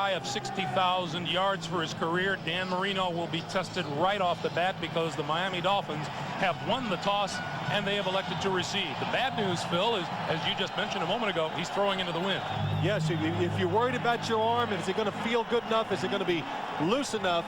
shy of 60,000 yards for his career. Dan Marino will be tested right off the bat because the Miami Dolphins have won the toss and they have elected to receive. The bad news, Phil, is, as you just mentioned a moment ago, he's throwing into the wind. Yes, if you're worried about your arm, is it going to feel good enough? Is it going to be loose enough?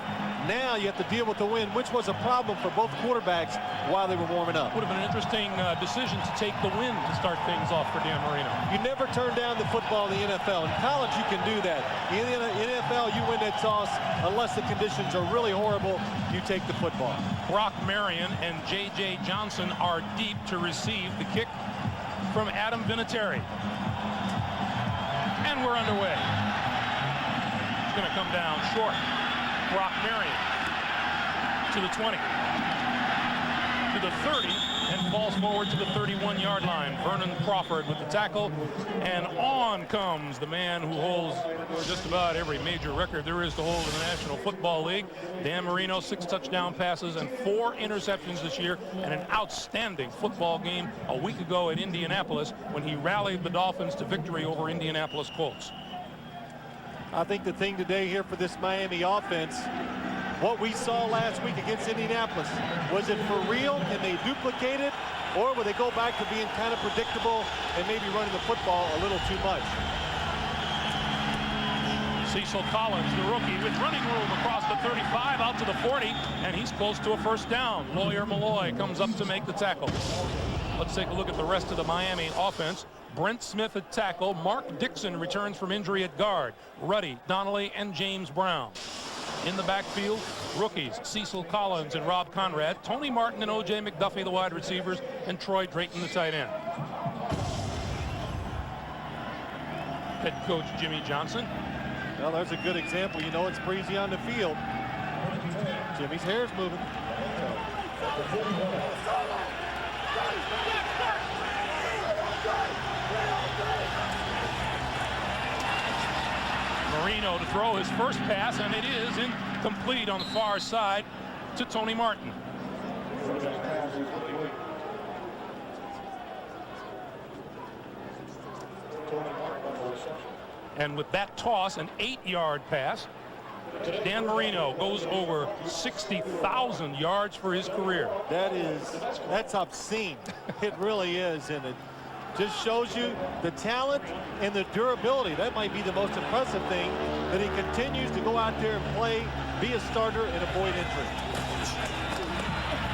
Now you have to deal with the wind, which was a problem for both quarterbacks while they were warming up. Would have been an interesting decision to take the wind to start things off for Dan Marino. You never turn down the football in the NFL. In college, you can do that. In the NFL, you win that toss unless the conditions are really horrible. You take the football. Brock Marion and J.J. Johnson are deep to receive the kick from Adam Vinatieri. And we're underway. It's going to come down short. Brock Marion to the 20, to the 30, and falls forward to the 31-yard line. Vernon Crawford with the tackle, and on comes the man who holds just about every major record there is to hold in the National Football League. Dan Marino, 6 touchdown passes and 4 interceptions this year, and an outstanding football game a week ago at Indianapolis when he rallied the Dolphins to victory over Indianapolis Colts. I think the thing today here for this Miami offense, what we saw last week against Indianapolis, was it for real? Can they duplicate it? Or will they go back to being kind of predictable and maybe running the football a little too much? Cecil Collins, the rookie, with running room across the 35 out to the 40, and he's close to a first down. Lawyer Malloy comes up to make the tackle. Let's take a look at the rest of the Miami offense. Brent Smith at tackle. Mark Dixon returns from injury at guard. Ruddy, Donnelly, and James Brown. In the backfield, rookies Cecil Collins and Rob Conrad, Tony Martin and O.J. McDuffie, the wide receivers, and Troy Drayton, the tight end. Head coach Jimmy Johnson. Well, there's a good example. You know it's breezy on the field. Jimmy's hair's moving. Marino to throw his first pass, and it is incomplete on the far side to Tony Martin. And with that toss, an 8-yard pass, Dan Marino goes over 60,000 yards for his career. That's obscene. It really is, and it just shows you the talent and the durability. That might be the most impressive thing, that he continues to go out there and play, be a starter, and avoid injury.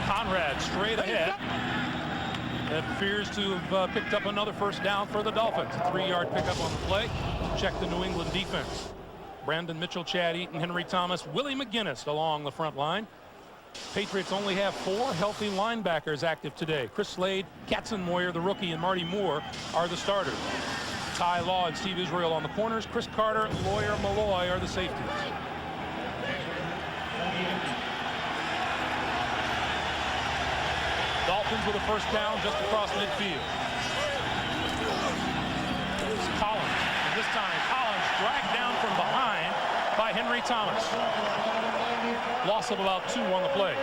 Conrad straight ahead. That appears to have picked up another first down for the Dolphins. A 3-yard pickup on the play. Check the New England defense. Brandon Mitchell, Chad Eaton, Henry Thomas, Willie McGinnis along the front line. Patriots only have 4 healthy linebackers active today. Chris Slade, Katzenmoyer, the rookie, and Marty Moore are the starters. Ty Law and Steve Israel on the corners. Chris Carter, Lawyer Malloy are the safeties. Dolphins with a first down just across midfield. It's Collins, and this time Collins dragged down from behind by Henry Thomas. Loss of about 2 on the play.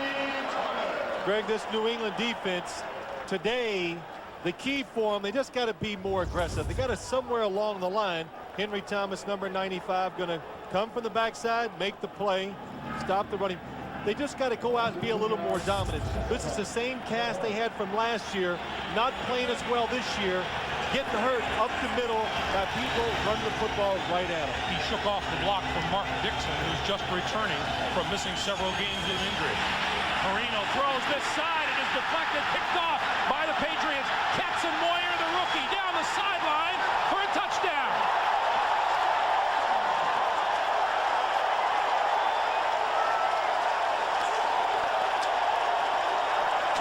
Greg, this New England defense today, the key for them, they just got to be more aggressive. They got to somewhere along the line. Henry Thomas, number 95, going to come from the backside, make the play, stop the running. They just got to go out and be a little more dominant. This is the same cast they had from last year, not playing as well this year, getting hurt up the middle by people running the football right at him. He shook off the block from Mark Dixon, who's just returning from missing several games with injury. Marino throws this side. It is deflected, picked off by the Patriots. Katzenmoyer, the rookie, down the sideline for a touchdown.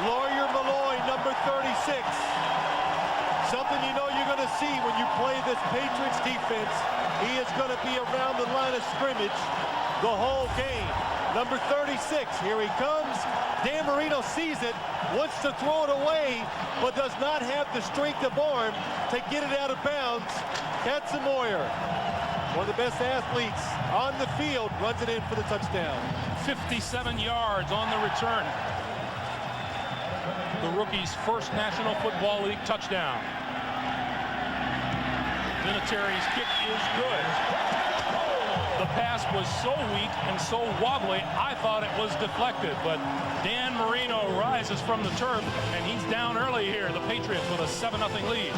Lawyer Malloy, number 36. Something you know you're going to see when you play this Patriots defense. He is going to be around the line of scrimmage the whole game. Number 36, here he comes. Dan Marino sees it, wants to throw it away, but does not have the strength of arm to get it out of bounds. Katzenmoyer, one of the best athletes on the field, runs it in for the touchdown. 57 yards on the return. The rookie's first National Football League touchdown. Vinatieri's kick is good. The pass was so weak and so wobbly, I thought it was deflected. But Dan Marino rises from the turf, and he's down early here. The Patriots with a 7-0 lead.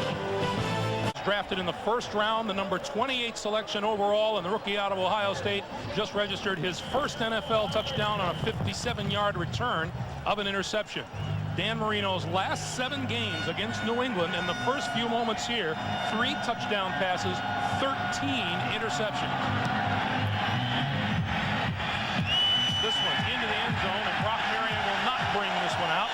Drafted in the first round, the number 28 selection overall, and the rookie out of Ohio State just registered his first NFL touchdown on a 57-yard return of an interception. Dan Marino's last 7 games against New England, in the first few moments here, 3 touchdown passes, 13 interceptions. This one into the end zone, and Brock Marion will not bring this one out.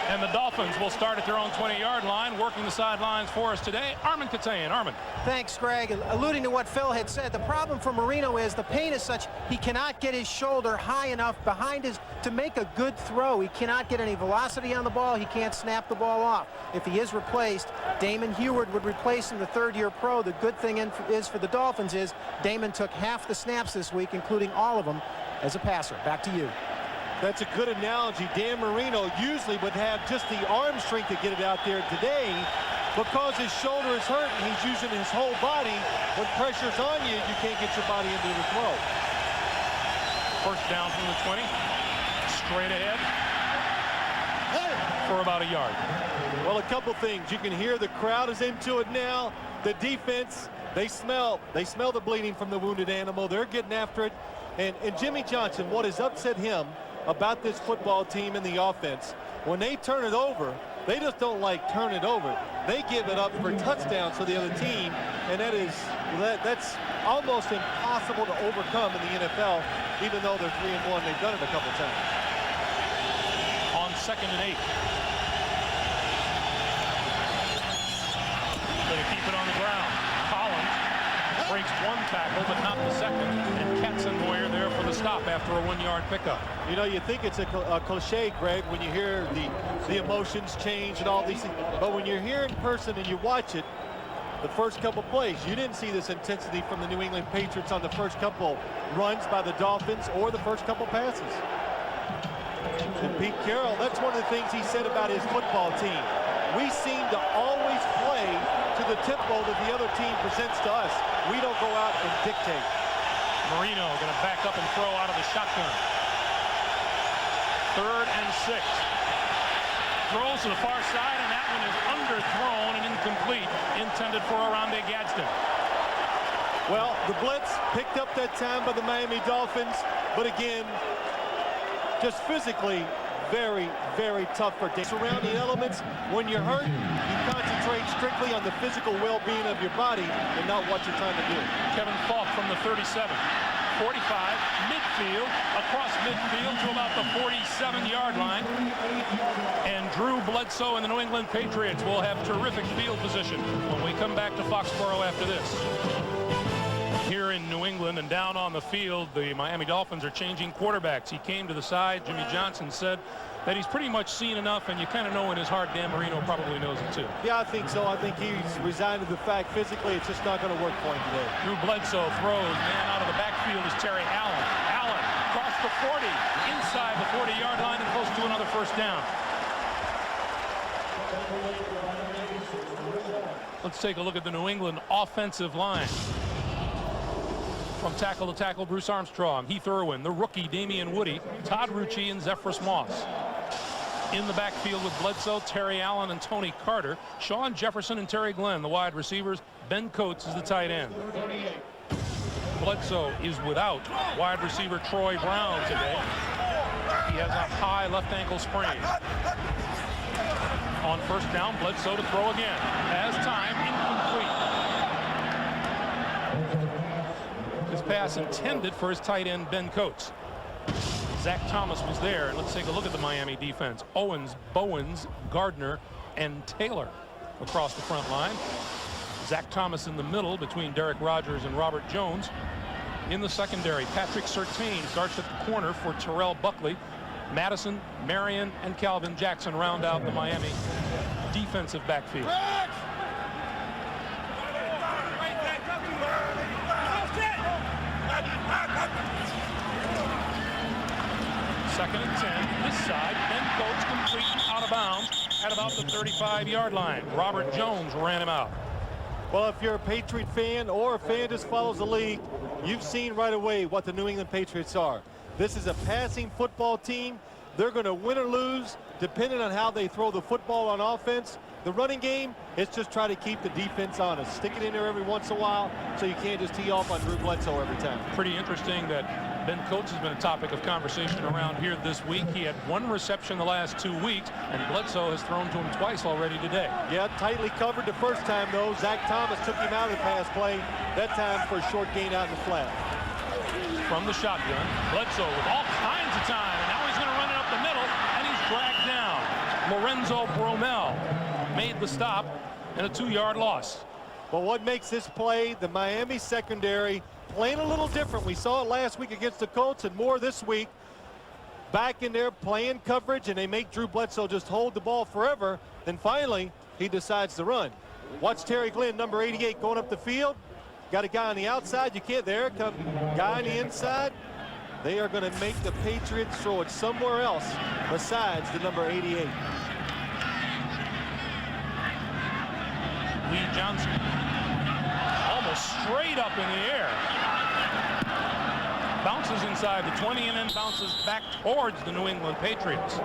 And the Dolphins will start at their own 20-yard line. Working the sidelines for us today, Armin Katayan. Armin. Thanks, Greg. Alluding to what Phil had said, the problem for Marino is the pain is such he cannot get his shoulder high enough behind his to make a good throw. He cannot get any velocity on the ball. He can't snap the ball off. If he is replaced, Damon Heward would replace him, the third-year pro. The good thing is for the Dolphins is Damon took half the snaps this week, including all of them, as a passer. Back to you. That's a good analogy. Dan Marino usually would have just the arm strength to get it out there. Today, because his shoulder is hurt and he's using his whole body, when pressure's on you, you can't get your body into the throw. First down from the 20. Straight ahead for about a yard. Well, a couple things. You can hear the crowd is into it now. The defense, they smell the bleeding from the wounded animal. They're getting after it. And Jimmy Johnson, what has upset him about this football team and the offense, when they turn it over, they just don't like turn it over. They give it up for touchdowns for the other team, and that's almost impossible to overcome in the NFL, even though they're 3-1. They've done it a couple times. On 2nd and 8. Going to keep it on the ground. Collins breaks 1 tackle, but not the second. And Katzenmoyer there for the stop after a 1-yard pickup. You know, you think it's a cliche, Greg, when you hear the emotions change and all these things. But when you're here in person and you watch it, the first couple plays, you didn't see this intensity from the New England Patriots on the first couple runs by the Dolphins or the first couple passes. And Pete Carroll, that's one of the things he said about his football team. We seem to always play to the tempo that the other team presents to us. We don't go out and dictate. Marino going to back up and throw out of the shotgun. 3rd and 6. Throws to the far side, and that one is underthrown and incomplete, intended for Oronde Gadsden. Well, the blitz picked up that time by the Miami Dolphins, but again, just physically very, very tough for surrounding elements. When you're hurt, you concentrate strictly on the physical well-being of your body and not what you're trying to do. Kevin Falk from the 37. 45, midfield, across midfield to about the 47-yard line. And Drew Bledsoe and the New England Patriots will have terrific field position when we come back to Foxborough after this. Here in New England and down on the field, the Miami Dolphins are changing quarterbacks. He came to the side. Jimmy Johnson said that he's pretty much seen enough, and you kind of know in his heart Dan Marino probably knows it too. Yeah, I think so. I think he's resigned to the fact physically it's just not going to work for him today. Drew Bledsoe throws. Man out of the backfield is Terry Allen. Allen across the 40, inside the 40-yard line and close to another first down. Let's take a look at the New England offensive line. From tackle to tackle, Bruce Armstrong, Heath Irwin, the rookie Damian Woody, Todd Rucci, and Zephyrus Moss. In the backfield with Bledsoe, Terry Allen, and Tony Carter. Sean Jefferson and Terry Glenn, the wide receivers. Ben Coates is the tight end. Bledsoe is without wide receiver Troy Brown today. He has a high left ankle sprain. On first down, Bledsoe to throw again. Has time, incomplete. His pass intended for his tight end, Ben Coates. Zach Thomas was there, and let's take a look at the Miami defense. Owens, Bowens, Gardner, and Taylor across the front line. Zach Thomas in the middle between Derek Rogers and Robert Jones. In the secondary, Patrick Surtain starts at the corner for Terrell Buckley. Madison, Marion, and Calvin Jackson round out the Miami defensive backfield. Second and 10, this side, Ben Coates complete out of bounds at about the 35-yard line. Robert Jones ran him out. Well, if you're a Patriot fan or a fan just follows the league, You've seen right away what the New England Patriots are. This is a passing football team. They're going to win or lose depending on how they throw the football on offense. The running game is just try to keep the defense honest. Stick it in there every once in a while so you can't just tee off on Drew Bledsoe every time. Pretty interesting that Ben Coates has been a topic of conversation around here this week. He had 1 reception the last 2 weeks, and Bledsoe has thrown to him twice already today. Yeah, tightly covered the first time, though. Zach Thomas took him out of the pass play, that time for a short gain out in the flat. From the shotgun, Bledsoe with all kinds of time, and now he's going to run it up the middle, and he's dragged down. Lorenzo Bromell made the stop and a 2-yard loss. But what makes this play, the Miami secondary playing a little different. We saw it last week against the Colts and more this week. Back in there playing coverage, and they make Drew Bledsoe just hold the ball forever. Then finally, he decides to run. Watch Terry Glenn, number 88, going up the field. Got a guy on the outside. You can't. There come guy on the inside. They are going to make the Patriots throw it somewhere else besides the number 88. Lee Johnson almost straight up in the air. Bounces inside the 20 and then bounces back towards the New England Patriots.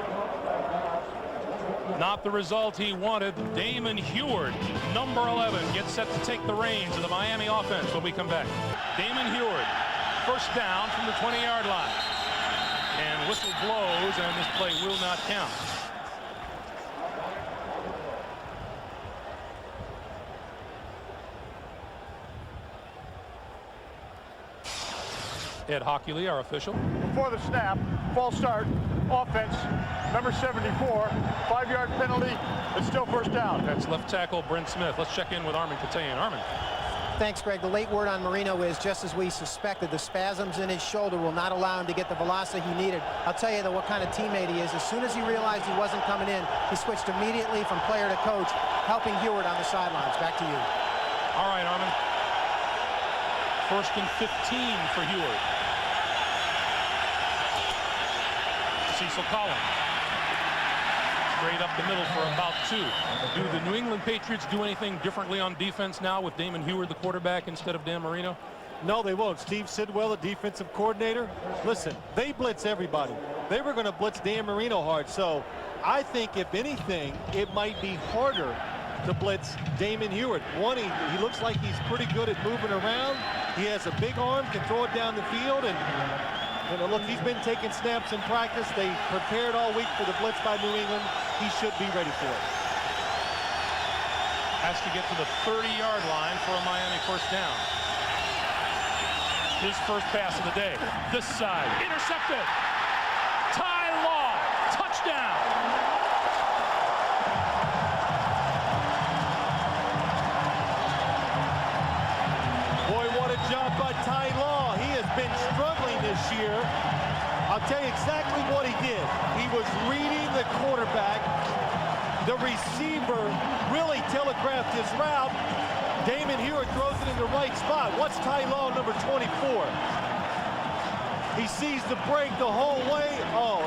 Not the result he wanted. Damon Heward, number 11, gets set to take the reins of the Miami offense when we come back. Damon Heward, first down from the 20-yard line. And whistle blows, and this play will not count. Ed Hockley, our official. Before the snap, false start, offense, number 74, 5-yard penalty. It's still first down. That's left tackle Brent Smith. Let's check in with Armin Katayan. Armin. Thanks, Greg. The late word on Marino is, just as we suspected, the spasms in his shoulder will not allow him to get the velocity he needed. I'll tell you, though, what kind of teammate he is. As soon as he realized he wasn't coming in, he switched immediately from player to coach, helping Heward on the sidelines. Back to you. All right, Armin. First and 15 for Heward. Cecil Collins. Straight up the middle for about 2. Do the New England Patriots do anything differently on defense now with Damon Heward, the quarterback, instead of Dan Marino? No, they won't. Steve Sidwell, the defensive coordinator. Listen, they blitz everybody. They were going to blitz Dan Marino hard. So I think, if anything, it might be harder to blitz Damon Heward. One, he looks like he's pretty good at moving around. He has a big arm, can throw it down the field, and look, he's been taking snaps in practice. They prepared all week for the blitz by New England. He should be ready for it. Has to get to the 30-yard line for a Miami first down. His first pass of the day. This side, intercepted. Ty Law, touchdown. Boy, what a job by Ty Law. He has been struggling this year. I'll tell you exactly what he did. He was reading the quarterback. The receiver really telegraphed his route. Damon Heward throws it in the right spot. What's Ty Law, number 24? He sees the break the whole way. Oh,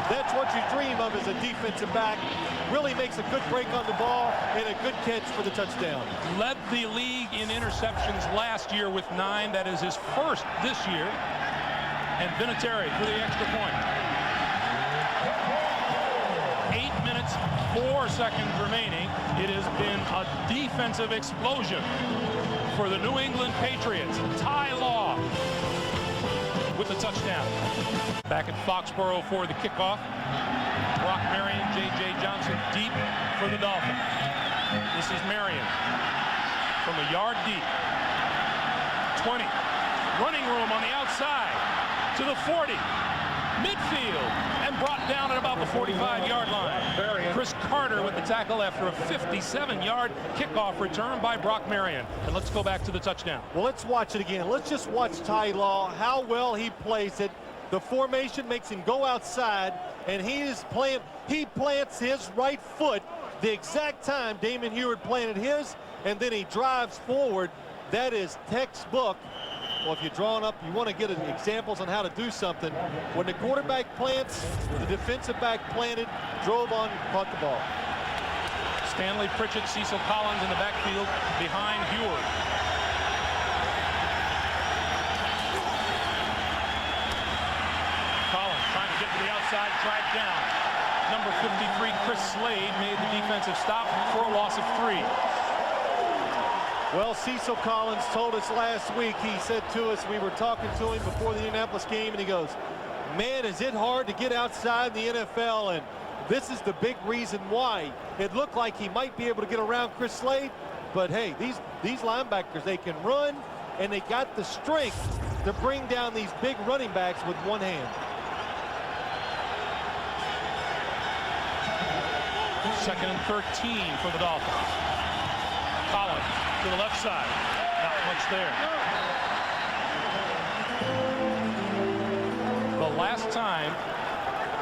that's what you dream of as a defensive back. Really makes a good break on the ball and a good catch for the touchdown. Led the league in interceptions last year with 9. That is his first this year. And Vinatieri for the extra point. 8 minutes, 4 seconds remaining. It has been a defensive explosion for the New England Patriots. Ty Law with the touchdown. Back at Foxborough for the kickoff. Brock Marion, J.J. Johnson deep for the Dolphins. This is Marion from a yard deep. 20. Running room on the outside to the 40. Midfield and brought down at about the 45-yard line. Chris Carter with the tackle after a 57-yard kickoff return by Brock Marion. And let's go back to the touchdown. Well, let's watch it again. Let's just watch Ty Law, how well he plays it. The formation makes him go outside, and he plants his right foot the exact time Damon Heward planted his, and then he drives forward. That is textbook. Well, if you're drawing up, you want to get examples on how to do something. When the quarterback plants, the defensive back planted, drove on, caught the ball. Stanley Pritchett, Cecil Collins in the backfield behind Heward. side, dragged down. Number 53, Chris Slade, made the defensive stop for a loss of 3. Well, Cecil Collins told us last week, he said to us, we were talking to him before the Indianapolis game, and he goes, man, is it hard to get outside the NFL, and this is the big reason why. It looked like he might be able to get around Chris Slade, but hey, these linebackers, they can run, and they got the strength to bring down these big running backs with one hand. Second and 13 for the Dolphins. Collins to the left side. Not much there. The last time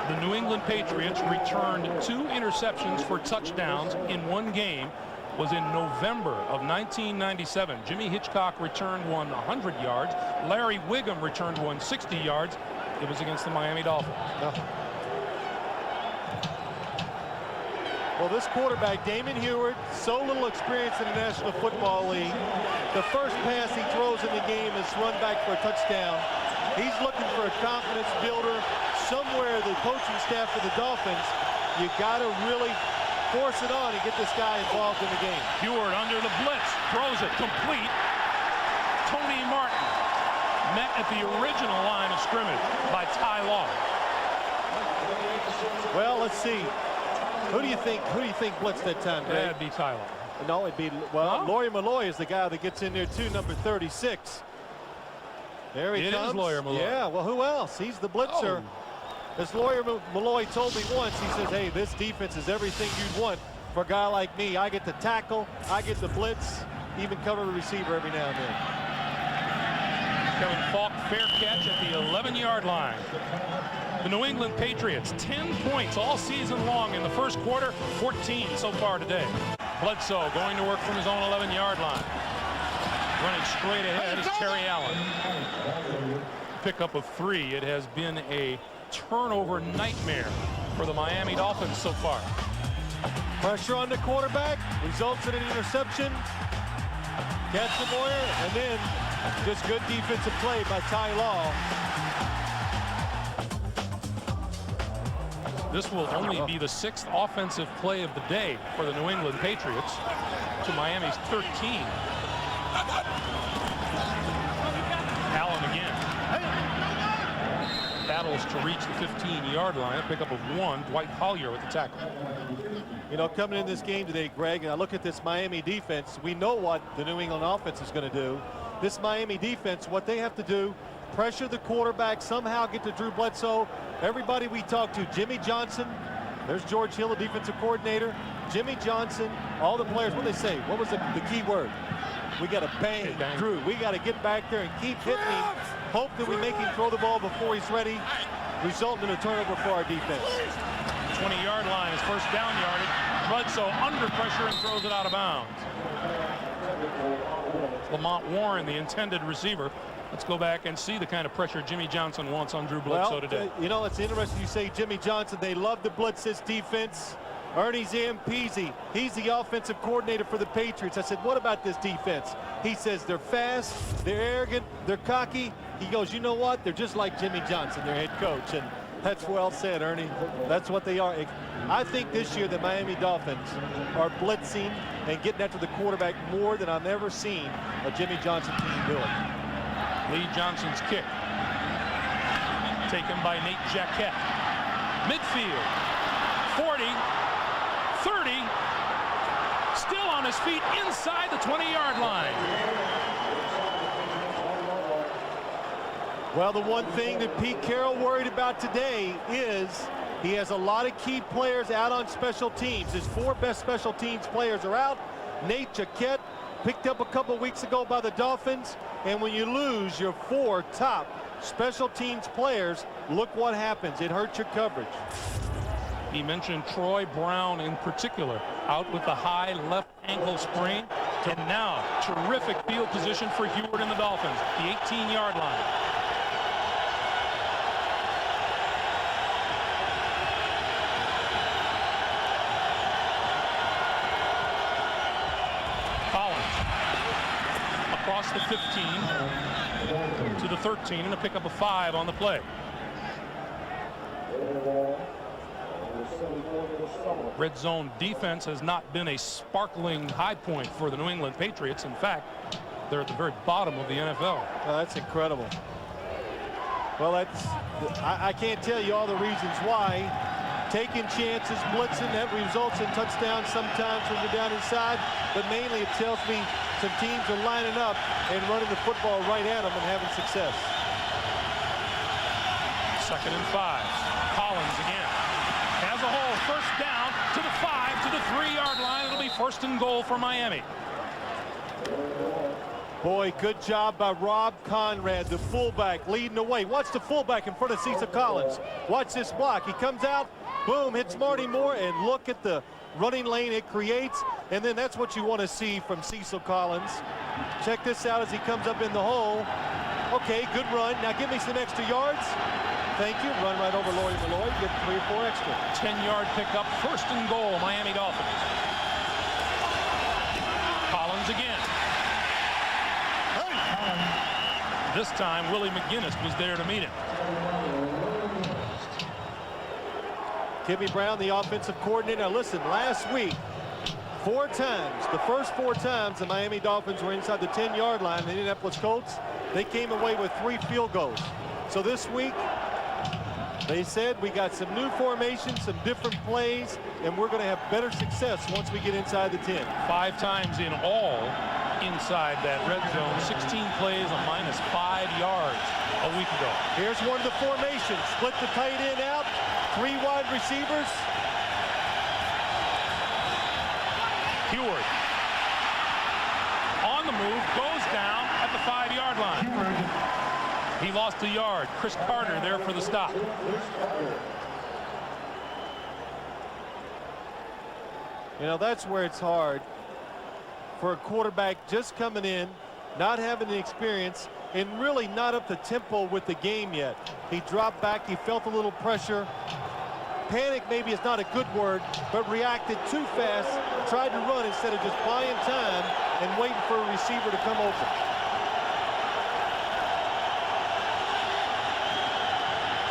the New England Patriots returned 2 interceptions for touchdowns in one game was in November of 1997. Jimmy Hitchcock returned one 100 yards. Larry Wiggum returned one 60 yards. It was against the Miami Dolphins. Well, this quarterback, Damon Heward, so little experience in the National Football League. The first pass he throws in the game is run back for a touchdown. He's looking for a confidence builder. Somewhere the coaching staff for the Dolphins, you got to really force it on and get this guy involved in the game. Heward under the blitz, throws it complete. Tony Martin met at the original line of scrimmage by Ty Law. Well, let's see. Who do you think blitzed that time, Greg? That'd be Ty Law. No, it'd be, well, Lawyer Malloy is the guy that gets in there too, number 36. There he comes. It is Lawyer Malloy. Yeah, well, who else? He's the blitzer. As Lawyer Malloy told me once, he says, hey, this defense is everything you'd want for a guy like me. I get the tackle, I get the blitz, even cover the receiver every now and then. Kevin Falk, fair catch at the 11-yard line. The New England Patriots, 10 points all season long in the first quarter, 14 so far today. Bledsoe going to work from his own 11-yard line. Running straight ahead is Terry Allen. Pickup of 3. It has been a turnover nightmare for the Miami Dolphins so far. Pressure on the quarterback results in an interception. Catch the Lawyer, and then just good defensive play by Ty Law. This will only be the 6th offensive play of the day for the New England Patriots to Miami's 13. Allen again. Battles to reach the 15-yard line. A pickup of 1. Dwight Collier with the tackle. You know, coming in this game today, Greg, and I look at this Miami defense, we know what the New England offense is going to do. This Miami defense, what they have to do, pressure the quarterback, somehow get to Drew Bledsoe. Everybody we talk to, Jimmy Johnson, there's George Hill, the defensive coordinator, Jimmy Johnson, all the players, what did they say? What was the key word? We got to bang Drew. We got to get back there and keep hitting him. Hope that we make him throw the ball before he's ready, resulting in a turnover for our defense. 20-yard line is first down yardage. Bledsoe under pressure and throws it out of bounds. Lamont Warren, the intended receiver. Let's go back and see the kind of pressure Jimmy Johnson wants on Drew Bledsoe today. You know, it's interesting you say Jimmy Johnson. They love to blitz this defense. Ernie Zampese, he's the offensive coordinator for the Patriots. I said, what about this defense? He says they're fast, they're arrogant, they're cocky. He goes, you know what? They're just like Jimmy Johnson, their head coach. And that's well said, Ernie. That's what they are. I think this year the Miami Dolphins are blitzing and getting after the quarterback more than I've ever seen a Jimmy Johnson team do it. Lee Johnson's kick. Taken by Nate Jacquet. Midfield. 40. 30. Still on his feet inside the 20-yard line. Well, the one thing that Pete Carroll worried about today is he has a lot of key players out on special teams. His 4 best special teams players are out. Nate Jacquet, picked up a couple weeks ago by the Dolphins. And when you lose your 4 top special teams players, look what happens. It hurts your coverage. He mentioned Troy Brown in particular, out with the high left ankle sprain. And now, terrific field position for Heward and the Dolphins, the 18-yard line. Across the 15 to the 13 and a pickup of 5 on the play. Red zone defense has not been a sparkling high point for the New England Patriots. In fact, they're at the very bottom of the NFL. Oh, that's incredible. Well, I can't tell you all the reasons why. Taking chances, blitzing, that results in touchdowns sometimes when you're down inside, but mainly it tells me some teams are lining up and running the football right at them and having success. 2nd and 5. Collins again. Has a hole. First down to the 5, to the 3-yard line. It'll be 1st and goal for Miami. Boy, good job by Rob Conrad, the fullback, leading the way. Watch the fullback in front of Cecil Collins. Watch this block. He comes out, boom, hits Marty Moore, and look at the running lane it creates. And then that's what you want to see from Cecil Collins. Check this out as he comes up in the hole. Okay, good run. Now give me some extra yards. Thank you. Run right over Lloyd Malloy. Get 3 or 4 extra. 10-yard pickup, 1st and goal, Miami Dolphins. Collins again. This time, Willie McGinnis was there to meet him. Timmy Brown, the offensive coordinator. Now listen, last week, 4 times, the first 4 times the Miami Dolphins were inside the 10-yard line, the Indianapolis Colts, they came away with 3 field goals. So this week, they said we got some new formations, some different plays, and we're going to have better success once we get inside the 10. 5 times in all inside that red zone. 16 plays, a -5 yards a week ago. Here's one of the formations. Split the tight end out. 3 wide receivers. Heward on the move, goes down at the 5-yard line. He lost a yard. Chris Carter there for the stop. You know, that's where it's hard for a quarterback just coming in, not having the experience, and really not up to tempo with the game yet. He dropped back. He felt a little pressure. Panic maybe is not a good word, but reacted too fast, tried to run instead of just buying time and waiting for a receiver to come open.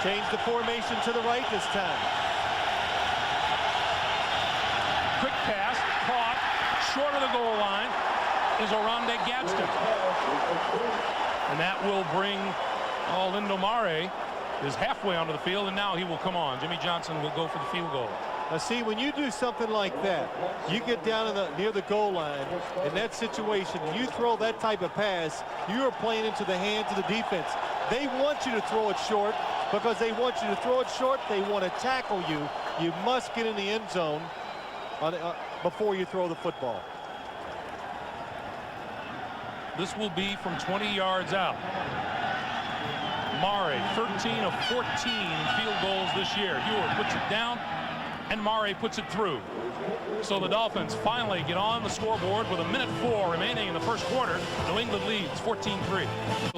Change the formation to the right this time. Quick pass, caught, short of the goal line is Oronde Gadsden. And that will bring Lindo Mare is halfway onto the field, and now he will come on. Jimmy Johnson will go for the field goal. Now see, when you do something like that, you get down near the goal line, in that situation, you throw that type of pass, you are playing into the hands of the defense. They want you to throw it short because they want you to throw it short. They want to tackle you. You must get in the end zone before you throw the football. This will be from 20 yards out. Mare, 13 of 14 field goals this year. Heward puts it down, and Mare puts it through. So the Dolphins finally get on the scoreboard with 1:04 remaining in the first quarter. New England leads 14-3.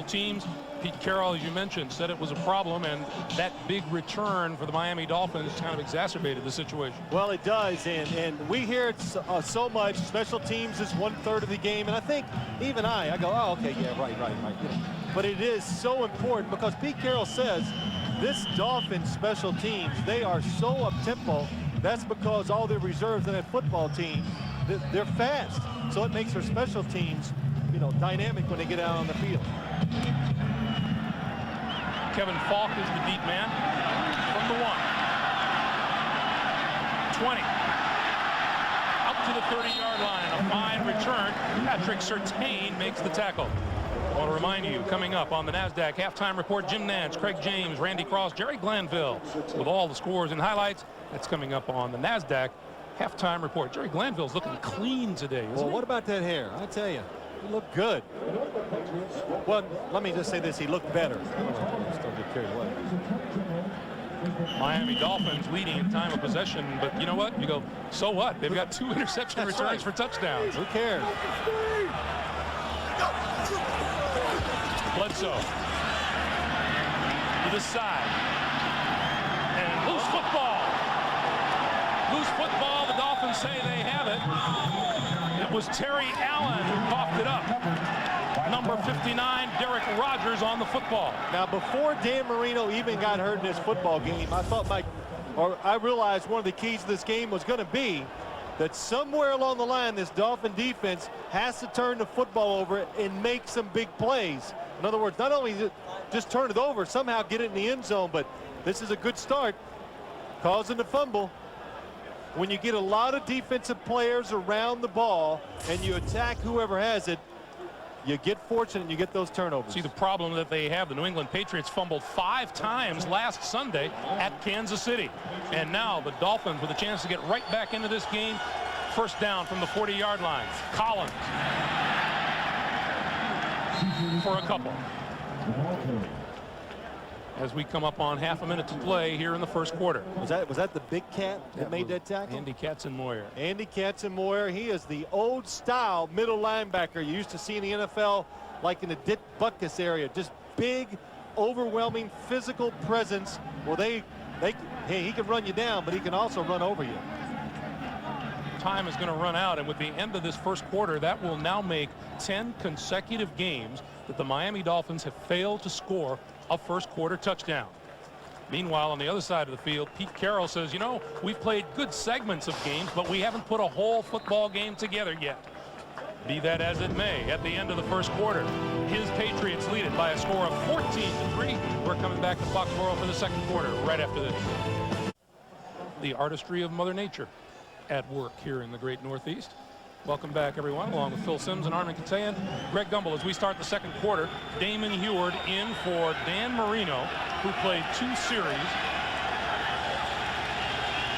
Teams, Pete Carroll, as you mentioned, said it was a problem, and that big return for the Miami Dolphins kind of exacerbated the situation. Well, it does, and we hear it so much. Special teams is 1/3 of the game, and I think even I go, oh, okay, yeah, right. But it is so important because Pete Carroll says this Dolphins special teams, they are so up-tempo. That's because all the reserves in that football team, they're fast. So it makes their special teams, dynamic when they get out on the field. Kevin Falk is the deep man from the 1. 20. Up to the 30-yard line. A fine return. Patrick Surtain makes the tackle. I want to remind you, coming up on the NASDAQ Halftime Report, Jim Nance, Craig James, Randy Cross, Jerry Glanville with all the scores and highlights. That's coming up on the NASDAQ Halftime Report. Jerry Glanville's looking clean today, isn't he? What about that hair? I tell you, he looked good. Well, let me just say this. He looked better. Still get carried away. Miami Dolphins leading in time of possession, but you know what? You go, so what? They've got 2 interception returns for touchdowns. Who cares? Bledsoe to the side. And loose football. Loose football. The Dolphins say they have it. It was Terry Allen who coughed it up. number 59, Derek Rogers, on the football. Now, before Dan Marino even got hurt in this football game, I realized one of the keys to this game was going to be that somewhere along the line, this Dolphin defense has to turn the football over and make some big plays. In other words, not only just turn it over, somehow get it in the end zone, but this is a good start, causing the fumble. When you get a lot of defensive players around the ball and you attack whoever has it, you get fortunate and you get those turnovers. See the problem that they have. The New England Patriots fumbled 5 times last Sunday at Kansas City. And now the Dolphins with a chance to get right back into this game. First down from the 40-yard line. Collins for a couple. As we come up on half a minute to play here in the first quarter. Was that the big cat that made that tackle? Andy Katzenmoyer. Andy Katzenmoyer, he is the old style middle linebacker you used to see in the NFL, like in the Dick Butkus area. Just big, overwhelming physical presence. Well, hey, he can run you down, but he can also run over you. Time is going to run out, and with the end of this first quarter, that will now make 10 consecutive games that the Miami Dolphins have failed to score a first quarter touchdown. Meanwhile, on the other side of the field, Pete Carroll says, you know, we've played good segments of games, but we haven't put a whole football game together yet. Be that as it may, at the end of the first quarter, his Patriots lead it by a score of 14-3. We're coming back to Foxborough for the second quarter right after this. The artistry of Mother Nature at work here in the great Northeast. Welcome back, everyone, along with Phil Simms and Armin Katayan. Greg Gumbel, as we start the second quarter. Damon Huard in for Dan Marino, who played 2 series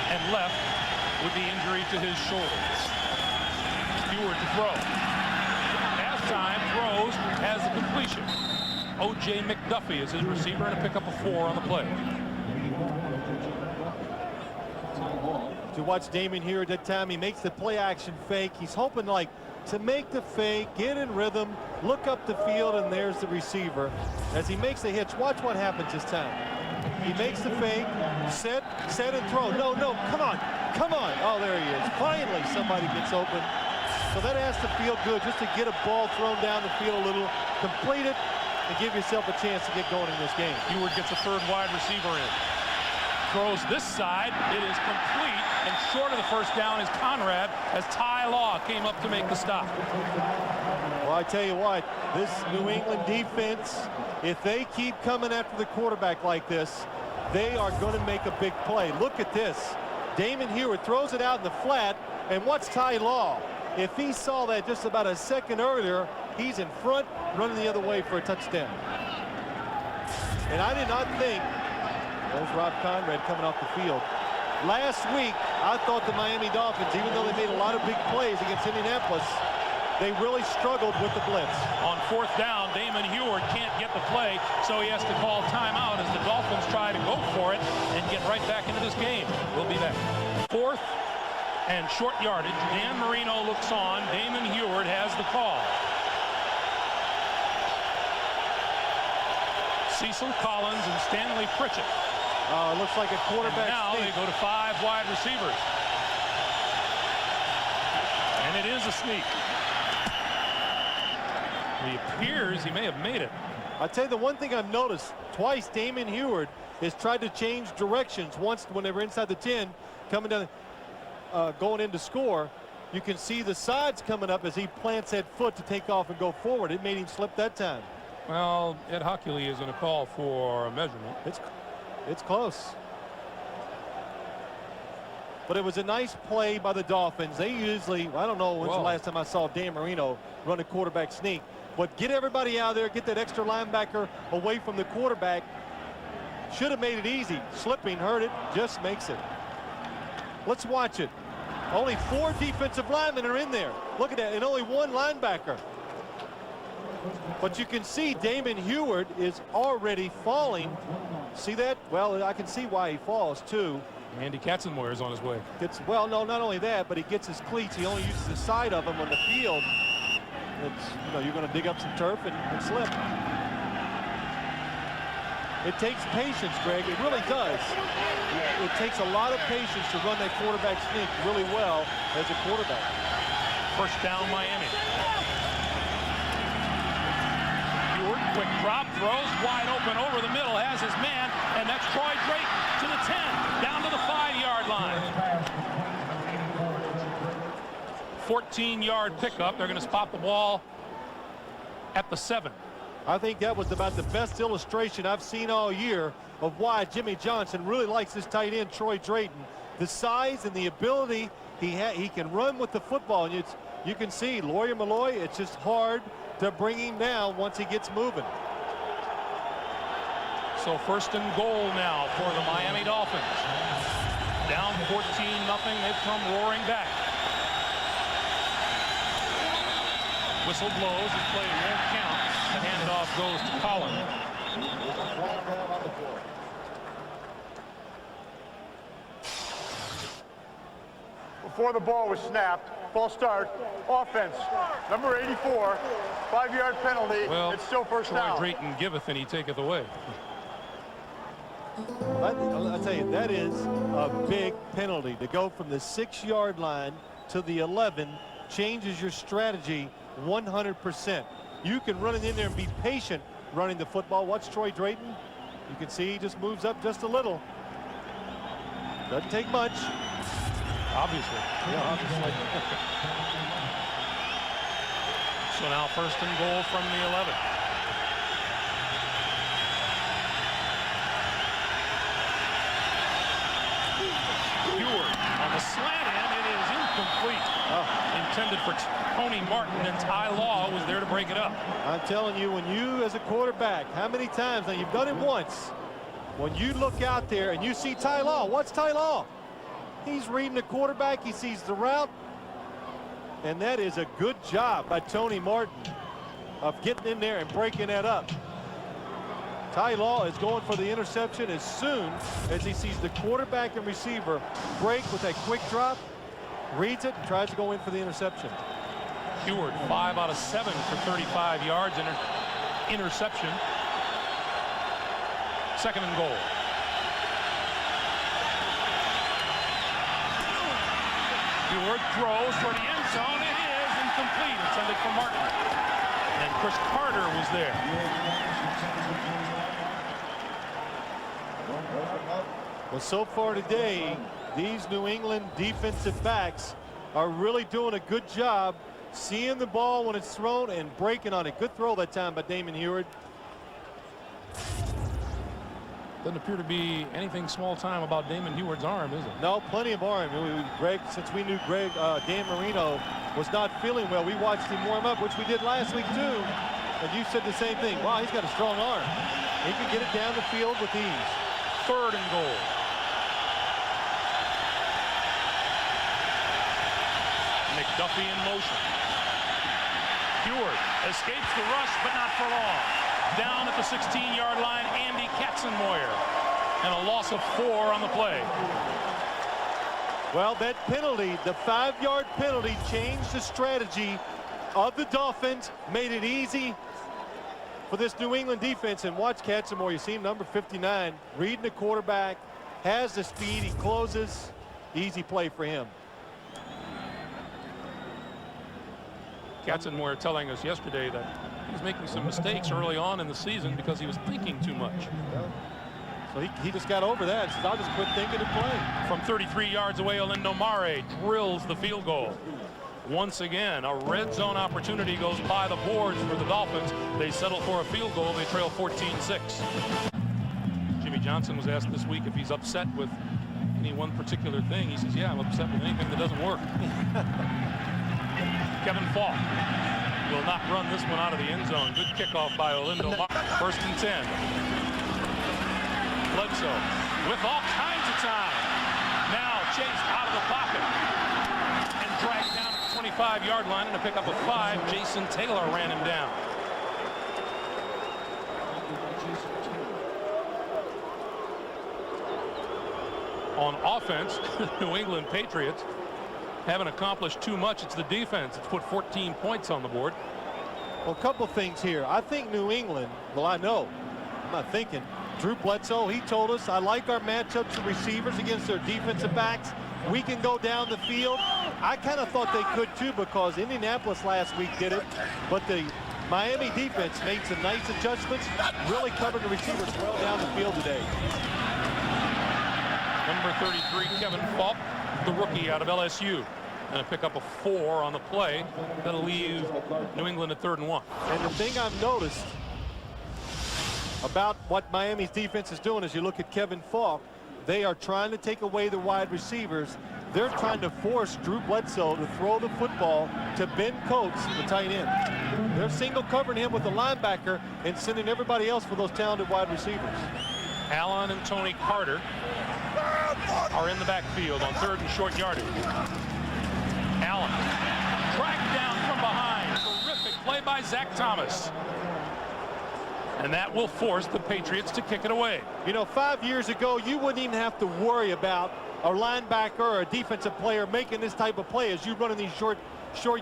and left with the injury to his shoulders. Huard to throw. Halftime throws as the completion. O.J. McDuffie is his receiver and a pickup of 4 on the play. To watch Damon here at that time, he makes the play action fake. He's hoping to make the fake, get in rhythm, look up the field, and there's the receiver. As he makes the hitch, watch what happens this time. He makes the fake, set and throw. No, come on. Oh, there he is. Finally, somebody gets open. So that has to feel good just to get a ball thrown down the field a little, complete it, and give yourself a chance to get going in this game. Huard gets a 3rd wide receiver in. Throws this side. It is complete, and short of the first down is Conrad as Ty Law came up to make the stop. Well, I tell you what, this New England defense, if they keep coming after the quarterback like this, they are going to make a big play. Look at this. Damon Huard throws it out in the flat, and what's Ty Law? If he saw that just about a second earlier, he's in front, running the other way for a touchdown. And I did not think, there's Rob Conrad coming off the field. Last week, I thought the Miami Dolphins, even though they made a lot of big plays against Indianapolis, they really struggled with the blitz. On 4th down, Damon Huard can't get the play, so he has to call timeout as the Dolphins try to go for it and get right back into this game. We'll be back. 4th and short yardage. Dan Marino looks on. Damon Huard has the call. Cecil Collins and Stanley Pritchett. It looks like a quarterback Now sneak. they go to 5 wide receivers. And it is a sneak. It appears he may have made it. I'll tell you the one thing I've noticed, twice Damon Huard has tried to change directions. Once when they were inside the 10, coming down, going in to score, you can see the sides coming up as he plants that foot to take off and go forward. It made him slip that time. Well, Ed Hockley is going to call for a measurement. It's close. But it was a nice play by the Dolphins. They usually, I don't know when's the last time I saw Dan Marino run a quarterback sneak. But get everybody out there, get that extra linebacker away from the quarterback. Should have made it easy. Slipping, hurt it, just makes it. Let's watch it. Only 4 defensive linemen are in there. Look at that, and only 1 linebacker. But you can see Damon Huard is already falling. See that? Well, I can see why he falls too. Andy Katzenmoyer is on his way. Well, no, not only that, but he gets his cleats. He only uses the side of them on the field. You're going to dig up some turf and slip. It takes patience, Greg. It really does. It takes a lot of patience to run that quarterback sneak really well as a quarterback. First down, Miami. Quick drop, throws wide open over the middle, has his man, and that's Troy Drayton to the 10, down to the 5-yard line. 14-yard pickup. They're going to spot the ball at the 7. I think that was about the best illustration I've seen all year of why Jimmy Johnson really likes his tight end, Troy Drayton. The size and the ability he can run with the football, and you can see Lawyer Malloy, it's just hard to bring him down once he gets moving. So first and goal now for the Miami Dolphins. Down 14-0. They've come roaring back. Whistle blows. The play won't count. The handoff goes to Collins. Before the ball was snapped, false start, offense, number 84, 5-yard penalty. Well, it's still first Troy down. Drayton giveth and he taketh away. I'll tell you, that is a big penalty to go from the 6-yard line to the 11. Changes your strategy 100%. You can run it in there and be patient running the football. Watch Troy Drayton. You can see he just moves up just a little. Doesn't take much. Obviously. Yeah, obviously. So now first and goal from the 11. On the slant end, it is incomplete. Intended for Tony Martin, and Ty Law was there to break it up. I'm telling you, when you as a quarterback, how many times, now you've done it once, when you look out there and you see Ty Law, what's Ty Law? He's reading the quarterback, he sees the route, and that is a good job by Tony Martin of getting in there and breaking that up. Ty Law is going for the interception as soon as he sees the quarterback and receiver break with that quick drop, reads it, and tries to go in for the interception. Heward, 5 out of 7 for 35 yards. Interception. Second and goal. Heward throws for the end zone. It is incomplete. Intended for Martin. And Chris Carter was there. Well, so far today, these New England defensive backs are really doing a good job seeing the ball when it's thrown and breaking on it. Good throw that time by Damon Heward. Doesn't appear to be anything small time about Damon Heward's arm, is it? No, plenty of arm. Greg, since we knew Dan Marino was not feeling well, we watched him warm up, which we did last week too. And you said the same thing. Wow, he's got a strong arm. He can get it down the field with ease. Third and goal. McDuffie in motion. Heward escapes the rush, but not for long. Down at the 16-yard line, Andy Katzenmoyer. And a loss of 4 on the play. Well, that penalty, the 5-yard penalty, changed the strategy of the Dolphins, made it easy for this New England defense. And watch Katzenmoyer. You see him, number 59, reading the quarterback, has the speed, he closes. Easy play for him. Katzenmoyer telling us yesterday that he was making some mistakes early on in the season because he was thinking too much. So he just got over that. He says, I'll just quit thinking and play. From 33 yards away, Olindo Mare drills the field goal. Once again, a red zone opportunity goes by the boards for the Dolphins. They settle for a field goal. They trail 14-6. Jimmy Johnson was asked this week if he's upset with any one particular thing. He says, yeah, I'm upset with anything that doesn't work. Kevin Falk will not run this one out of the end zone. Good kickoff by Olindo Mare. First and 10. Bledsoe with all kinds of time. Now chased out of the pocket and dragged down at the 25-yard line, and a pickup of 5. Jason Taylor ran him down. On offense, the New England Patriots haven't accomplished too much. It's the defense. It's put 14 points on the board. Well, a couple things here. I think New England, well, I know, I'm not thinking. Drew Bledsoe, he told us, I like our matchups of receivers against their defensive backs. We can go down the field. I kind of thought they could too, because Indianapolis last week did it, but the Miami defense made some nice adjustments, really covered the receivers well down the field today. Number 33, Kevin Falk, the rookie out of LSU. And pick up a 4 on the play. That'll leave New England at 3rd and 1. And the thing I've noticed about what Miami's defense is doing is you look at Kevin Falk, they are trying to take away the wide receivers. They're trying to force Drew Bledsoe to throw the football to Ben Coates, the tight end. They're single covering him with the linebacker and sending everybody else for those talented wide receivers. Allen and Tony Carter are in the backfield on 3rd and short yardage. Allen dragged down from behind. Terrific play by Zach Thomas. And that will force the Patriots to kick it away. You know, 5 years ago, you wouldn't even have to worry about a linebacker or a defensive player making this type of play as you run in these short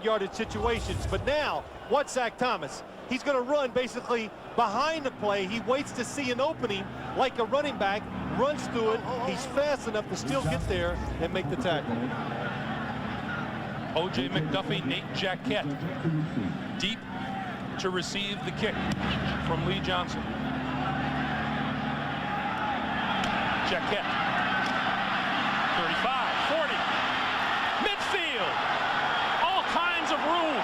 yardage situations. But now, what's Zach Thomas? He's going to run basically behind the play. He waits to see an opening like a running back, runs through it. He's fast enough to still get there and make the tackle. O.J. McDuffie, Nate Jaquette, deep to receive the kick from Lee Johnson. Jaquette, 35, 40, midfield, all kinds of room.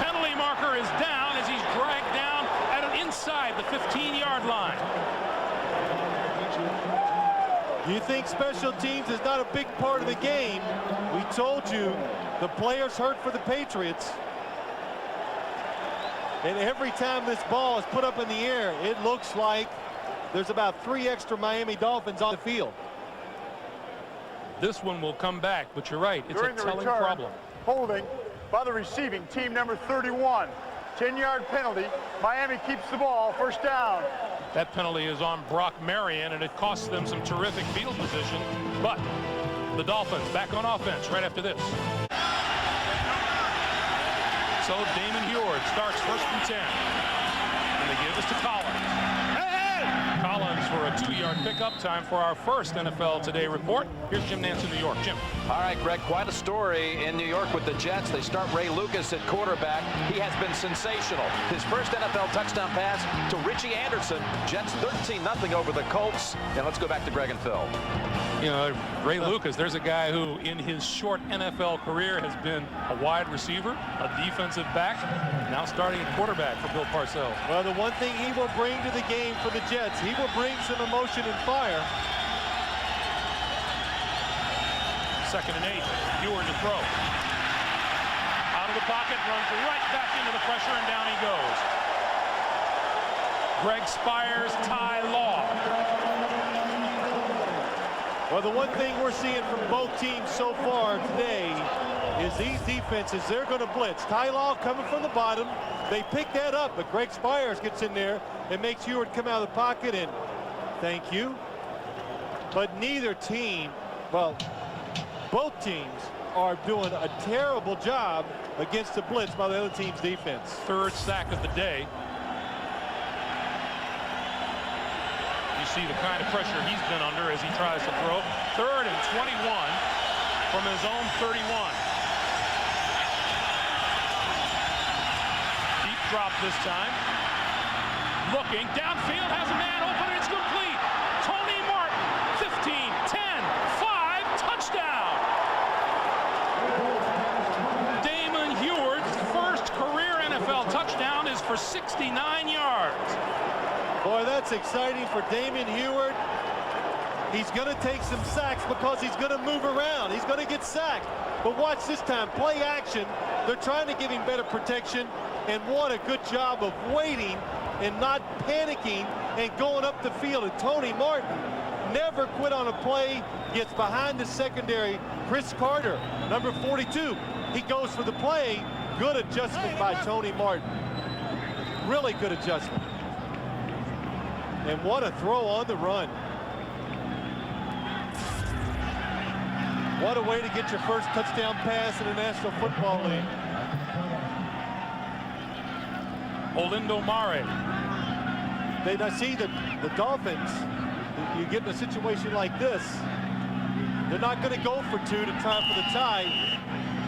Penalty marker is down as he's dragged down at an inside the 15-yard line. You think special teams is not a big part of the game? We told you the players hurt for the Patriots. And every time this ball is put up in the air, it looks like there's about 3 extra Miami Dolphins on the field. This one will come back, but you're right. It's During a telling return, problem. Holding by the receiving team number 31. 10-yard penalty. Miami keeps the ball. 1st down. That penalty is on Brock Marion, and it costs them some terrific field position. But the Dolphins back on offense right after this. So Damon Heward starts 1st and 10. And they give this to Collins. Collins for a 2-yard pickup. Time for our first NFL Today report. Here's Jim Nantz in New York. Jim. All right, Greg, quite a story in New York with the Jets. They start Ray Lucas at quarterback. He has been sensational. His first NFL touchdown pass to Richie Anderson. Jets 13-0 over the Colts. And let's go back to Greg and Phil. You know, Ray Lucas, there's a guy who in his short NFL career has been a wide receiver, a defensive back, now starting at quarterback for Bill Parcells. Well, the one thing he will bring to the game for the Jets, he will bring some emotion and fire. 2nd and 8. Heward to throw. Out of the pocket, runs right back into the pressure, and down he goes. Greg Spires, Ty Law. Well, the one thing we're seeing from both teams so far today is these defenses, they're going to blitz. Ty Law coming from the bottom. They pick that up, but Greg Spires gets in there and makes Heward come out of the pocket, and thank you. But neither team, well, both teams are doing a terrible job against the blitz by the other team's defense. 3rd sack of the day. You see the kind of pressure he's been under as he tries to throw. 3rd and 21 from his own 31. Deep drop this time. Looking downfield, has a man open, and it's complete. Tony Martin, 15, 10, 5, touchdown. Damon Heward's first career NFL touchdown is for 69 yards. Boy, that's exciting for Damon Heward. He's going to take some sacks because he's going to move around. He's going to get sacked. But watch this time, play action. They're trying to give him better protection, and what a good job of waiting and not panicking and going up the field. And Tony Martin never quit on a play, gets behind the secondary. Chris Carter, number 42, he goes for the play. Good adjustment by Tony Martin. Really good adjustment. And what a throw on the run. What a way to get your first touchdown pass in the National Football League. Olindo Mare. They see the Dolphins, you get in a situation like this, they're not going to go for 2 to try for the tie.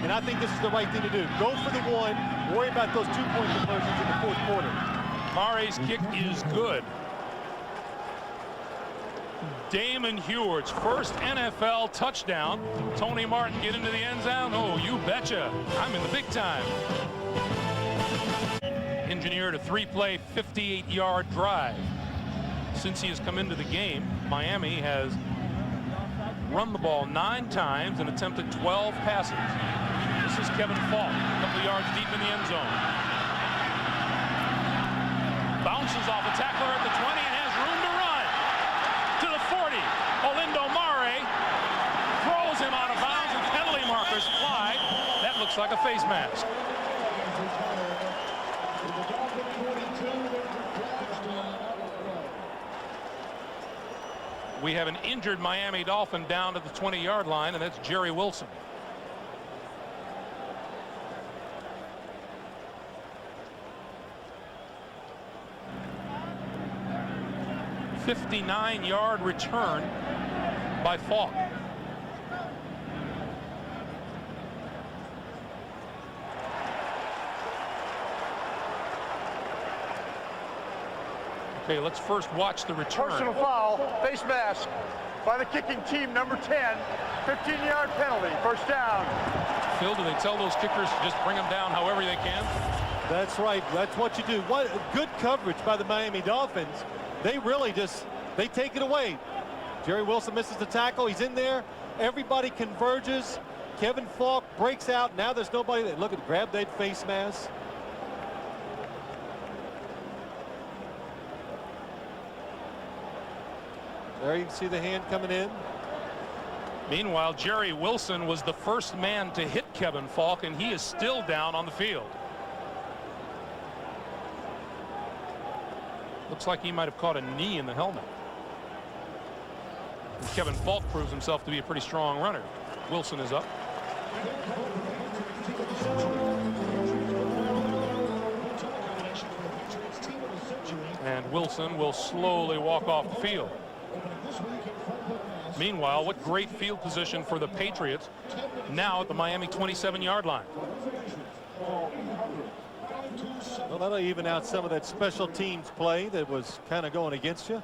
and I think this is the right thing to do. Go for the one, worry about those 2-point conversions in the fourth quarter. Mare's kick is good. Damon Heward's first NFL touchdown. Tony Martin get into the end zone. Oh, you betcha. I'm in the big time. Engineered a 3-play, 58-yard drive. Since he has come into the game, Miami has run the ball 9 times and attempted 12 passes. This is Kevin Falk, a couple of yards deep in the end zone. Bounces off a tackler at the 20 and has room to run. To the 40, Olindo Mare throws him out of bounds and penalty markers fly. That looks like a face mask. We have an injured Miami Dolphin down to the 20-yard line, and that's Jerry Wilson. A 59-yard return by Falk. Okay, let's first watch the return. Personal foul, face mask by the kicking team, number 10. 15-yard penalty, first down. Phil, do they tell those kickers to just bring them down however they can? That's right. That's what you do. What good coverage by the Miami Dolphins. They really they take it away. Jerry Wilson misses the tackle. He's in there. Everybody converges. Kevin Falk breaks out. Now there's nobody that grab that face mask. There you can see the hand coming in. Meanwhile, Jerry Wilson was the first man to hit Kevin Falk, and he is still down on the field. Looks like he might have caught a knee in the helmet. And Kevin Falk proves himself to be a pretty strong runner. Wilson is up. And Wilson will slowly walk off the field. Meanwhile, what great field position for the Patriots now at the Miami 27-yard line. Well, that'll even out some of that special teams play that was kind of going against you.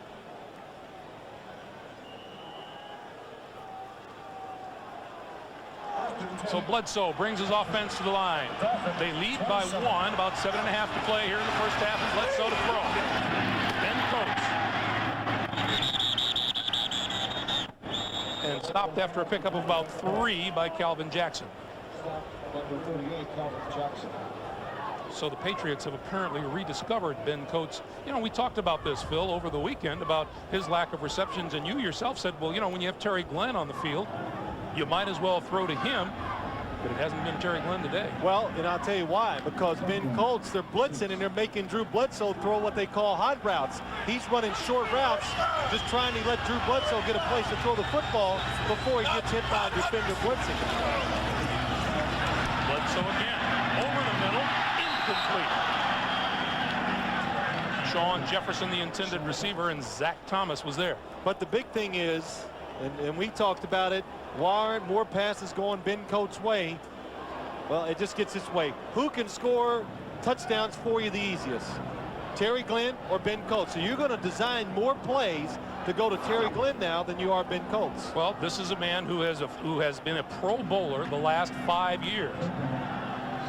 So Bledsoe brings his offense to the line. They lead by 1, about 7.5 to play here in the first half. And Bledsoe to throw. Ben Coates. And stopped after a pickup of about 3 by Calvin Jackson. So the Patriots have apparently rediscovered Ben Coates. You know, we talked about this, Phil, over the weekend about his lack of receptions, and you yourself said, well, you know, when you have Terry Glenn on the field, you might as well throw to him, but it hasn't been Terry Glenn today. Well, and I'll tell you why, because Ben Coates, they're blitzing and they're making Drew Bledsoe throw what they call hot routes. He's running short routes, just trying to let Drew Bledsoe get a place to throw the football before he gets hit by a defender blitzing. Bledsoe again, over the middle, incomplete. Sean Jefferson, the intended receiver, and Zach Thomas was there. But the big thing is, and we talked about it, why aren't more passes going Ben Coates' way? Well, it just gets this way. Who can score touchdowns for you the easiest? Terry Glenn or Ben Coates? So you're going to design more plays to go to Terry Glenn now than you are Ben Coates. Well, this is a man who has been a Pro Bowler the last 5 years.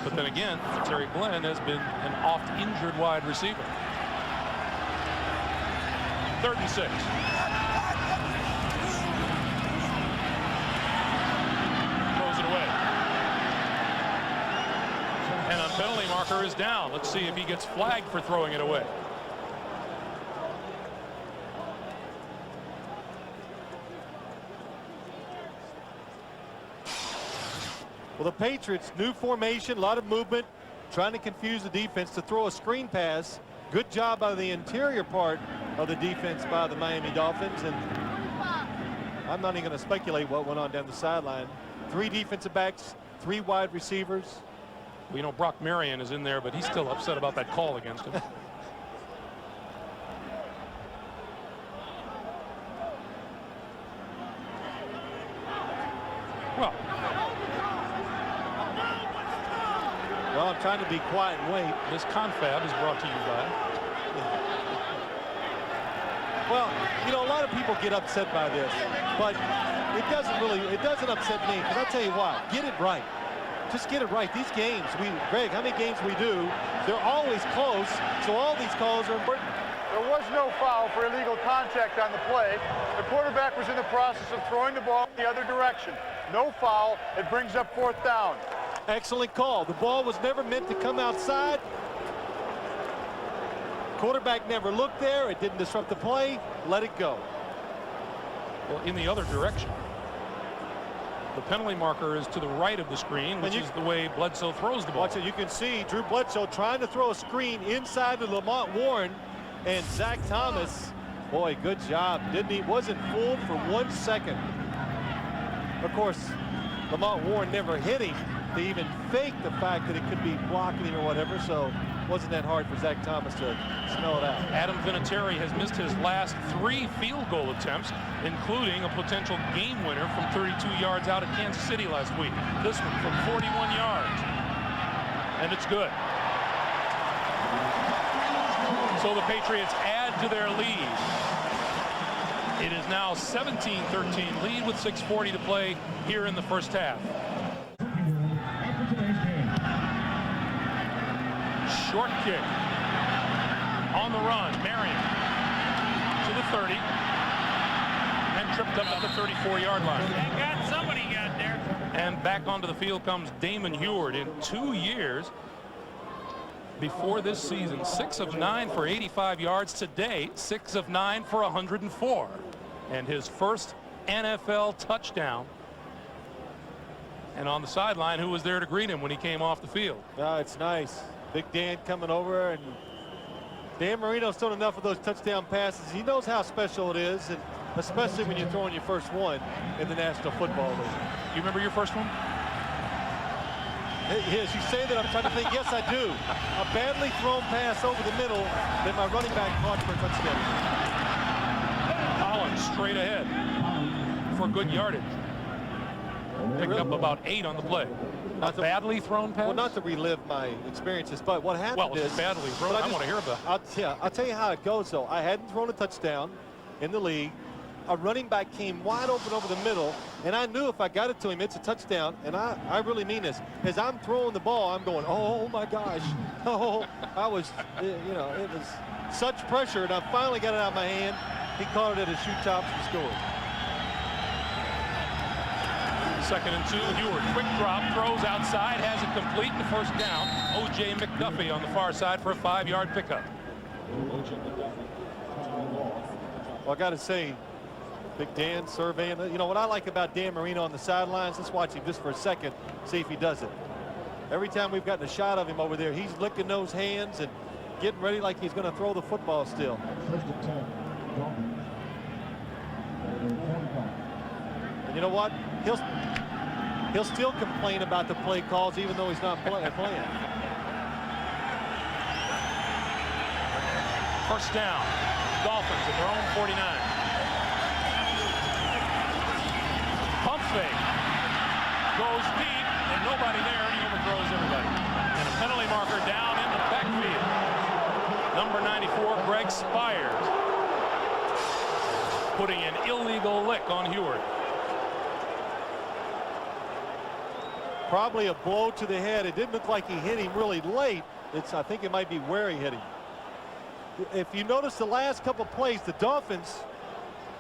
But then again, Terry Glenn has been an oft-injured wide receiver. 3rd and 6. And a penalty marker is down. Let's see if he gets flagged for throwing it away. Well, the Patriots, new formation, a lot of movement, trying to confuse the defense to throw a screen pass. Good job by the interior part of the defense by the Miami Dolphins. And I'm not even going to speculate what went on down the sideline. 3 defensive backs, 3 wide receivers. Well, you know, Brock Marion is in there, but he's still upset about that call against him. Well, trying to be quiet and wait. This confab is brought to you by. Well, you know, a lot of people get upset by this, but it doesn't upset me, because I'll tell you what, get it right. Just get it right. These games, Greg, how many games we do, they're always close, so all these calls are important. There was no foul for illegal contact on the play. The quarterback was in the process of throwing the ball in the other direction. No foul. It brings up 4th down. Excellent call. The ball was never meant to come outside. Quarterback never looked there. It didn't disrupt the play. Let it go. Well, in the other direction. The penalty marker is to the right of the screen, which is the way Bledsoe throws the ball. Watch it. You can see Drew Bledsoe trying to throw a screen inside to Lamont Warren, and Zach Thomas, boy, good job. Wasn't fooled for 1 second. Of course, Lamont Warren never hit him to even fake the fact that it could be blocking him or whatever, so it wasn't that hard for Zach Thomas to smell it out. Adam Vinatieri has missed his last 3 field goal attempts, including a potential game winner from 32 yards out at Kansas City last week. This one from 41 yards. And it's good. So the Patriots add to their lead. It is now 17-13 lead with 6:40 to play here in the first half. Short kick on the run. Marion to the 30 and tripped up at the 34-yard line. Somebody got there. And back onto the field comes Damon Heward. In 2 years before this season, 6 of 9 for 85 yards. Today, 6 of 9 for 104. And his first NFL touchdown. And on the sideline, who was there to greet him when he came off the field? It's nice. Big Dan coming over, and Dan Marino's thrown enough of those touchdown passes. He knows how special it is, and especially when you're throwing your first one in the National Football League. You remember your first one? Yes, you say that, I'm trying to think. Yes, I do. A badly thrown pass over the middle that my running back caught for a touchdown. Collins straight ahead for good yardage. Picked up about 8 on the play. Not badly thrown pass? Well, not to relive my experiences, but what happened is badly thrown. I want to hear about it. I'll tell you how it goes, though. I hadn't thrown a touchdown in the league. A running back came wide open over the middle, and I knew if I got it to him, it's a touchdown. And I really mean this. As I'm throwing the ball, I'm going, oh my gosh. Oh, I was, you know, it was such pressure, and I finally got it out of my hand. He caught it at his shoe tops and scored. 2nd and 2. Heward, quick drop, throws outside, has it complete, and the first down. O.J. McDuffie on the far side for a 5-yard pickup. Well, I got to say, Big Dan surveying. You know what I like about Dan Marino on the sidelines? Let's watch him just for a second, see if he does it. Every time we've gotten a shot of him over there, he's licking those hands and getting ready like he's going to throw the football still. And you know what? He'll still complain about the play calls even though he's not playing. First down. Dolphins at their own 49. Pump fake. Goes deep and nobody there, and he overthrows everybody. And a penalty marker down in the backfield. Number 94, Greg Spires, putting an illegal lick on Heward. Probably a blow to the head. It didn't look like he hit him really late. I think it might be where he hit him. If you notice the last couple plays, the Dolphins,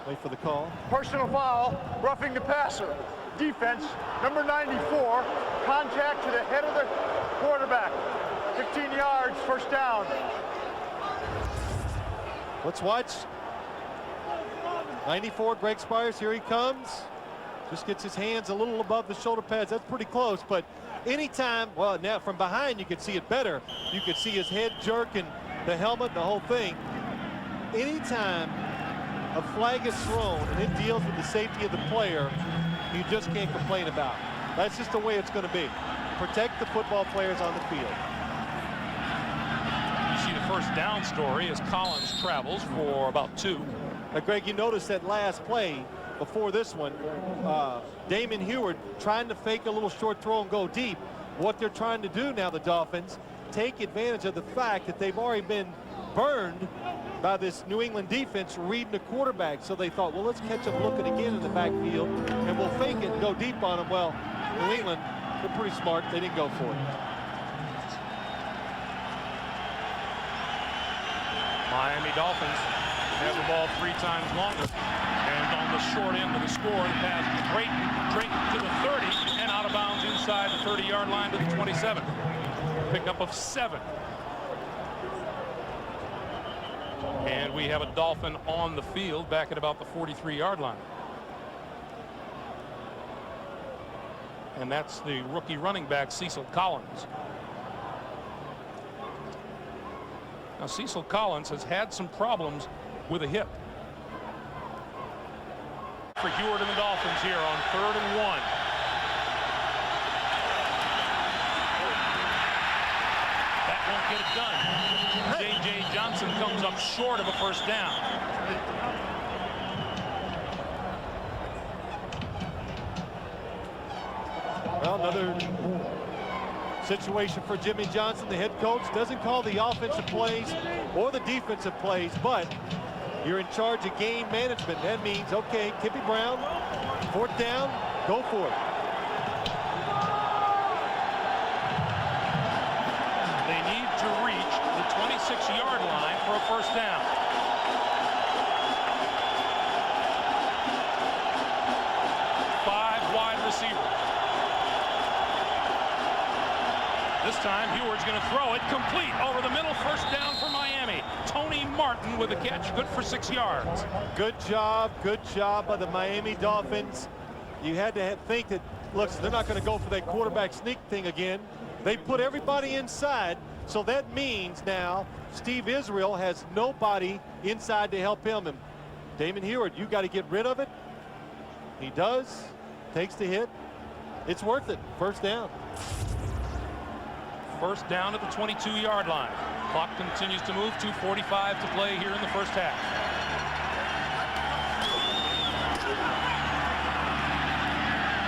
wait for the call. Personal foul, roughing the passer. Defense, number 94, contact to the head of the quarterback. 15 yards, first down. Let's watch. 94, Greg Spires, here he comes. Just gets his hands a little above the shoulder pads. That's pretty close, but anytime, well, now from behind you can see it better. You can see his head jerk and the helmet, the whole thing. Anytime a flag is thrown and it deals with the safety of the player, you just can't complain about. That's just the way it's going to be. Protect the football players on the field. You see the first down story as Collins travels for about 2. Now, Greg, you notice that last play before this one, Damon Heward trying to fake a little short throw and go deep. what they're trying to do now, the Dolphins, take advantage of the fact that they've already been burned by this New England defense reading the quarterback. So they thought, well, let's catch them looking again in the backfield, and we'll fake it and go deep on them. Well, New England, they're pretty smart. They didn't go for it. Miami Dolphins have the ball 3 times longer. And on the short end of the score, the pass straight to the 30 and out of bounds inside the 30-yard line to the 27. Pickup of 7. And we have a Dolphin on the field back at about the 43-yard line. And that's the rookie running back, Cecil Collins. Now, Cecil Collins has had some problems with a hip. For Heward and the Dolphins here on 3rd and 1. That won't get it done. J.J. Johnson comes up short of a first down. Well, another situation for Jimmy Johnson. The head coach doesn't call the offensive plays or the defensive plays, but you're in charge of game management. That means, okay, Kippy Brown, 4th down, go for it. They need to reach the 26-yard line for a first down. Five wide receivers. This time, Heward's going to throw it complete over the middle. First down for Miami. Tony Martin with a catch, good for 6 yards. Good job by the Miami Dolphins. You had to think that, look, they're not going to go for that quarterback sneak thing again. They put everybody inside, so that means now Steve Israel has nobody inside to help him. And Damon Heward, you got to get rid of it. He does, takes the hit. It's worth it. First down. First down at the 22-yard line. Clock continues to move. 2:45 to play here in the first half.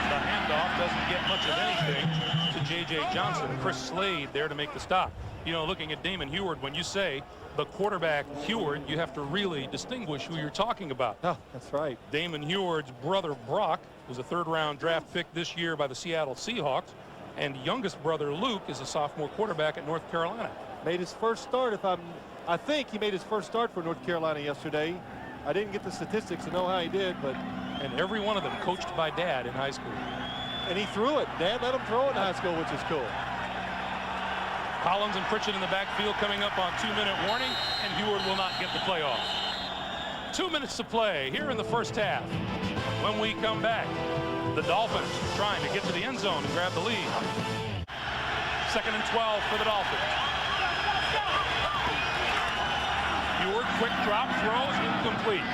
The handoff doesn't get much of anything to J.J. Johnson. Chris Slade there to make the stop. You know, looking at Damon Heward, when you say the quarterback Heward, you have to really distinguish who you're talking about. Oh, that's right. Damon Heward's brother Brock was a 3rd-round draft pick this year by the Seattle Seahawks. And youngest brother Luke is a sophomore quarterback at North Carolina. Made his first start, I think he made his first start for North Carolina yesterday. I didn't get the statistics to know how he did, but. And every one of them coached by Dad in high school. And he threw it. Dad let him throw it in high school, which is cool. Collins and Pritchett in the backfield coming up on 2-minute warning, and Heward will not get the play off. 2 minutes to play here in the first half. When we come back, the Dolphins trying to get to the end zone and grab the lead. 2nd and 12 for the Dolphins. Heward, quick drop, throws, incomplete.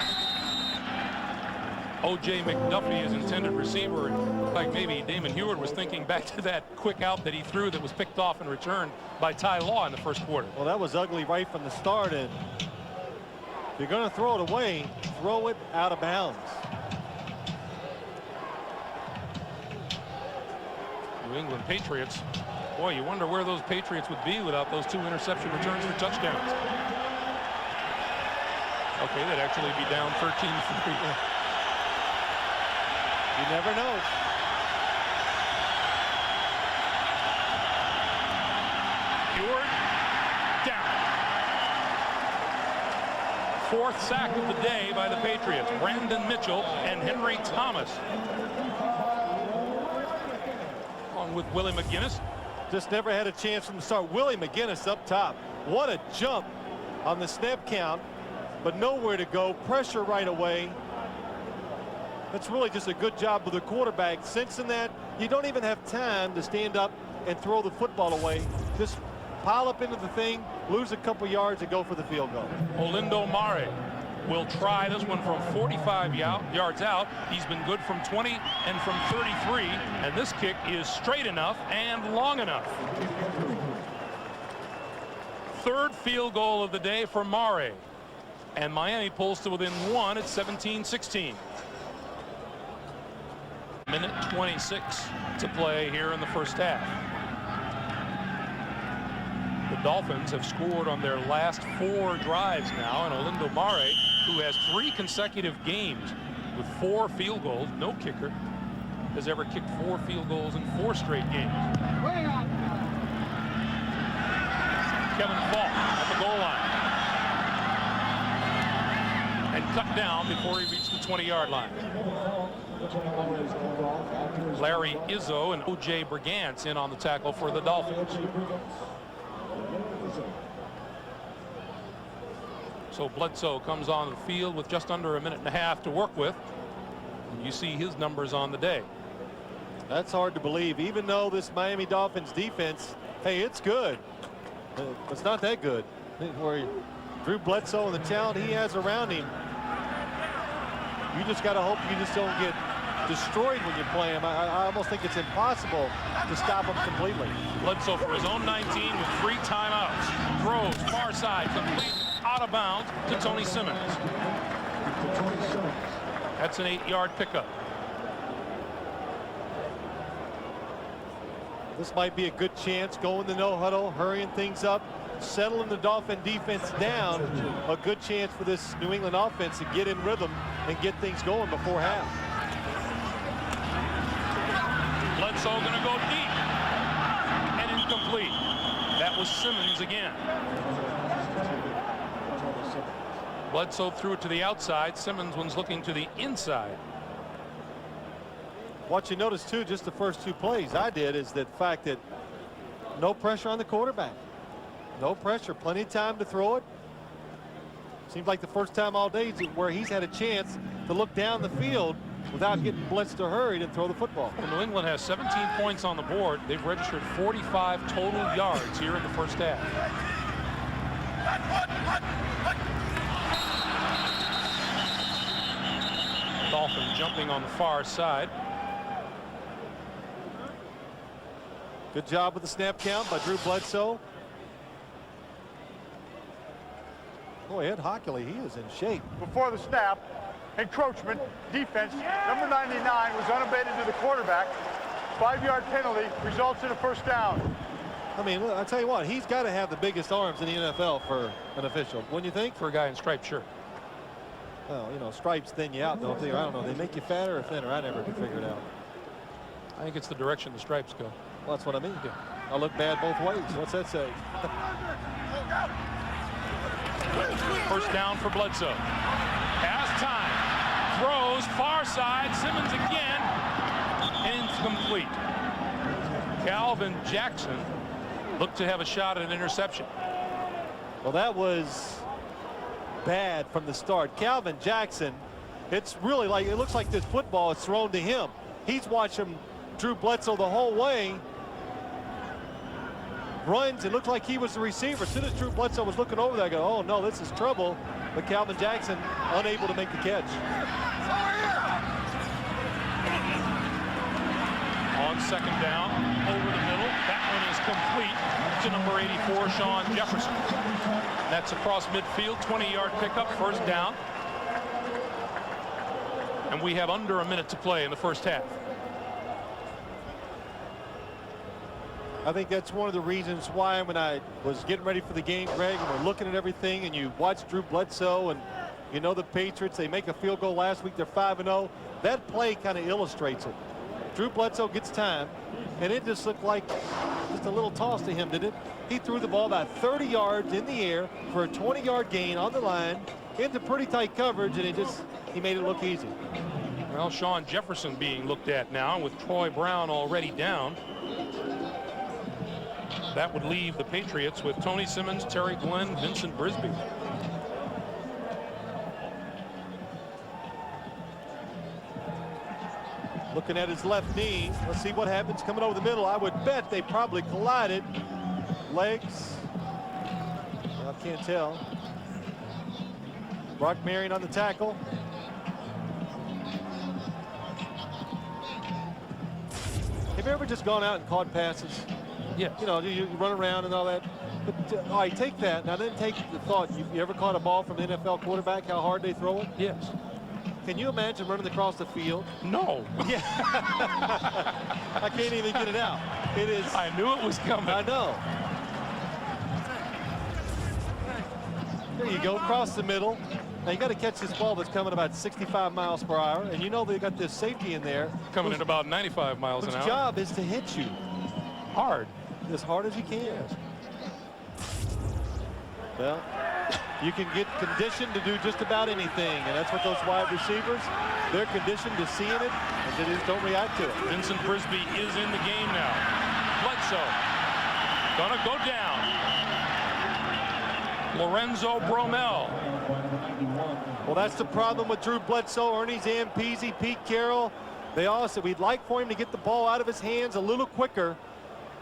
O.J. McDuffie is intended receiver. Like maybe Damon Heward was thinking back to that quick out that he threw that was picked off and returned by Ty Law in the first quarter. Well, that was ugly right from the start. And if you're going to throw it away, throw it out of bounds. New England Patriots. Boy, you wonder where those Patriots would be without those 2 interception returns for touchdowns. Okay, they'd actually be down 13-3. You never know. Heward down. 4th sack of the day by the Patriots. Brandon Mitchell and Henry Thomas. Along with Willie McGinnis. Just never had a chance from the start. Willie McGinnis up top. What a jump on the snap count, but nowhere to go. Pressure right away. That's really just a good job of the quarterback. Sensing that, you don't even have time to stand up and throw the football away. Just pile up into the thing, lose a couple yards, and go for the field goal. Olindo Mare will try this one from 45 yards out. He's been good from 20 and from 33, and this kick is straight enough and long enough. 3rd field goal of the day for Mare, and Miami pulls to within 1 at 17-16. Minute 26 to play here in the first half. Dolphins have scored on their last 4 drives now, and Olindo Mare, who has 3 consecutive games with 4 field goals, no kicker, has ever kicked 4 field goals in 4 straight games. Kevin Falk at the goal line. And cut down before he reached the 20-yard line. Larry Izzo and O.J. Brigance in on the tackle for the Dolphins. So Bledsoe comes on the field with just under 1.5 minutes to work with. And you see his numbers on the day. That's hard to believe, even though this Miami Dolphins defense, hey, it's good. It's not that good. Where Drew Bledsoe and the talent he has around him, you just got to hope you just don't get destroyed when you play him. I almost think it's impossible to stop him completely. Bledsoe for his own 19 with 3 timeouts. Throws far side, complete out of bounds to Tony Simmons. That's an 8-yard pickup. This might be a good chance, going to no huddle, hurrying things up, settling the Dolphin defense down. A good chance for this New England offense to get in rhythm and get things going before half. Bledsoe going to go deep and incomplete. That was Simmons again. Bledsoe threw it to the outside. Simmons was looking to the inside. What you notice too, just the first 2 plays I did, is that fact that no pressure on the quarterback. No pressure, plenty of time to throw it. Seems like the first time all day where he's had a chance to look down the field without getting blitzed or hurried and throw the football. Well, New England has 17 points on the board. They've registered 45 total yards here in the first half. Dolphin jumping on the far side. Good job with the snap count by Drew Bledsoe. Boy, Ed Hockley, he is in shape. Before the snap, encroachment, defense, number 99 was unabated to the quarterback. 5-yard penalty results in a first down. I mean, I tell you what, he's got to have the biggest arms in the NFL for an official, wouldn't you think? For a guy in striped shirt. Well, you know, stripes thin you out, don't they? I don't know. They make you fatter or thinner. I never could figure it out. I think it's the direction the stripes go. Well, that's what I mean. Yeah. I look bad both ways. What's that say? First down for Bledsoe. Has time. Throws far side. Simmons again. Incomplete. Calvin Jackson looked to have a shot at an interception. Well, that was bad from the start. Calvin Jackson, it's really like, it looks like this football is thrown to him. He's watching Drew Bledsoe the whole way. Runs, it looked like he was the receiver. As soon as Drew Bledsoe was looking over there, I go, oh no, this is trouble. But Calvin Jackson unable to make the catch. On second down, over the middle. That one is complete to number 84, Sean Jefferson. That's across midfield, 20-yard pickup, first down. And we have under a minute to play in the first half. I think that's one of the reasons why, when I was getting ready for the game, Greg, and we're looking at everything, and you watch Drew Bledsoe, and you know the Patriots, they make a field goal last week, they're 5-0. That play kind of illustrates it. Drew Bledsoe gets time, and it just looked like just a little toss to him, didn't it? He threw the ball about 30 yards in the air for a 20-yard gain on the line into pretty tight coverage, and he made it look easy. Well, Sean Jefferson being looked at now with Troy Brown already down. That would leave the Patriots with Tony Simmons, Terry Glenn, Vincent Brisby. Looking at his left knee. Let's see what happens coming over the middle. I would bet they probably collided. Legs. I can't tell. Brock Marion on the tackle. Have you ever just gone out and caught passes? Yes. You know, you run around and all that. But all right, take that. Now then take the thought. You ever caught a ball from an NFL quarterback, how hard they throw it? Yes. Can you imagine running across the field? No. Yeah. I can't even get it out. It is. I knew it was coming. I know. There you go, across the middle. Now you got to catch this ball that's coming about 65 miles per hour, and you know they got this safety in there. Coming at about 95 miles an Whose hour. job is to hit you Hard. as hard as you can. Well, you can get conditioned to do just about anything, and that's what those wide receivers, they're conditioned to seeing it, and they just don't react to it. Vincent Brisby is in the game now. Bledsoe gonna go down. Lorenzo Bromell. Well, that's the problem with Drew Bledsoe, Ernie Zampese, Pete Carroll. They all said we'd like for him to get the ball out of his hands a little quicker,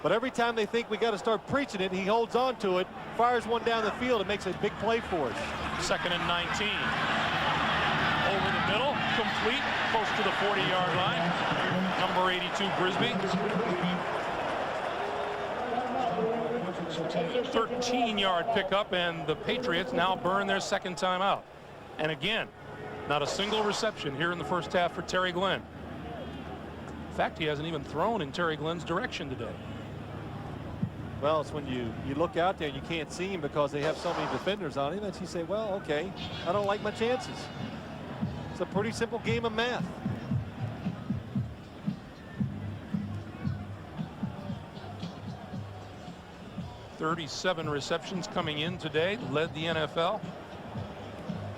but every time they think we got to start preaching it, he holds on to it, fires one down the field, and makes a big play for us. 2nd and 19. Over the middle, complete, close to the 40-yard line. Number 82, Brisby. 13-yard pickup, and the Patriots now burn their second time out. And again, not a single reception here in the first half for Terry Glenn. In fact, he hasn't even thrown in Terry Glenn's direction today. Well, it's when you look out there and you can't see him because they have so many defenders on him, and you say, well, okay, I don't like my chances. It's a pretty simple game of math. .37 receptions coming in today, led the NFL.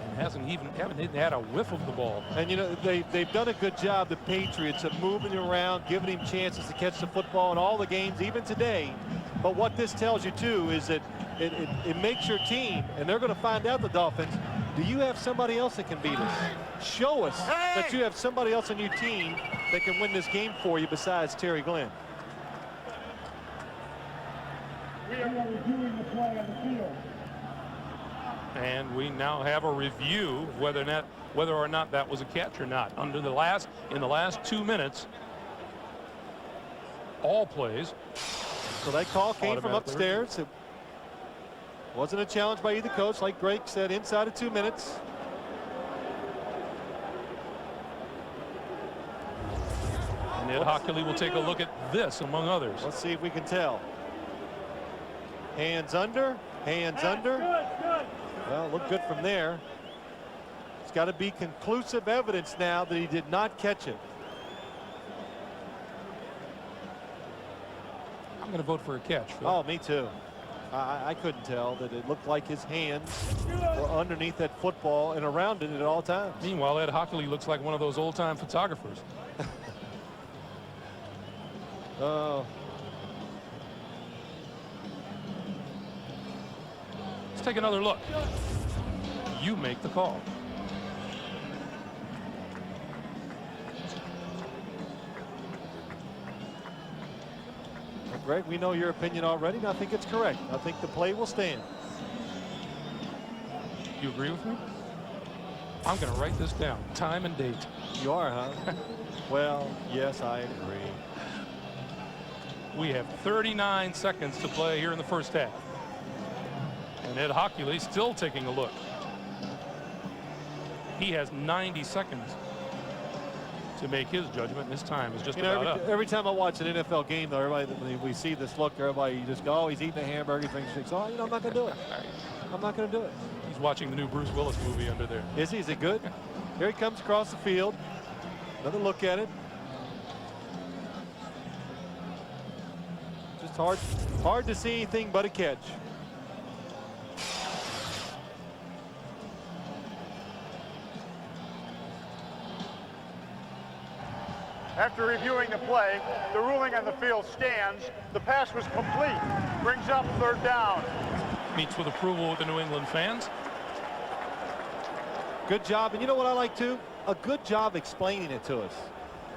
And haven't even had a whiff of the ball. And you know, they've done a good job, the Patriots, of moving around, giving him chances to catch the football in all the games, even today. But what this tells you too is that it makes your team, and they're going to find out, the Dolphins, do you have somebody else that can beat us? Show us that you have somebody else on your team that can win this game for you besides Terry Glenn. We are reviewing the play on the field. And we now have a review of whether or not that was a catch or not. In the last 2 minutes, all plays. So that call came from upstairs. It wasn't a challenge by either coach, like Greg said, inside of 2 minutes. And Ed Hockley will take a look at this, among others. Let's see if we can tell. Hands under, hands under. Well, look good from there. It's got to be conclusive evidence now that he did not catch it. I'm going to vote for a catch, Phil. Oh, me too. I couldn't tell that it looked like his hands were underneath that football and around it at all times. Meanwhile, Ed Hockley looks like one of those old-time photographers. Oh. Let's take another look. You make the call. Well, Greg, we know your opinion already, and I think it's correct. I think the play will stand. You agree with me? I'm going to write this down. Time and date. You are, huh? Well, yes, I agree. We have 39 seconds to play here in the first half. And Ed Hockley still taking a look. He has 90 seconds to make his judgment, and his time is just about up. Every time I watch an NFL game, though, everybody, when we see this look, everybody just go, oh, he's eating a hamburger, thinks, oh, you know, I'm not going to do it. I'm not going to do it. He's watching the new Bruce Willis movie under there. Is he? Is it good? Here he comes across the field. Another look at it. Just hard to see anything but a catch. After reviewing the play, the ruling on the field stands. The pass was complete. Brings up 3rd down. Meets with approval with the New England fans. Good job. And you know what I like too? A good job explaining it to us.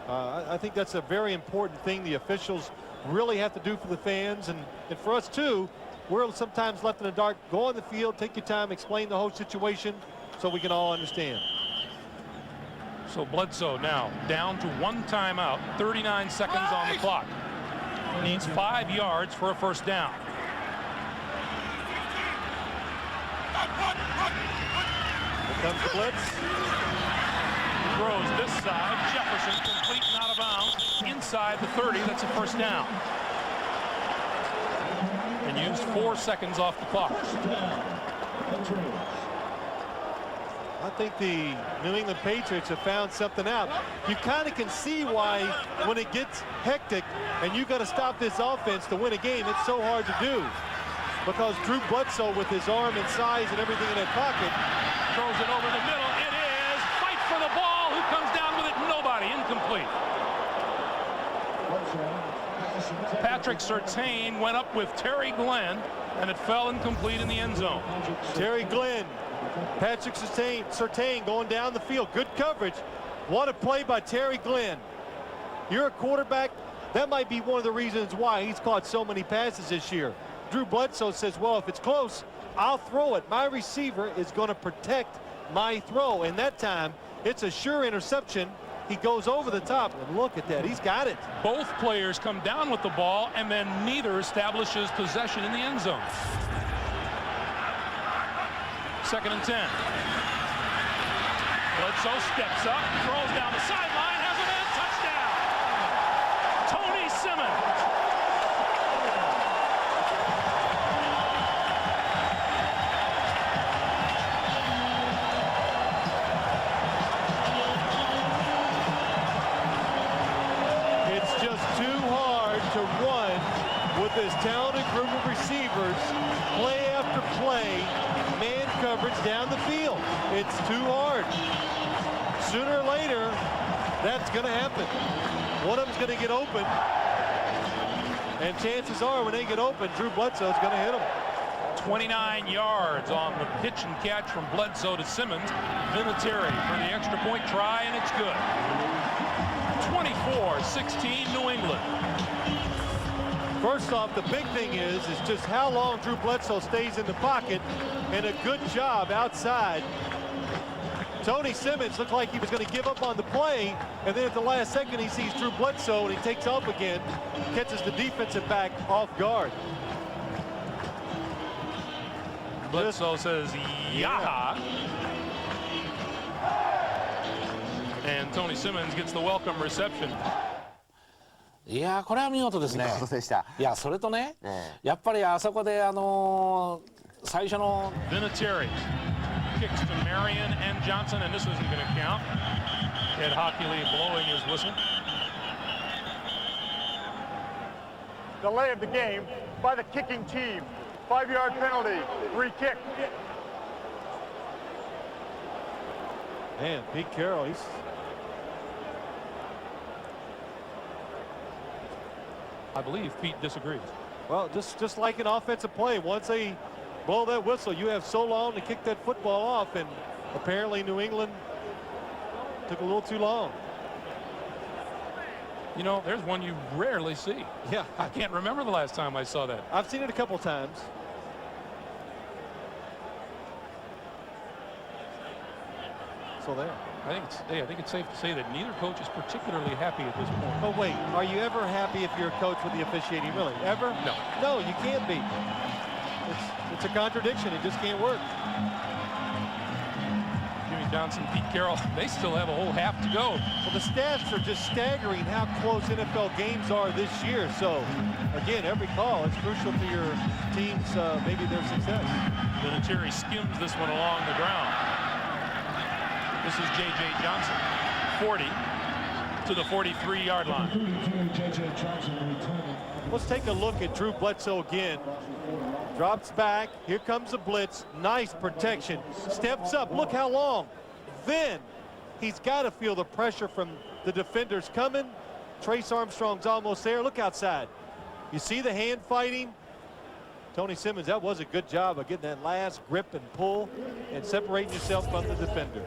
I think that's a very important thing the officials really have to do for the fans, and for us too. We're sometimes left in the dark. Go on the field, take your time, explain the whole situation so we can all understand. So Bledsoe now down to 1 timeout, 39 seconds on the clock. Needs 5 yards for a first down. Here comes the blitz. Throws this side. Jefferson complete and out of bounds. Inside the 30. That's a first down. And used 4 seconds off the clock. I think the New England Patriots have found something out. You kind of can see why when it gets hectic and you got to stop this offense to win a game, it's so hard to do. Because Drew Bledsoe, with his arm and size and everything in that pocket, Throws it over the middle. It is. Fight for the ball. Who comes down with it? Nobody. Incomplete. Patrick Surtain went up with Terry Glenn, and it fell incomplete in the end zone. Terry Glenn, Patrick Surtain going down the field. Good coverage. What a play by Terry Glenn. You're a quarterback. That might be one of the reasons why he's caught so many passes this year. Drew Bledsoe says, well, if it's close, I'll throw it. My receiver is going to protect my throw. And that time, it's a sure interception. He goes over the top. And look at that. He's got it. Both players come down with the ball, and then neither establishes possession in the end zone. 2nd and 10. Bledsoe steps up, throws down the sideline, has a man, touchdown. Tony Simmons. To run with this talented group of receivers, play after play, man coverage down the field. It's too hard. Sooner or later, that's going to happen. One of them's going to get open, and chances are when they get open, Drew Bledsoe's going to hit them. 29 yards on the pitch and catch from Bledsoe to Simmons. Vinatieri for the extra point try, and it's good. 24-16 New England. First off, the big thing is just how long Drew Bledsoe stays in the pocket, and a good job outside. Tony Simmons looked like he was going to give up on the play, and then at the last second he sees Drew Bledsoe and he takes off again, catches the defensive back off guard. Bledsoe says, yaha. And Tony Simmons gets the welcome reception. いやーこれは見事ですね。見事でした。いやそれとね、やっぱりあそこで最初の Vinatieri kicks to Marion and Johnson, and this isn't going to count. Ed Hockley blowing his whistle. Delay of the game by the kicking team. 5-yard penalty, free kick. Man, Pete Carroll, I believe Pete disagrees. well, just like an offensive play, once they blow that whistle, you have so long to kick that football off, and apparently New England took a little too long. You know, there's one you rarely see. Yeah. I can't remember the last time I saw that. I've seen it a couple times. So there. I think it's safe to say that neither coach is particularly happy at this point. Oh, wait. Are you ever happy if you're a coach with the officiating? Really? Ever? No. No, you can't be. It's a contradiction. It just can't work. Jimmy Johnson, Pete Carroll, they still have a whole half to go. Well, the stats are just staggering how close NFL games are this year. So, again, every call is crucial to your team's, maybe their success. Vinatieri skims this one along the ground. This is J.J. Johnson, 40 to the 43-yard line. Let's take a look at Drew Bledsoe again. Drops back. Here comes the blitz. Nice protection. Steps up. Look how long. Then he's got to feel the pressure from the defenders coming. Trace Armstrong's almost there. Look outside. You see the hand fighting? Tony Simmons, that was a good job of getting that last grip and pull and separating yourself from the defender.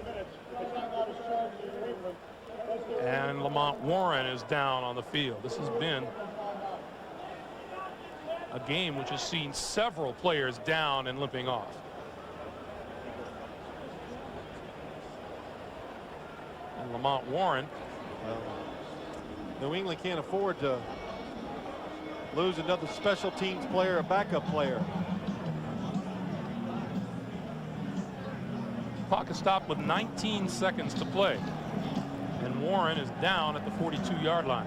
And Lamont Warren is down on the field. This has been a game which has seen several players down and limping off. And Lamont Warren. New England can't afford to lose another special teams player, a backup player. Clock is stopped with 19 seconds to play. And Warren is down at the 42-yard line.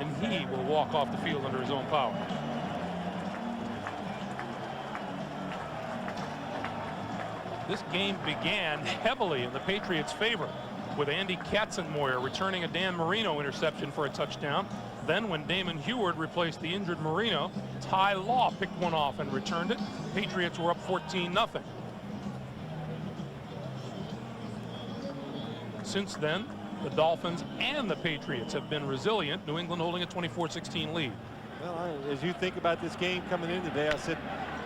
And he will walk off the field under his own power. This game began heavily in the Patriots' favor, with Andy Katzenmoyer returning a Dan Marino interception for a touchdown. Then when Damon Heward replaced the injured Marino, Ty Law picked one off and returned it. Patriots were up 14-0. Since then, the Dolphins and the Patriots have been resilient, New England holding a 24-16 lead. Well, as you think about this game coming in today, I said,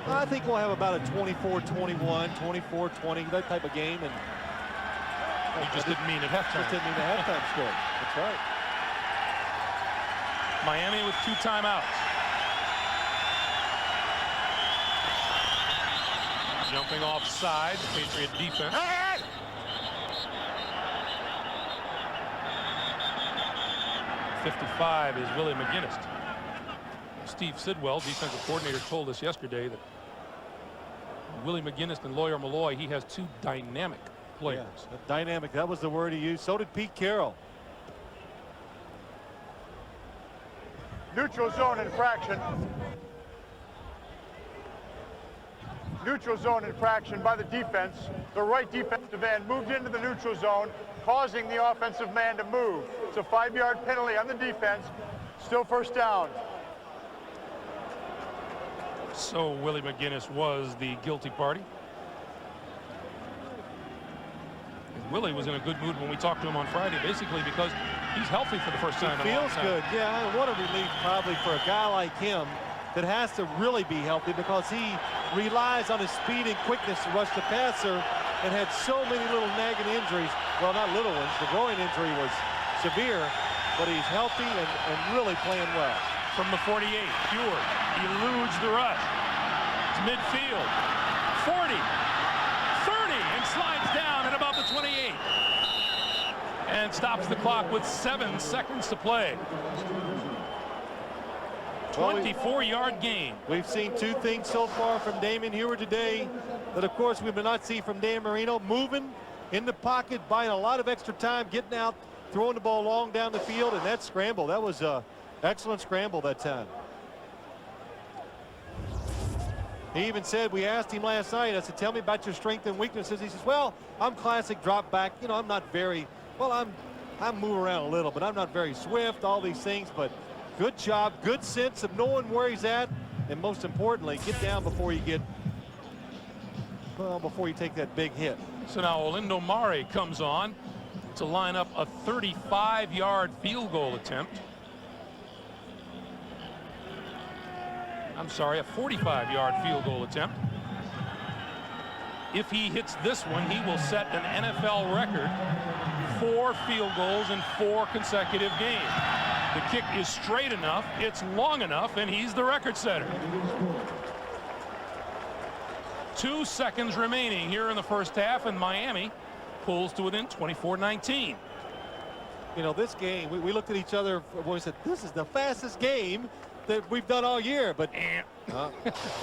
I think we'll have about a 24-21, 24-20, that type of game. And you just didn't mean at halftime. Just didn't mean the halftime score. That's right. Miami with 2 timeouts. Jumping offside, the Patriot defense. 55 is Willie McGinnis. Steve Sidwell, defensive coordinator, told us yesterday that Willie McGinnis and Lawyer Malloy, he has 2 dynamic players. Yeah, dynamic, that was the word he used. So did Pete Carroll. Neutral zone infraction. Neutral zone infraction by the defense. The right defensive end moved into the neutral zone, causing the offensive man to move. It's a 5-yard penalty on the defense. Still first down. So Willie McGinnis was the guilty party. And Willie was in a good mood when we talked to him on Friday, basically because he's healthy for the first time in a long Feels time. good. Yeah, what a relief probably for a guy like him that has to really be healthy, because he relies on his speed and quickness to rush the passer and had so many little nagging injuries. Well, not little ones. The groin injury was severe, but he's healthy and really playing well. From the 48, Heward eludes the rush. It's midfield. 40, 30, and slides down at about the 28. And stops the clock with 7 seconds to play. 24-yard gain. We've seen 2 things so far from Damon Heward today that, of course, we will not see from Dan Marino. Moving in the pocket, buying a lot of extra time, getting out, throwing the ball long down the field, and that scramble, that was an excellent scramble that time. He even said, we asked him last night, I said, tell me about your strengths and weaknesses. He says, well, I'm classic drop back. You know, I'm not very, well, I'm moving around a little, but I'm not very swift, all these things. But good job, good sense of knowing where he's at, and most importantly, get down before you get, well, before you take that big hit. So now Olindo Mare comes on to line up a 35-yard field goal attempt. I'm sorry, a 45-yard field goal attempt. If he hits this one, he will set an NFL record, 4 field goals in 4 consecutive games. The kick is straight enough, it's long enough, and he's the record setter. 2 seconds remaining here in the first half, and Miami pulls to within 24-19. You know, this game, we looked at each other when we said, this is the fastest game that we've done all year, but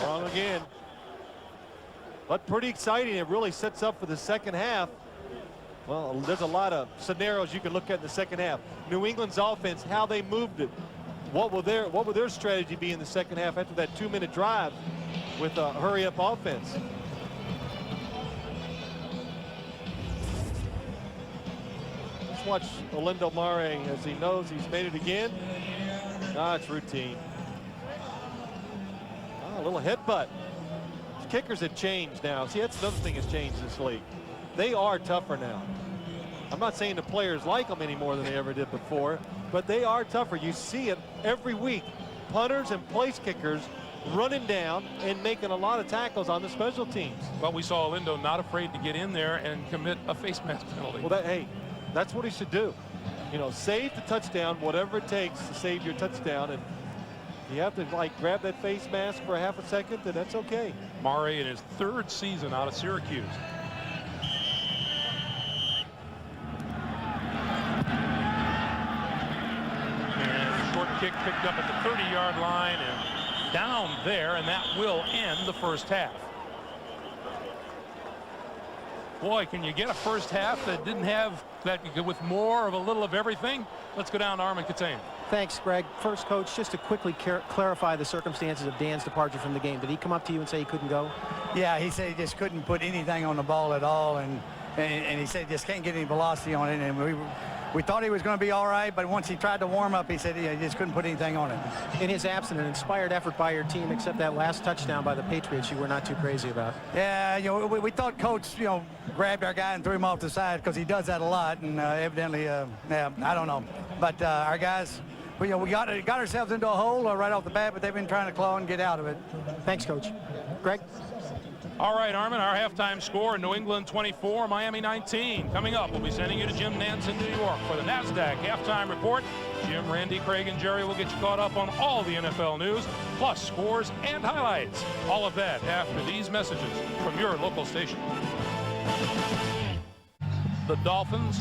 wrong again. But pretty exciting. It really sets up for the second half. Well, there's a lot of scenarios you can look at in the second half. New England's offense, how they moved it. What will their strategy be in the second half after that 2-minute drive with a hurry-up offense? Let's watch Olindo Mare as he knows he's made it again. It's routine. A little headbutt. Kickers have changed now. See, that's another thing that's changed in this league. They are tougher now. I'm not saying the players like them any more than they ever did before, but they are tougher. You see it every week. Punters and place kickers running down and making a lot of tackles on the special teams. Well, we saw Olindo not afraid to get in there and commit a face mask penalty. Well, hey, that's what he should do. You know, save the touchdown, whatever it takes to save your touchdown. And you have to, like, grab that face mask for a half a second, and that's okay. Mare in his 3rd season out of Syracuse. And short kick picked up at the 30-yard line and down there, and that will end the first half. Boy, can you get a first half that didn't have that with more of a little of everything? Let's go down to Armin Katane. Thanks, Greg. First, Coach, just to quickly clarify the circumstances of Dan's departure from the game. Did he come up to you and say he couldn't go? Yeah, he said he just couldn't put anything on the ball at all, and he said he just can't get any velocity on it. And we thought he was going to be all right, but once he tried to warm up, he said he just couldn't put anything on it. In his absence, an inspired effort by your team, except that last touchdown by the Patriots you were not too crazy about. Yeah, you know, we thought Coach, you know, grabbed our guy and threw him off the side because he does that a lot, and evidently, yeah, I don't know. But our guys, you know, we got ourselves into a hole right off the bat, but they've been trying to claw and get out of it. Thanks, Coach. Greg? All right, Armin, our halftime score, New England 24, Miami 19. Coming up, we'll be sending you to Jim Nantz in New York for the NASDAQ halftime report. Jim, Randy, Craig, and Jerry will get you caught up on all the NFL news, plus scores and highlights. All of that after these messages from your local station. The Dolphins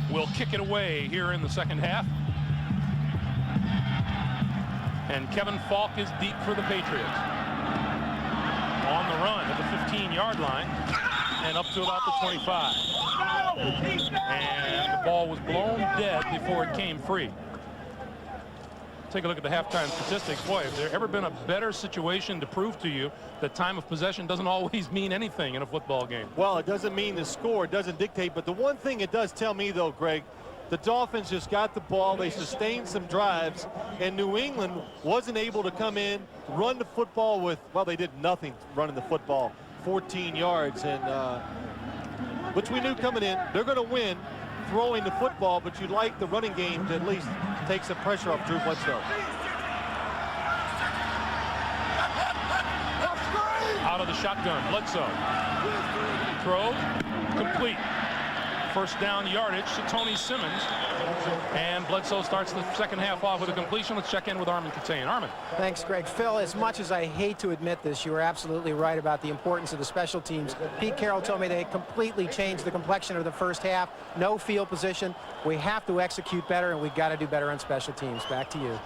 will kick it away here in the second half. And Kevin Falk is deep for the Patriots. On the run at the 15-yard line and up to about the 25. And the ball was blown dead before it came free. Take a look at the halftime statistics. Boy, has there ever been a better situation to prove to you that time of possession doesn't always mean anything in a football game? Well, it doesn't mean the score. It doesn't dictate. But the one thing it does tell me, though, Greg, the Dolphins just got the ball. They sustained some drives, and New England wasn't able to come in, run the football with, well, they did nothing running the football, 14 yards, and which we knew coming in, they're going to win throwing the football, but you'd like the running game to at least take some pressure off Drew Bledsoe. Out of the shotgun, Bledsoe. Throw, complete. First down yardage to Tony Simmons. And Bledsoe starts the second half off with a completion. Let's check in with Armin Catane. Armin. Thanks, Greg. Phil, as much as I hate to admit this, you were absolutely right about the importance of the special teams. Pete Carroll told me they completely changed the complexion of the first half. No field position. We have to execute better, and we've got to do better on special teams. Back to you.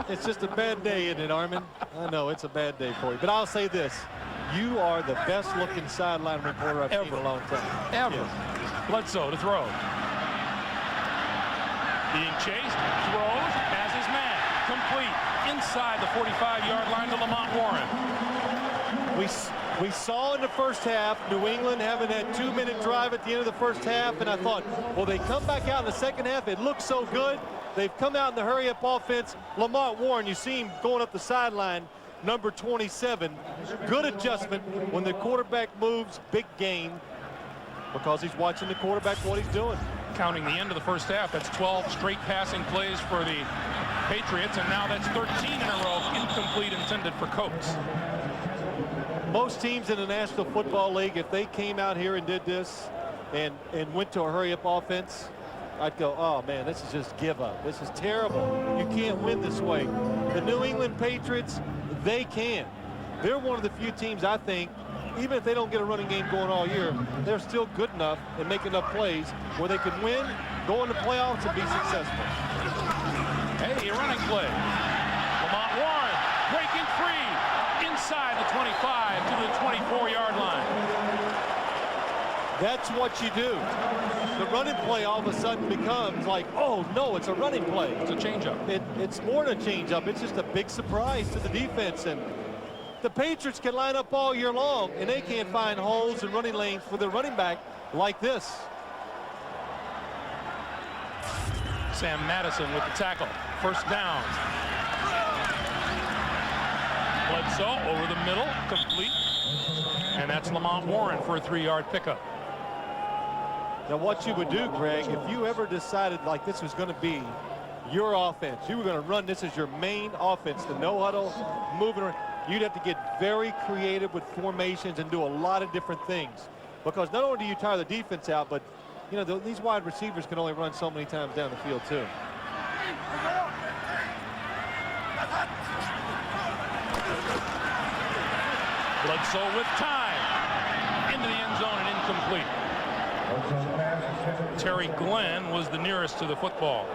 It's just a bad day, isn't it, Armin? I know, it's a bad day for you. But I'll say this. You are the best-looking sideline reporter I've seen in a long time. Ever. Yes. Bledsoe to throw. Being chased, throws, has his man. Complete. Inside the 45-yard line to Lamont Warren. We saw in the first half New England having that 2-minute drive at the end of the first half, and I thought, well, they come back out in the second half. It looks so good. They've come out in the hurry-up offense. Lamont Warren, you see him going up the sideline, number 27. Good adjustment when the quarterback moves, big gain, because he's watching the quarterback what he's doing. Counting the end of the first half, that's 12 straight passing plays for the Patriots, and now that's 13 in a row incomplete intended for Coates. Most teams in the National Football League, if they came out here and did this and went to a hurry-up offense, I'd go, oh, man, this is just give up. This is terrible. You can't win this way. The New England Patriots, they can. They're one of the few teams, I think, even if they don't get a running game going all year, they're still good enough and make enough plays where they can win, go in the playoffs, and be successful. Hey, a running play. Lamont Warren breaking free inside the 25 to the 24-yard line. That's what you do. The running play all of a sudden becomes like, oh, no, it's a running play. It's a changeup. It's more than a changeup. It's just a big surprise to the defense. And the Patriots can line up all year long, and they can't find holes and running lanes for their running back like this. Sam Madison with the tackle. First down. Bledsoe over the middle, complete. And that's Lamont Warren for a 3-yard pickup. Now, what you would do, Greg, if you ever decided like this was going to be your offense, you were going to run this as your main offense, the no huddle, moving around, you'd have to get very creative with formations and do a lot of different things. Because not only do you tire the defense out, but, you know, these wide receivers can only run so many times down the field, too. Bledsoe with time. Into the end zone and incomplete. Terry Glenn was the nearest to the football.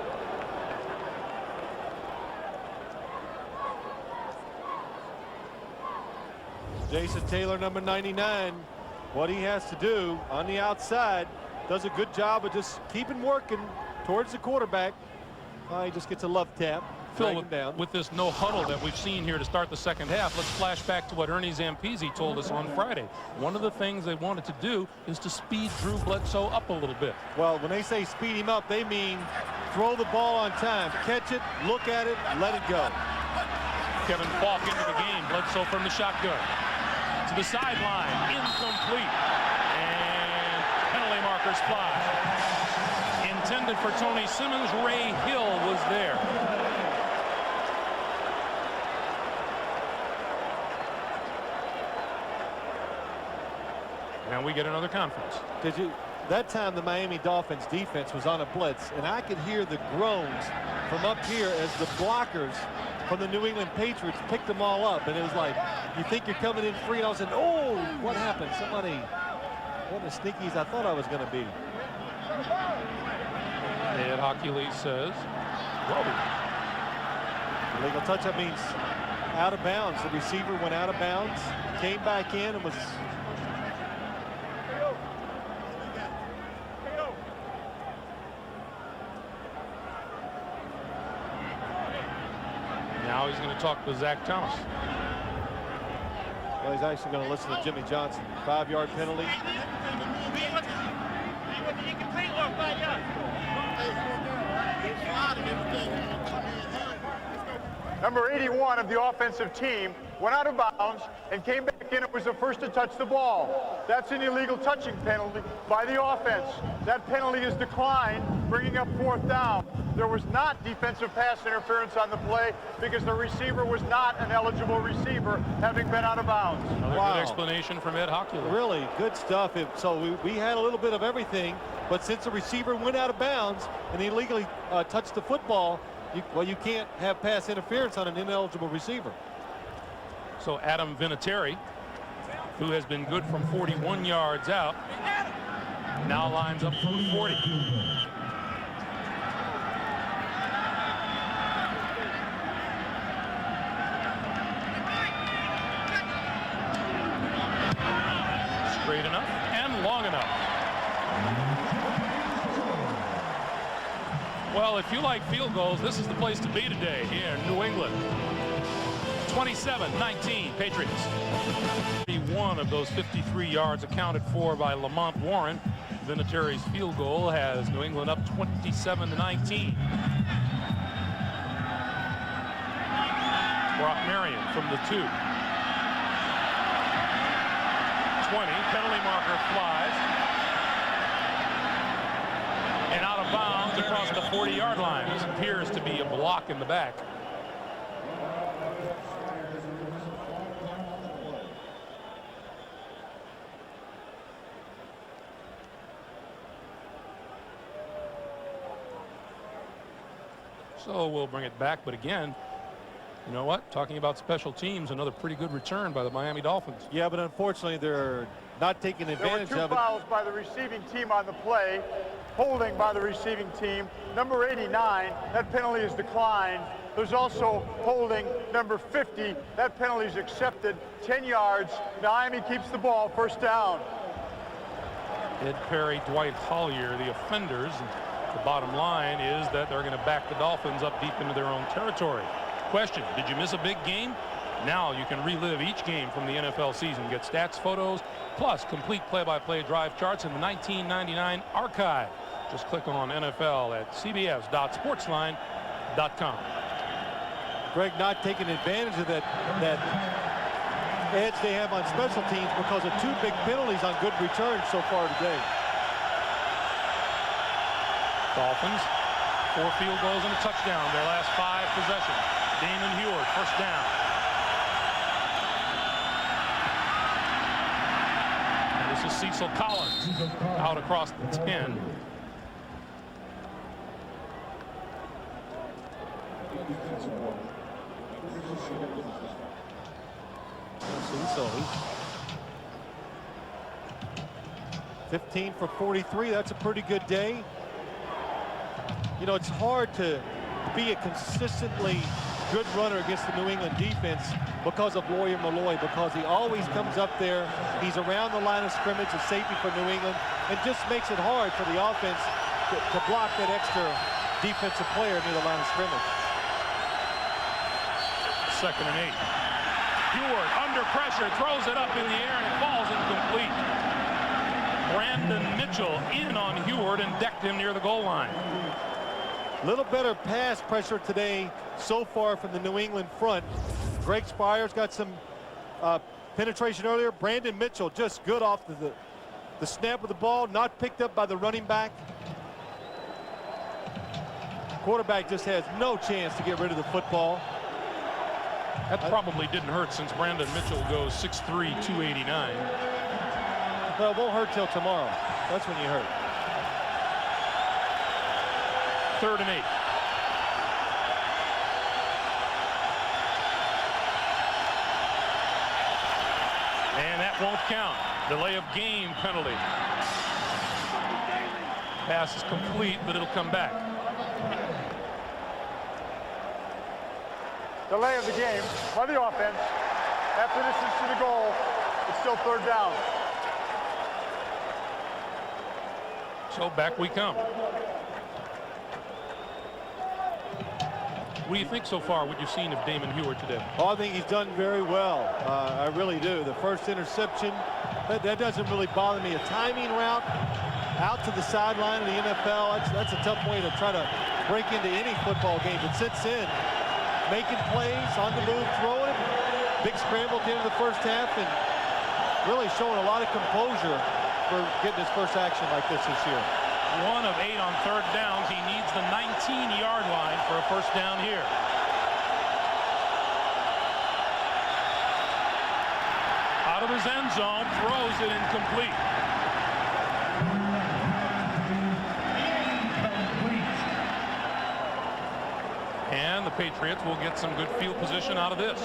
Jason Taylor, number 99, what he has to do on the outside, does a good job of just keeping working towards the quarterback. He just gets a love tap. Phil, with this no huddle that we've seen here to start the second half, let's flash back to what Ernie Zampese told us on Friday. One of the things they wanted to do is to speed Drew Bledsoe up a little bit. Well, when they say speed him up, they mean throw the ball on time, catch it, look at it, let it go. Kevin Falk into the game. Bledsoe from the shotgun. To the sideline. Incomplete. And penalty markers fly. Intended for Tony Simmons. Ray Hill was there. And we get another conference. That time the Miami Dolphins defense was on a blitz, and I could hear the groans from up here as the blockers from the New England Patriots picked them all up, and it was like, you think you're coming in free, and I was saying, oh, what happened? Somebody wasn't as sneaky as I thought I was going to be. Ed Hockley says, well, illegal touch, that means out of bounds. The receiver went out of bounds, came back in, and was... Now he's going to talk to Zach Thomas. Well, he's actually going to listen to Jimmy Johnson. 5-yard penalty. Number 81 of the offensive team went out of bounds and came back in. It was the first to touch the ball. That's an illegal touching penalty by the offense. That penalty is declined, bringing up 4th down. There was not defensive pass interference on the play because the receiver was not an eligible receiver, having been out of bounds. Another good explanation from Ed Hockley. Really good stuff. So we had a little bit of everything, but since the receiver went out of bounds and he illegally touched the football, you can't have pass interference on an ineligible receiver. So Adam Vinatieri, who has been good from 41 yards out, now lines up from 40. Straight enough and long enough. Well, if you like field goals, this is the place to be today here in New England. 27-19 Patriots. 31 of those 53 yards accounted for by Lamont Warren. Vinatieri's field goal has New England up 27-19. Brock Marion from the 2. 20, penalty marker flies. And out of bounds across the 40-yard line. This appears to be a block in the back. So we'll bring it back, but again, you know what? Talking about special teams, another pretty good return by the Miami Dolphins. Yeah, but unfortunately, they're not taking advantage of it. There were 2 fouls by the receiving team on the play, holding by the receiving team. Number 89, that penalty is declined. There's also holding number 50. That penalty is accepted. 10 yards. Miami keeps the ball, 1st down. Ed Perry, Dwight Hollier, the offenders. The bottom line is that they're going to back the Dolphins up deep into their own territory. Question, did you miss a big game? Now you can relive each game from the NFL season. Get stats, photos, plus complete play-by-play drive charts in the 1999 archive. Just click on NFL at cbs.sportsline.com. Greg not taking advantage of that edge they have on special teams because of 2 big penalties on good returns so far today. Dolphins, 4 field goals and a touchdown. Their last 5 possessions. Damon Huard, 1st down. And this is Cecil Collins out across the 10. Cecil, 15 for 43. That's a pretty good day. You know, it's hard to be a consistently good runner against the New England defense because of Lawyer Malloy, because he always comes up there. He's around the line of scrimmage, a safety for New England, and just makes it hard for the offense to block that extra defensive player near the line of scrimmage. 2nd and 8. Heward under pressure, throws it up in the air, and it falls incomplete. Brandon Mitchell in on Heward and decked him near the goal line. Little better pass pressure today so far from the New England front. Greg Spires got some penetration earlier. Brandon Mitchell just good off the snap of the ball, not picked up by the running back. Quarterback just has no chance to get rid of the football. That probably didn't hurt since Brandon Mitchell goes 6'3", 289. Well, it won't hurt till tomorrow. That's when you hurt. 3rd and 8. And that won't count. Delay of game penalty. Pass is complete, but it'll come back. Delay of the game by the offense. After distance to the goal, it's still 3rd down. So back we come. What do you think so far, what you've seen of Damon Heward today? Oh, I think he's done very well. I really do. The first interception, that doesn't really bother me. A timing route out to the sideline of the NFL, that's a tough way to try to break into any football game. But sits in, making plays, on the move, throwing. Big scramble at the end of the first half, and really showing a lot of composure for getting his first action like this year. 1 of 8 on 3rd downs. He needs the 19-yard line for a first down here. Out of his end zone, throws it incomplete. And the Patriots will get some good field position out of this.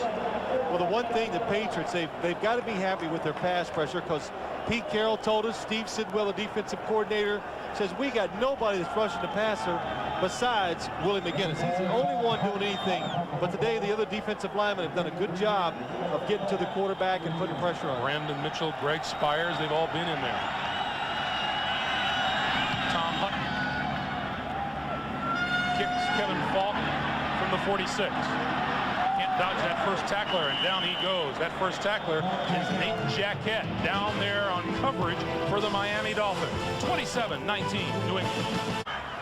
Well, the one thing the Patriots, they've got to be happy with their pass pressure, because Pete Carroll told us, Steve Sidwell, the defensive coordinator, says we got nobody that's rushing the passer besides Willie McGinnis. He's the only one doing anything. But today the other defensive linemen have done a good job of getting to the quarterback and putting pressure on him. Brandon Mitchell, Greg Spires, they've all been in there. Tom Hutton kicks Kevin Falk from the 46. Can't dodge that first tackler, and down he goes. That first tackler is Nate Jacquette down there on coverage for the Miami Dolphins. 27-19, New England.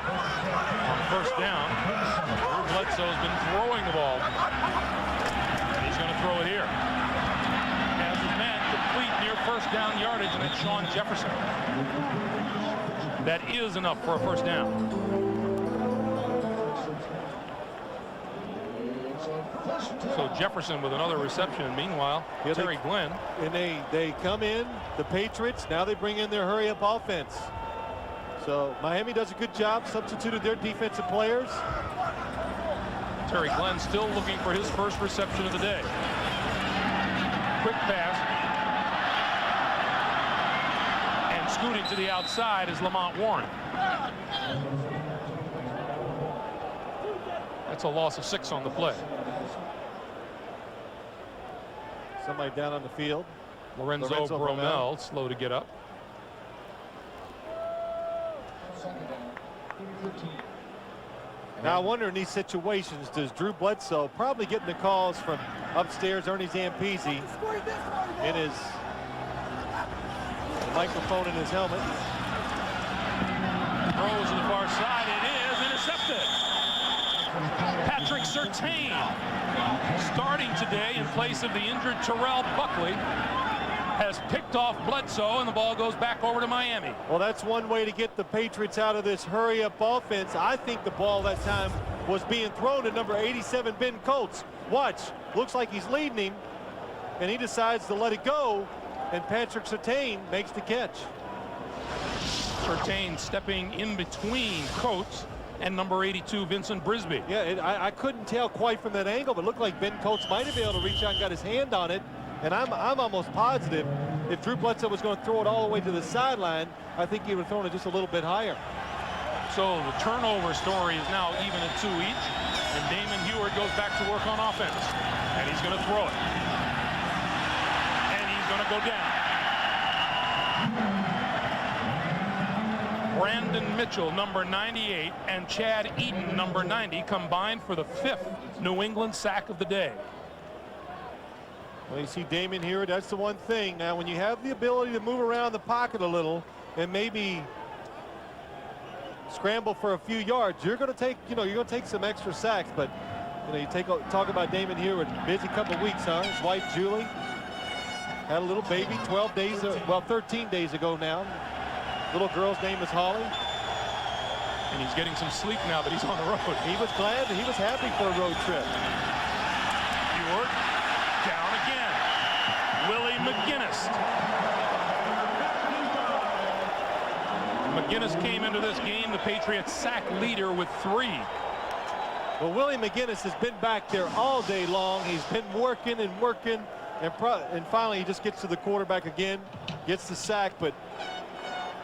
On first down, Drew Bledsoe's been throwing the ball. And he's going to throw it here. Has his man complete near first down yardage, and it's Sean Jefferson. That is enough for a first down. So Jefferson with another reception, and meanwhile, Terry Glenn. And they come in, the Patriots, now they bring in their hurry-up offense. So Miami does a good job, substituted their defensive players. Terry Glenn still looking for his first reception of the day. Quick pass. And scooting to the outside is Lamont Warren. That's a loss of 6 on the play. Somebody down on the field. Lorenzo Bromell, slow to get up. Now I wonder in these situations, does Drew Bledsoe, probably getting the calls from upstairs, Ernie Zampese in his microphone in his helmet. Throws to the far side. It is intercepted. Patrick Surtain starting today in place of the injured Terrell Buckley has picked off Bledsoe, and the ball goes back over to Miami. Well, that's one way to get the Patriots out of this hurry-up offense. I think the ball that time was being thrown to number 87, Ben Coates. Watch, looks like he's leading him, and he decides to let it go, and Patrick Surtain makes the catch. Surtain stepping in between Coates and number 82, Vincent Brisby. Yeah, I couldn't tell quite from that angle, but it looked like Ben Coates might have been able to reach out and got his hand on it. And I'm almost positive if Drew Bledsoe was going to throw it all the way to the sideline, I think he would have thrown it just a little bit higher. So the turnover story is now even at 2 each. And Damon Heward goes back to work on offense. And he's going to throw it. And he's going to go down. Brandon Mitchell, number 98, and Chad Eaton, number 90, combined for the 5th New England sack of the day. Well, you see Damon here. That's the one thing. Now, when you have the ability to move around the pocket a little and maybe scramble for a few yards, you're going to take, you're going to take some extra sacks. But, you talk about Damon here with a busy couple of weeks, huh? His wife, Julie, had a little baby 12 days, 13 days ago now. Little girl's name is Holly. And he's getting some sleep now that he's on the road. He was glad, he was happy for a road trip. Ewart down again. Willie McGinnis. McGinnis came into this game the Patriots sack leader with 3. Well, Willie McGinnis has been back there all day long. He's been working and working, and finally he just gets to the quarterback again, gets the sack, but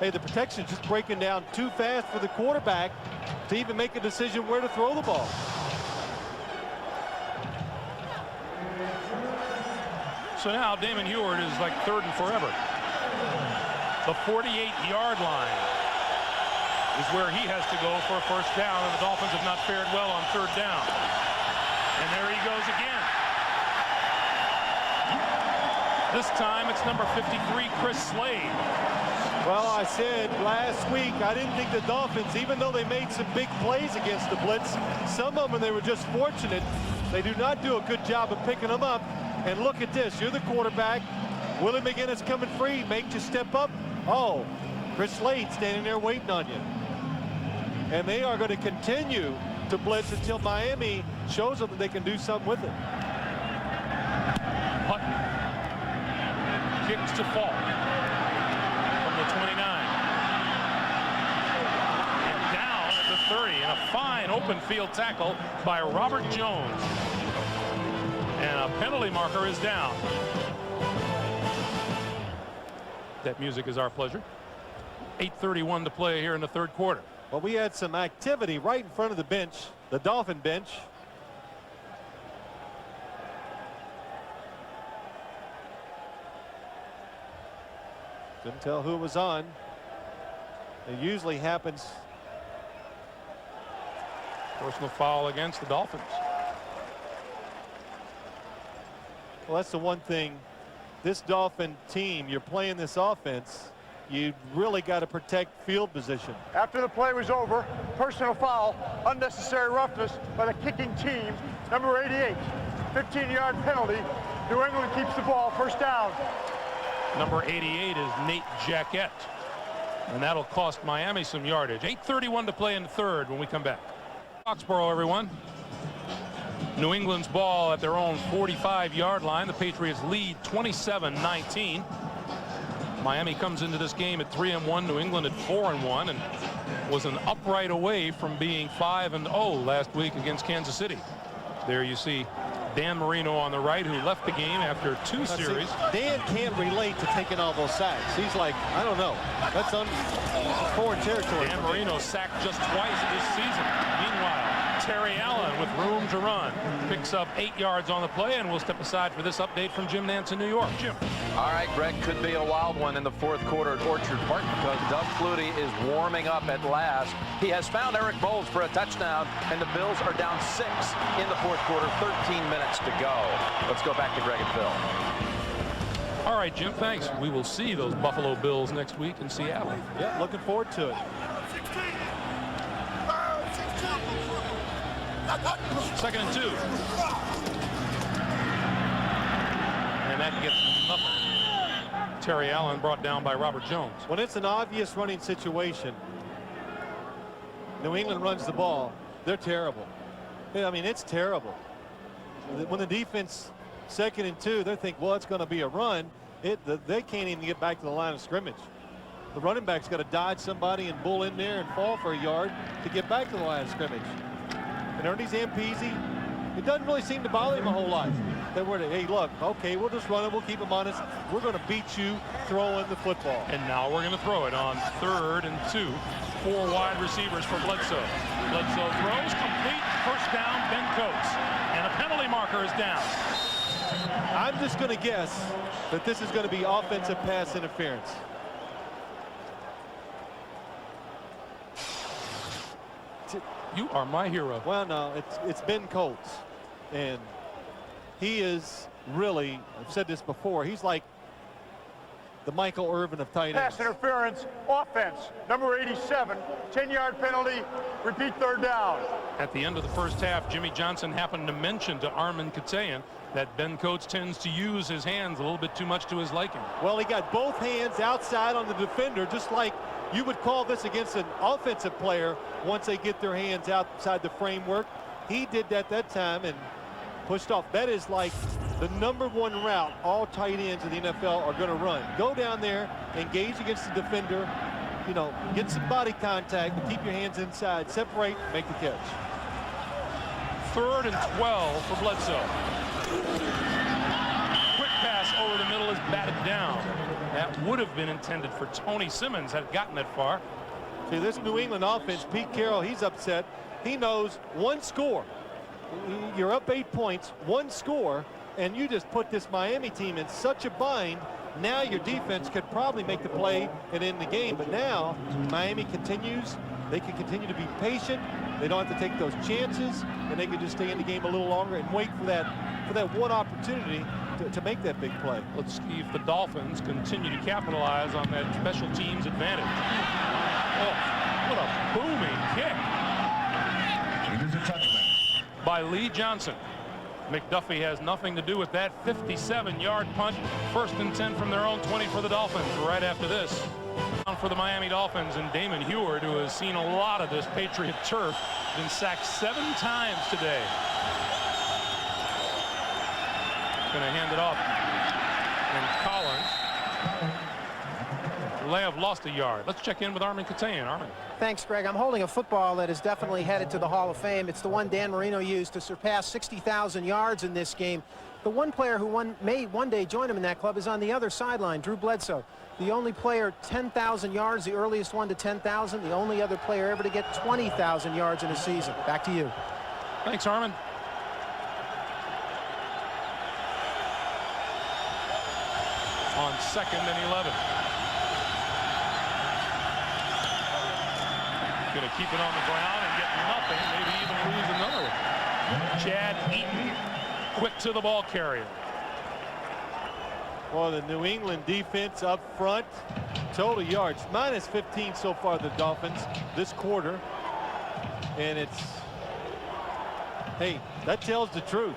hey, the protection's just breaking down too fast for the quarterback to even make a decision where to throw the ball. So now Damon Ewart is like 3rd and forever. The 48-yard line is where he has to go for a first down, and the Dolphins have not fared well on 3rd down. And there he goes again. This time it's number 53, Chris Slade. Well, I said last week I didn't think the Dolphins, even though they made some big plays against the blitz, some of them they were just fortunate. They do not do a good job of picking them up. And look at this. You're the quarterback. Willie McGinnis coming free. Make you step up. Oh, Chris Slade standing there waiting on you. And they are going to continue to blitz until Miami shows them that they can do something with it. Hutton kicks to fall from the 29. And down at the 30. And a fine open field tackle by Robert Jones. And a penalty marker is down. That music is our pleasure. 8:31 to play here in the 3rd quarter. Well, we had some activity right in front of the bench, the Dolphin bench. Couldn't tell who it was on. It usually happens. Personal foul against the Dolphins. Well, that's the one thing. This Dolphin team, you're playing this offense, you really got to protect field position. After the play was over, personal foul, unnecessary roughness by the kicking team, number 88. 15-yard penalty. New England keeps the ball, first down. Number 88 is Nate Jaquette. And that'll cost Miami some yardage. 8:31 to play in the 3rd when we come back. Foxborough, everyone. New England's ball at their own 45-yard line. The Patriots lead 27-19. Miami comes into this game at 3-1. New England at 4-1, and was an upright away from being 5-0 last week against Kansas City. There you see Dan Marino on the right, who left the game after 2 series. Dan can't relate to taking all those sacks. He's like, I don't know. That's foreign territory. Dan Marino sacked just twice this season. Meanwhile, Terry Allen with room to run picks up 8 yards on the play, and we'll step aside for this update from Jim Nantz in New York. Jim. All right, Greg, could be a wild one in the 4th quarter at Orchard Park because Doug Flutie is warming up at last. He has found Eric Bowles for a touchdown, and the Bills are down 6 in the 4th quarter, 13 minutes to go. Let's go back to Greg and Phil. All right, Jim, thanks. We will see those Buffalo Bills next week in Seattle. Yeah, looking forward to it. 2nd and 2. And that gets nothing. Terry Allen brought down by Robert Jones. When it's an obvious running situation, New England runs the ball, they're terrible. I mean, it's terrible. When the defense 2nd and 2, they think, well, it's going to be a run. They can't even get back to the line of scrimmage. The running back's got to dodge somebody and bull in there and fall for a yard to get back to the line of scrimmage. And Ernie Zampese, it doesn't really seem to bother him a whole lot. They were, hey, look, okay, we'll just run it. We'll keep him honest. We're going to beat you throwing the football. And now we're going to throw it on 3rd and 2. 4 wide receivers for Bledsoe. Bledsoe throws complete. First down, Ben Coates. And a penalty marker is down. I'm just going to guess that this is going to be offensive pass interference. You are my hero. Well, no, it's Ben Coates, and he is really, I've said this before, he's like the Michael Irvin of tight ends. Pass interference, offense, number 87, 10-yard penalty, repeat third down. At the end of the first half, Jimmy Johnson happened to mention to Armin Katayan that Ben Coates tends to use his hands a little bit too much to his liking. Well, he got both hands outside on the defender, just like you would call this against an offensive player once they get their hands outside the framework. He did that time and pushed off. That is like the #1 route all tight ends in the NFL are going to run. Go down there, engage against the defender, you know, get some body contact, but keep your hands inside, separate, make the catch. 3rd and 12 for Bledsoe. Quick pass over the middle is batted down. That would have been intended for Tony Simmons had it gotten that far. See, this New England offense, Pete Carroll, he's upset. He knows one score. You're up 8 points, one score, and you just put this Miami team in such a bind. Now your defense could probably make the play and end the game, but now Miami continues. They can continue to be patient. They don't have to take those chances, and they can just stay in the game a little longer and wait for that one opportunity to make that big play. Let's see if the Dolphins continue to capitalize on that special teams advantage. Oh, what a booming kick by Lee Johnson. McDuffie has nothing to do with that 57-yard punt. 1st and 10 from their own 20 for the Dolphins. Right after this, for the Miami Dolphins, and Damon Huard, who has seen a lot of this Patriot turf, been sacked 7 times today. Going to hand it off, and Collins may have lost a yard. Let's check in with Armin Katayan. Armin. Thanks, Greg. I'm holding a football that is definitely headed to the Hall of Fame. It's the one Dan Marino used to surpass 60,000 yards in this game. The one player who may one day join him in that club is on the other sideline, Drew Bledsoe. The only player 10,000 yards, the earliest one to 10,000, the only other player ever to get 20,000 yards in a season. Back to you. Thanks, Armin. On 2nd and 11. Going to keep it on the ground and get nothing, maybe even lose another one. Chad Eaton, quick to the ball carrier. Well, the New England defense up front, total yards, -15 so far, the Dolphins this quarter. And it's, hey, that tells the truth.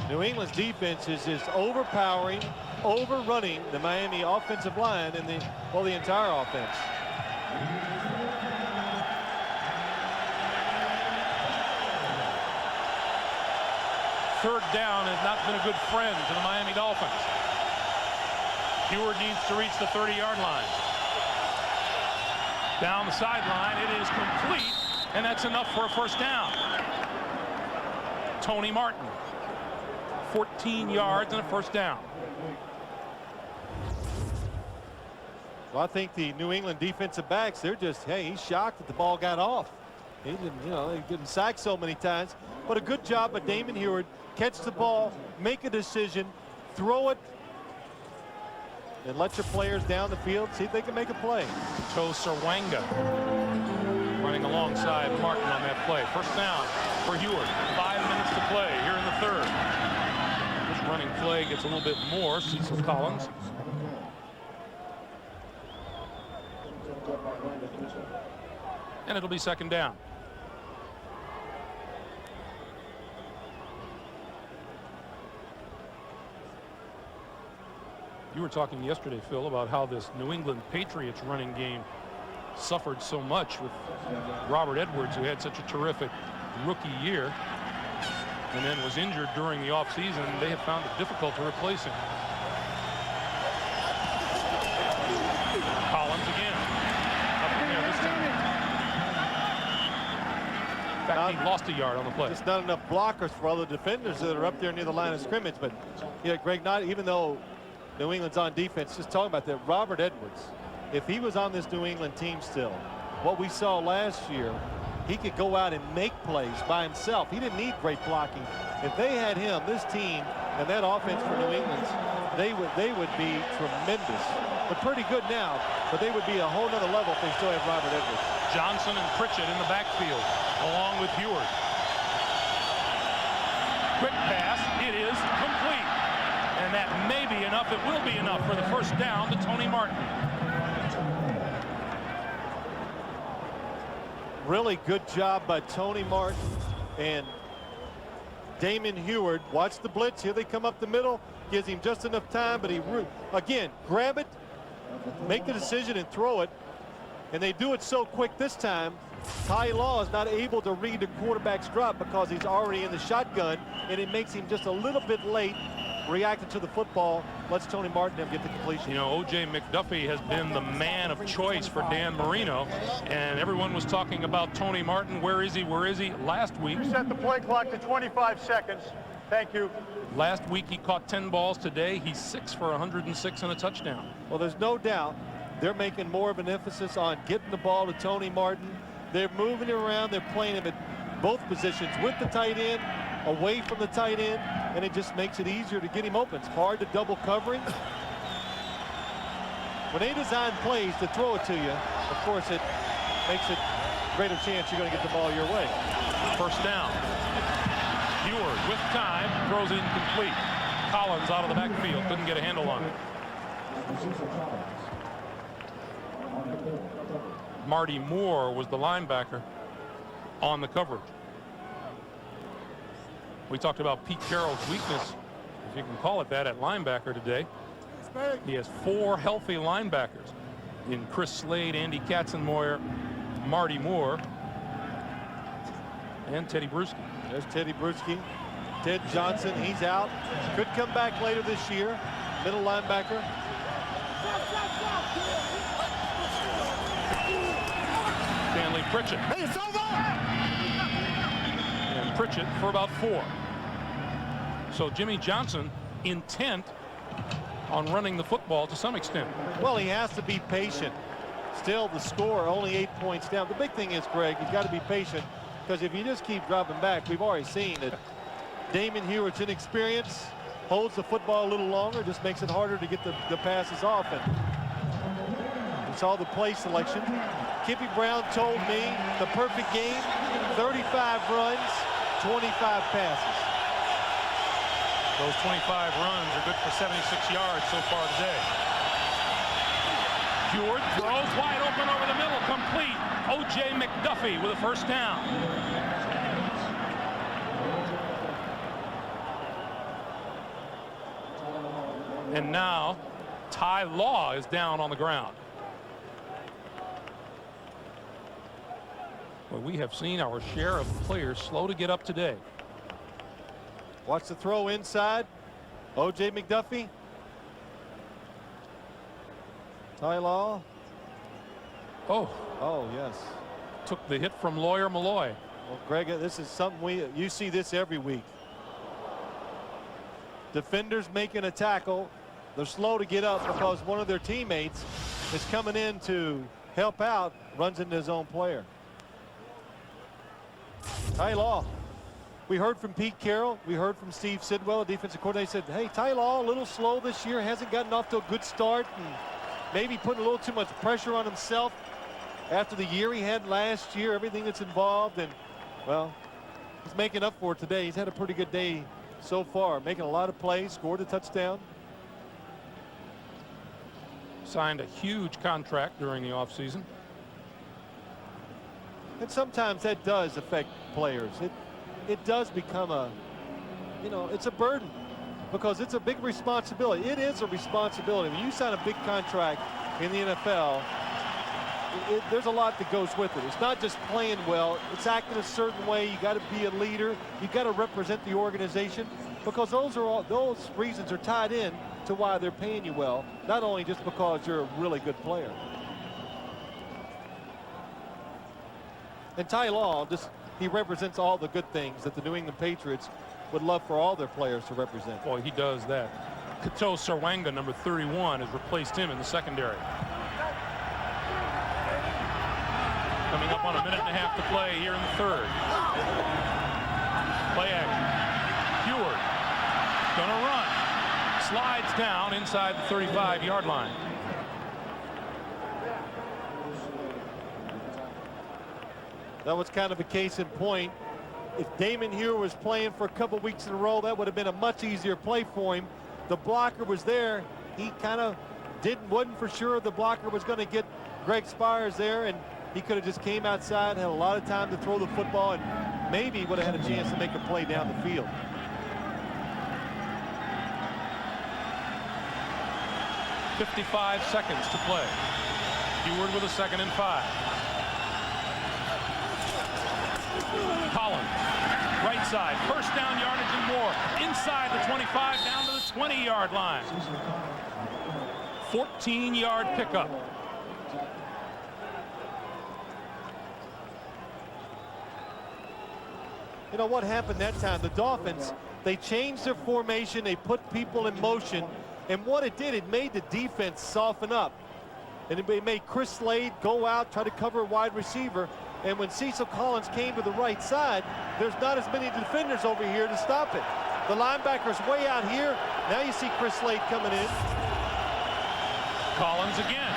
New England's defense is just overpowering, overrunning the Miami offensive line and the entire offense. Third down has not been a good friend to the Miami Dolphins. Huard needs to reach the 30-yard line. Down the sideline, it is complete, and that's enough for a 1st down. Tony Martin, 14 yards and a 1st down. Well, I think the New England defensive backs, they're just, hey, he's shocked that the ball got off. He didn't, you know, he getting sacked so many times. But a good job by Damon Huard. Catch the ball, make a decision, throw it, and let your players down the field, see if they can make a play. Joe Serwanga running alongside Martin on that play. 1st down for Huard. 5 minutes to play here in the 3rd. This running play gets a little bit more. Cecil Collins. And it'll be 2nd down. You were talking yesterday, Phil, about how this New England Patriots running game suffered so much with Robert Edwards, who had such a terrific rookie year and then was injured during the offseason. They have found it difficult to replace him. Collins again. Up in there this time. In fact, he lost a yard on the play. Just not enough blockers for all the defenders that are up there near the line of scrimmage. But, yeah, Greg, not even though New England's on defense, just talking about that, Robert Edwards, if he was on this New England team still, what we saw last year, he could go out and make plays by himself. He didn't need great blocking. If they had him, this team and that offense for New England, they would be tremendous. But pretty good now, but they would be a whole nother level if they still have Robert Edwards. Johnson and Pritchett in the backfield along with Huard. Quick pass. It is complete. And that may be enough. It will be enough for the first down to Tony Martin. Really good job by Tony Martin and Damon Heward. Watch the blitz. Here they come up the middle. Gives him just enough time, but he, again, grab it, make the decision, and throw it. And they do it so quick this time. Ty Law is not able to read the quarterback's drop because he's already in the shotgun, and it makes him just a little bit late reacting to the football. Lets Tony Martin get the completion. You know, O.J. McDuffie has been the man of choice for Dan Marino, and everyone was talking about Tony Martin. Where is he? Where is he? Last week. Set the play clock to 25 seconds. Thank you. Last week he caught 10 balls. Today he's 6 for 106 and a touchdown. Well, there's no doubt they're making more of an emphasis on getting the ball to Tony Martin. They're moving him around. They're playing him at both positions, with the tight end, away from the tight end, and it just makes it easier to get him open. It's hard to double covering. When they design plays to throw it to you, of course it makes it greater chance you're going to get the ball your way. First down. Heward with time throws it incomplete. Collins out of the backfield, couldn't get a handle on it. Marty Moore was the linebacker on the coverage. We talked about Pete Carroll's weakness, if you can call it that, at linebacker today. He has 4 healthy linebackers in Chris Slade, Andy Katzenmoyer, Marty Moore, and Teddy Bruschi. There's Teddy Bruschi. Ted Johnson, he's out. Could come back later this year. Middle linebacker. Stanley Pritchett. Hey, it's over! And Pritchett for about 4. So Jimmy Johnson intent on running the football to some extent. Well, he has to be patient. Still, the score only 8 points down. The big thing is, Greg, you've got to be patient, because if you just keep dropping back, we've already seen that Damon Heward's inexperience holds the football a little longer, just makes it harder to get the passes off. And we saw the play selection. Kippy Brown told me the perfect game, 35 runs, 25 passes. Those 25 runs are good for 76 yards so far today. Heward throws wide open over the middle, complete. O.J. McDuffie with a first down. And now Ty Law is down on the ground. Well, we have seen our share of players slow to get up today. Watch the throw inside. O.J. McDuffie. Ty Law. Oh, yes. Took the hit from Lawyer Malloy. Well, Greg, this is something you see this every week. Defenders making a tackle. They're slow to get up because one of their teammates is coming in to help out, runs into his own player. Ty Law. We heard from Pete Carroll. We heard from Steve Sidwell, the defensive coordinator. Said, hey, Ty Law, a little slow this year. Hasn't gotten off to a good start, and maybe putting a little too much pressure on himself after the year he had last year, everything that's involved. And, well, he's making up for it today. He's had a pretty good day so far, making a lot of plays, scored a touchdown. Signed a huge contract during the offseason. And sometimes that does affect players. It does become it's a burden, because it's a big responsibility. It is a responsibility. When you sign a big contract in the NFL, there's a lot that goes with it. It's not just playing well. It's acting a certain way. You got to be a leader. You got to represent the organization, because those reasons are tied in to why they're paying you well, not only just because you're a really good player. And Ty Law, he represents all the good things that the New England Patriots would love for all their players to represent. Boy, he does that. Kato Sarwanga, number 31, has replaced him in the secondary. Coming up on a minute and a half to play here in the third. Play action. Heward gonna run. Slides down inside the 35-yard line. That was kind of a case in point. if Damon Huer was playing for a couple weeks in a row, that would have been a much easier play for him. The blocker was there. He kind of wasn't for sure the blocker was going to get Greg Spires there, and he could have just came outside, had a lot of time to throw the football, and maybe would have had a chance to make a play down the field. .55 seconds to play. Huard with a 2nd and 5. Collins, right side, first down yardage and more. Inside the 25, down to the 20-yard line. 14-yard pickup. You know what happened that time? The Dolphins, they changed their formation, they put people in motion, and what it did, it made the defense soften up. And it made Chris Slade go out, try to cover a wide receiver, and when Cecil Collins came to the right side, there's not as many defenders over here to stop it. The linebacker's way out here. Now you see Chris Slade coming in. Collins again.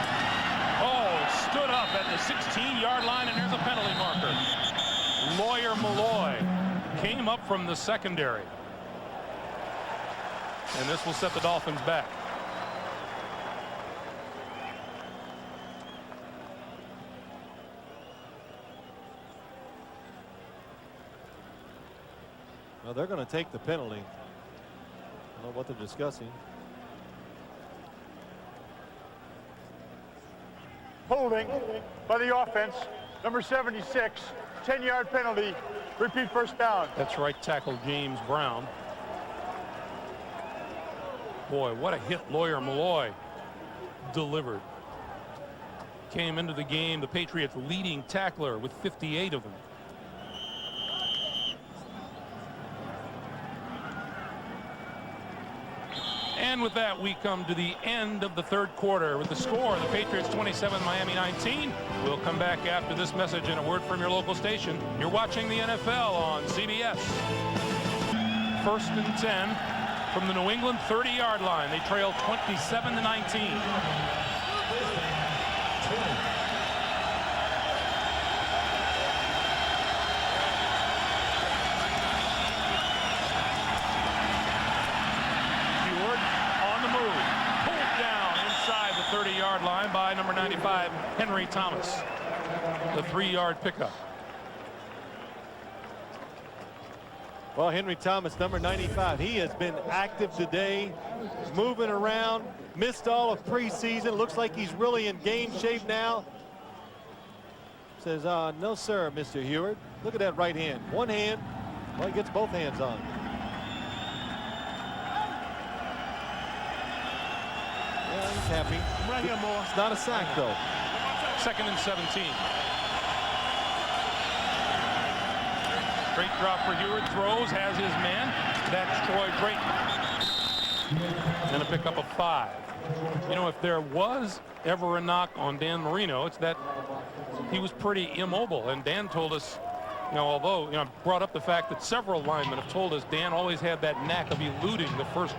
Oh, stood up at the 16-yard line, and there's a penalty marker. Lawyer Malloy came up from the secondary. And this will set the Dolphins back. Well, they're going to take the penalty. I don't know what they're discussing. Holding by the offense, number 76, 10-yard penalty, repeat first down. That's right tackle James Brown. Boy, what a hit Lawyer Malloy delivered. Came into the game, the Patriots leading tackler with 58 of them. And with that, we come to the end of the 3rd quarter with the score, the Patriots 27, Miami 19. We'll come back after this message and a word from your local station. You're watching the NFL on CBS. 1st and 10 from the New England 30-yard line. They trail 27-19. Line by number 95, Henry Thomas. The 3-yard pickup. Well, Henry Thomas, number 95, he has been active today, moving around, missed all of preseason. Looks like he's really in game shape now. Says, no, sir, Mr. Huard. Look at that right hand. One hand. Well, he gets both hands on. Yeah, he's happy. Right here, more. It's not a sack, though. 2nd and 17. Straight drop for Huard. Throws, has his man. That's Troy Drayton. And a pickup of 5. You know, if there was ever a knock on Dan Marino, it's that he was pretty immobile. And Dan told us, you know, although, you know, brought up the fact that several linemen have told us Dan always had that knack of eluding the first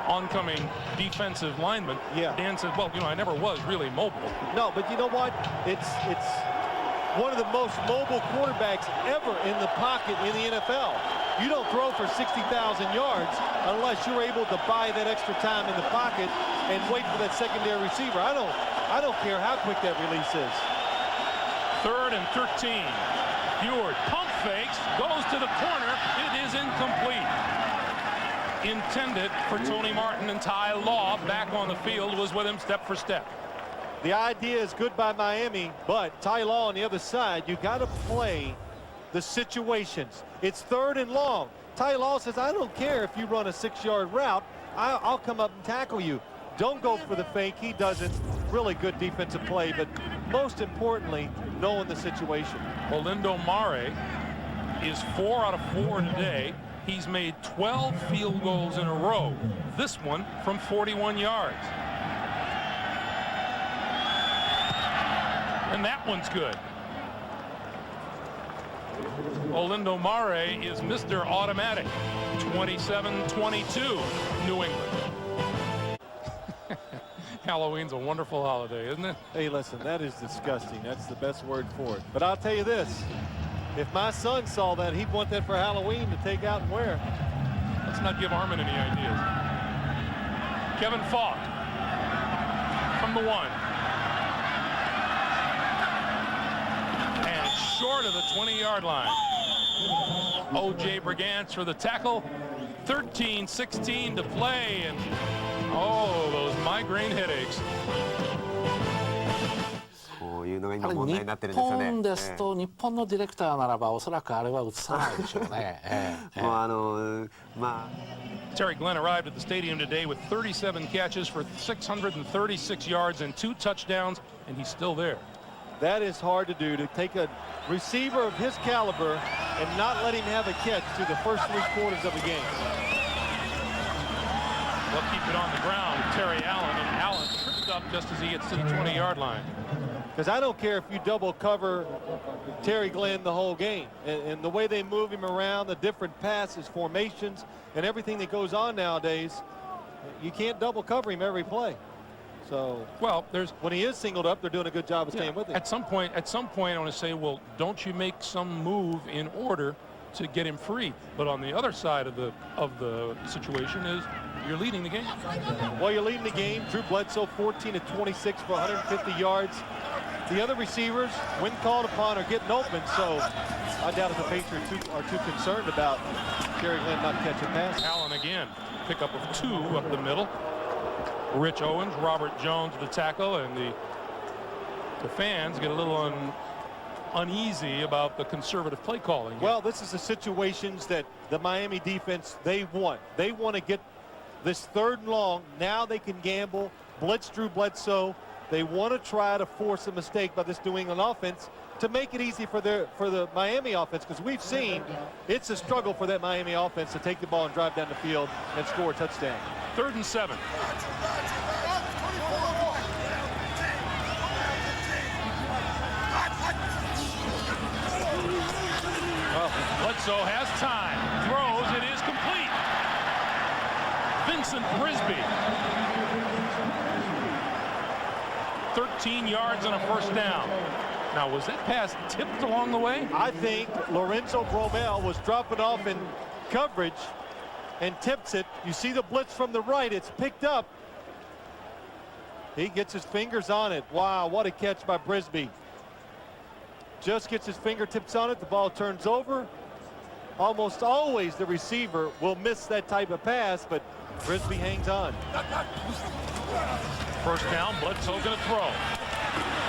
oncoming defensive lineman. Yeah. Dan said, well, you know, I never was really mobile. No, but you know what? It's one of the most mobile quarterbacks ever in the pocket in the NFL. You don't throw for 60,000 yards unless you're able to buy that extra time in the pocket and wait for that secondary receiver. I don't care how quick that release is. 3rd and 13. Huard pump fakes, goes to the corner. It is incomplete. Intended for Tony Martin, and Ty Law back on the field was with him step for step. The idea is good by Miami, but Ty Law on the other side, you got to play the situations. It's 3rd and long. Ty Law says, I don't care if you run a 6-yard route. I'll come up and tackle you. Don't go for the fake. He doesn't. Really good defensive play, but most importantly, knowing the situation. Olindo Mare is 4 out of 4 today. He's made 12 field goals in a row. This one from 41 yards. And that one's good. Olindo Mare is Mr. Automatic. 27-22, New England. Halloween's a wonderful holiday, isn't it? Hey, listen, that is disgusting. That's the best word for it. But I'll tell you this. If my son saw that, he'd want that for Halloween to take out and wear. Let's not give Armin any ideas. Kevin Falk from the 1. And short of the 20-yard line. O.J. Brigance for the tackle. 13-16 to play. And, oh, those migraine headaches. こういうのが今問題になってるんですよね。日本ですと、日本のディレクターならばおそらくあれは映さないでしょうね。Terry Glenn arrived at the stadium today with 37 catches for 636 yards and 2 touchdowns, and he's still there. That is hard to do, to take a receiver of his caliber and not let him have a catch through the first 3 quarters of a game. They'll keep it on the ground. Terry Allen, and Allen tripped up just as he gets to the 20-yard line. Because I don't care if you double cover Terry Glenn the whole game. And the way they move him around, the different passes, formations, and everything that goes on nowadays, you can't double cover him every play. So, well, when he is singled up, they're doing a good job of staying with him. At some point, I want to say, well, don't you make some move in order to get him free? But on the other side of the situation is you're leading the game. Well, you're leading the game. Drew Bledsoe 14 of 26 for 150 yards. The other receivers, when called upon, are getting open, so I doubt if the Patriots are too concerned about Terry Glenn not catching passes. Allen again, pickup of 2 up the middle. Rich Owens, Robert Jones, the tackle, and the fans get a little uneasy about the conservative play calling. Well, this is the situations that the Miami defense, they want. They want to get this 3rd and long. Now they can gamble, blitz Drew Bledsoe. They want to try to force a mistake by this New England offense to make it easy for the Miami offense, because we've seen it's a struggle for that Miami offense to take the ball and drive down the field and score a touchdown. 3rd and 7. Bledsoe has time, throws, it is complete. Vincent Brisby. 13 yards and a 1st down. Now, was that pass tipped along the way? I think Lorenzo Bromell was dropping off in coverage and tips it. You see the blitz from the right. It's picked up. He gets his fingers on it. Wow, what a catch by Brisby. Just gets his fingertips on it. The ball turns over. Almost always the receiver will miss that type of pass, but Brisby hangs on. 1st down, Bledsoe going to throw.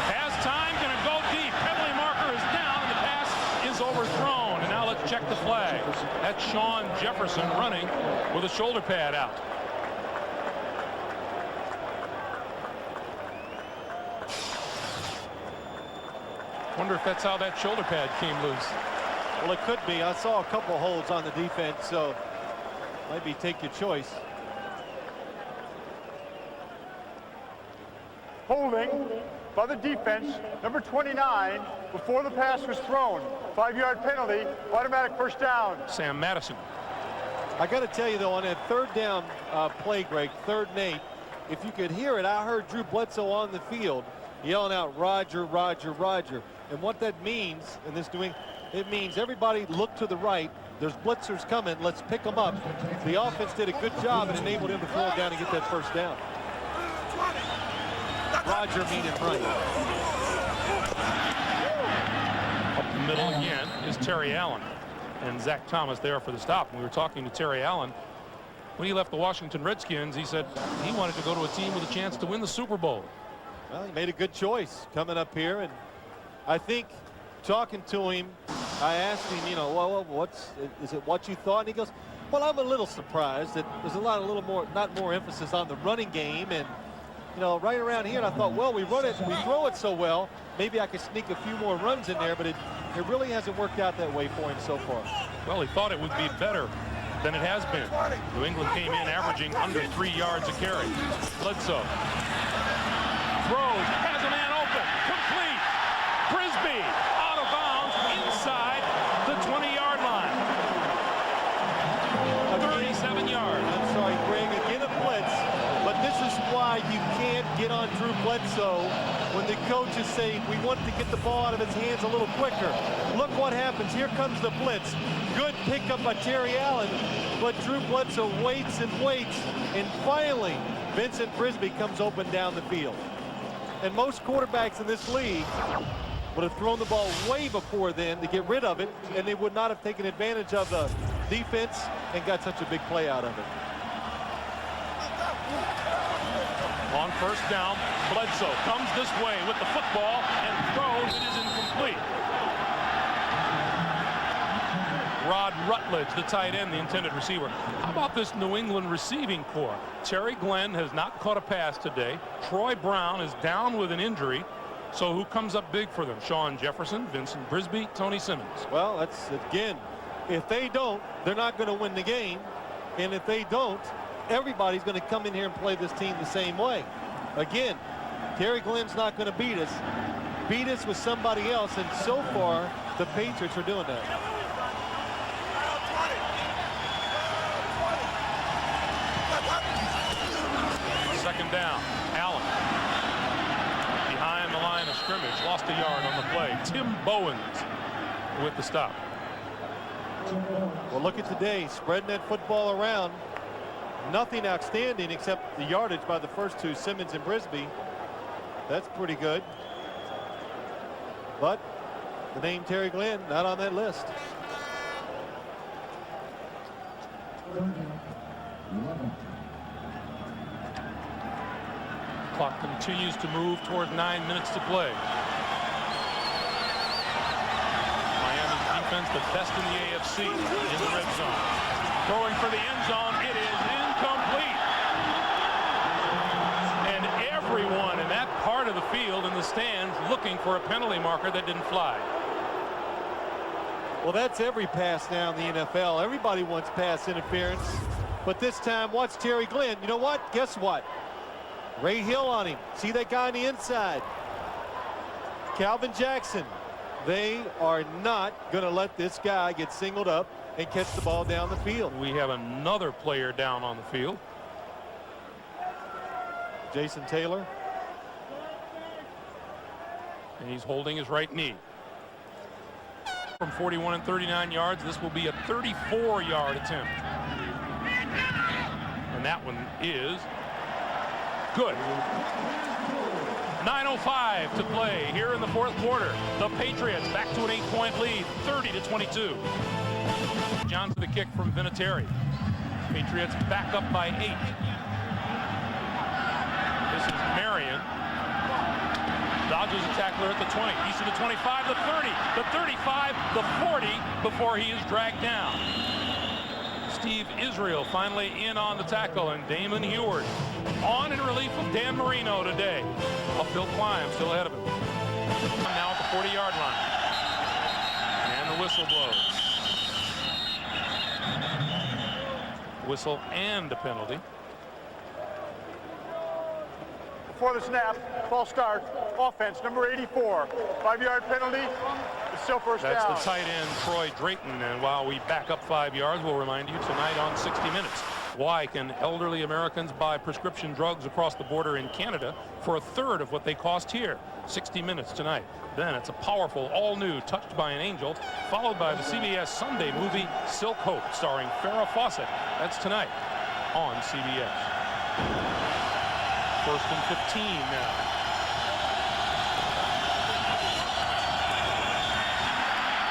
Has time, going to go deep. Penalty marker is down, and the pass is overthrown. And now let's check the flag. That's Sean Jefferson running with a shoulder pad out. Wonder if that's how that shoulder pad came loose. Well, it could be. I saw a couple holds on the defense, so maybe take your choice. Holding by the defense, number 29, before the pass was thrown. 5-yard penalty, automatic 1st down. Sam Madison. I got to tell you, though, on that 3rd down play, Greg, 3rd and 8, if you could hear it, I heard Drew Bledsoe on the field yelling out, Roger, Roger, Roger. And what that means in this doing, it means everybody look to the right. There's blitzers coming. Let's pick them up. The offense did a good job and enabled him to throw it down and get that 1st down. Roger meaning right. Up the middle again is Terry Allen. And Zach Thomas there for the stop. And we were talking to Terry Allen. When he left the Washington Redskins, he said he wanted to go to a team with a chance to win the Super Bowl. Well, he made a good choice coming up here. And I think talking to him, I asked him, you know, well, is it what you thought? And he goes, well, I'm a little surprised that there's not more emphasis on the running game. And, you know, right around here, and I thought, well, we throw it so well, maybe I could sneak a few more runs in there, but it really hasn't worked out that way for him so far. Well, he thought it would be better than it has been. New England came in averaging under 3 yards a carry. Bledsoe throws, has a man open, complete. Brisby out of bounds inside the 20-yard line. 37 yards. I'm sorry, Greg, again a blitz, but this is why you can't get on Drew Bledsoe when the coaches say we want to get the ball out of his hands a little quicker. Look what happens. Here comes the blitz. Good pickup by Terry Allen, but Drew Bledsoe waits and waits, and finally Vincent Brisby comes open down the field. And most quarterbacks in this league would have thrown the ball way before then to get rid of it, and they would not have taken advantage of the defense and got such a big play out of it. On first down, Bledsoe comes this way with the football and throws. It is incomplete. Rod Rutledge, the tight end, the intended receiver. How about this New England receiving corps? Terry Glenn has not caught a pass today. Troy Brown is down with an injury. So who comes up big for them? Sean Jefferson, Vincent Brisby, Tony Simmons. Well, that's, again, if they don't, they're not going to win the game. And if they don't, everybody's going to come in here and play this team the same way. Again, Terry Glenn's not going to beat us. Beat us with somebody else, and so far, the Patriots are doing that. Second down, Allen. Behind the line of scrimmage, lost a yard on the play. Tim Bowens with the stop. Well, look at today, spreading that football around. Nothing outstanding except the yardage by the first two, Simmons and Brisby. That's pretty good. But the name Terry Glenn not on that list. Clock continues to move toward 9 minutes to play. Miami's defense, the best in the AFC in the red zone. Throwing for the end zone, it is incomplete. And everyone in that part of the field in the stands looking for a penalty marker that didn't fly. Well, that's every pass now in the NFL. Everybody wants pass interference. But this time, watch Terry Glenn. You know what? Guess what? Ray Hill on him. See that guy on the inside? Calvin Jackson. They are not going to let this guy get singled up and catch the ball down the field. We have another player down on the field. Jason Taylor. And he's holding his right knee. From 41 and 39 yards, this will be a 34-yard attempt. And that one is good. 9:05 to play here in the fourth quarter. The Patriots back to an 8-point lead, 30-22. Johnson the kick from Vinatieri. Patriots back up by 8. This is Marion. Dodges a tackler at the 20. He's to the 25, the 30, the 35, the 40 before he is dragged down. Steve Israel finally in on the tackle, and Damon Heward on in relief of Dan Marino today. Uphill climb still ahead of him. Now at the 40-yard line. And the whistle blows. Whistle and a penalty. Before the snap, false start, offense, number 84. 5-yard penalty, it's still first down. That's the tight end, Troy Drayton. And while we back up 5 yards, we'll remind you tonight on 60 Minutes. Why can elderly Americans buy prescription drugs across the border in Canada for a third of what they cost here? 60 Minutes tonight. Then it's a powerful, all-new Touched by an Angel, followed by the CBS Sunday movie Silk Hope, starring Farrah Fawcett. That's tonight on CBS. First and 15 now.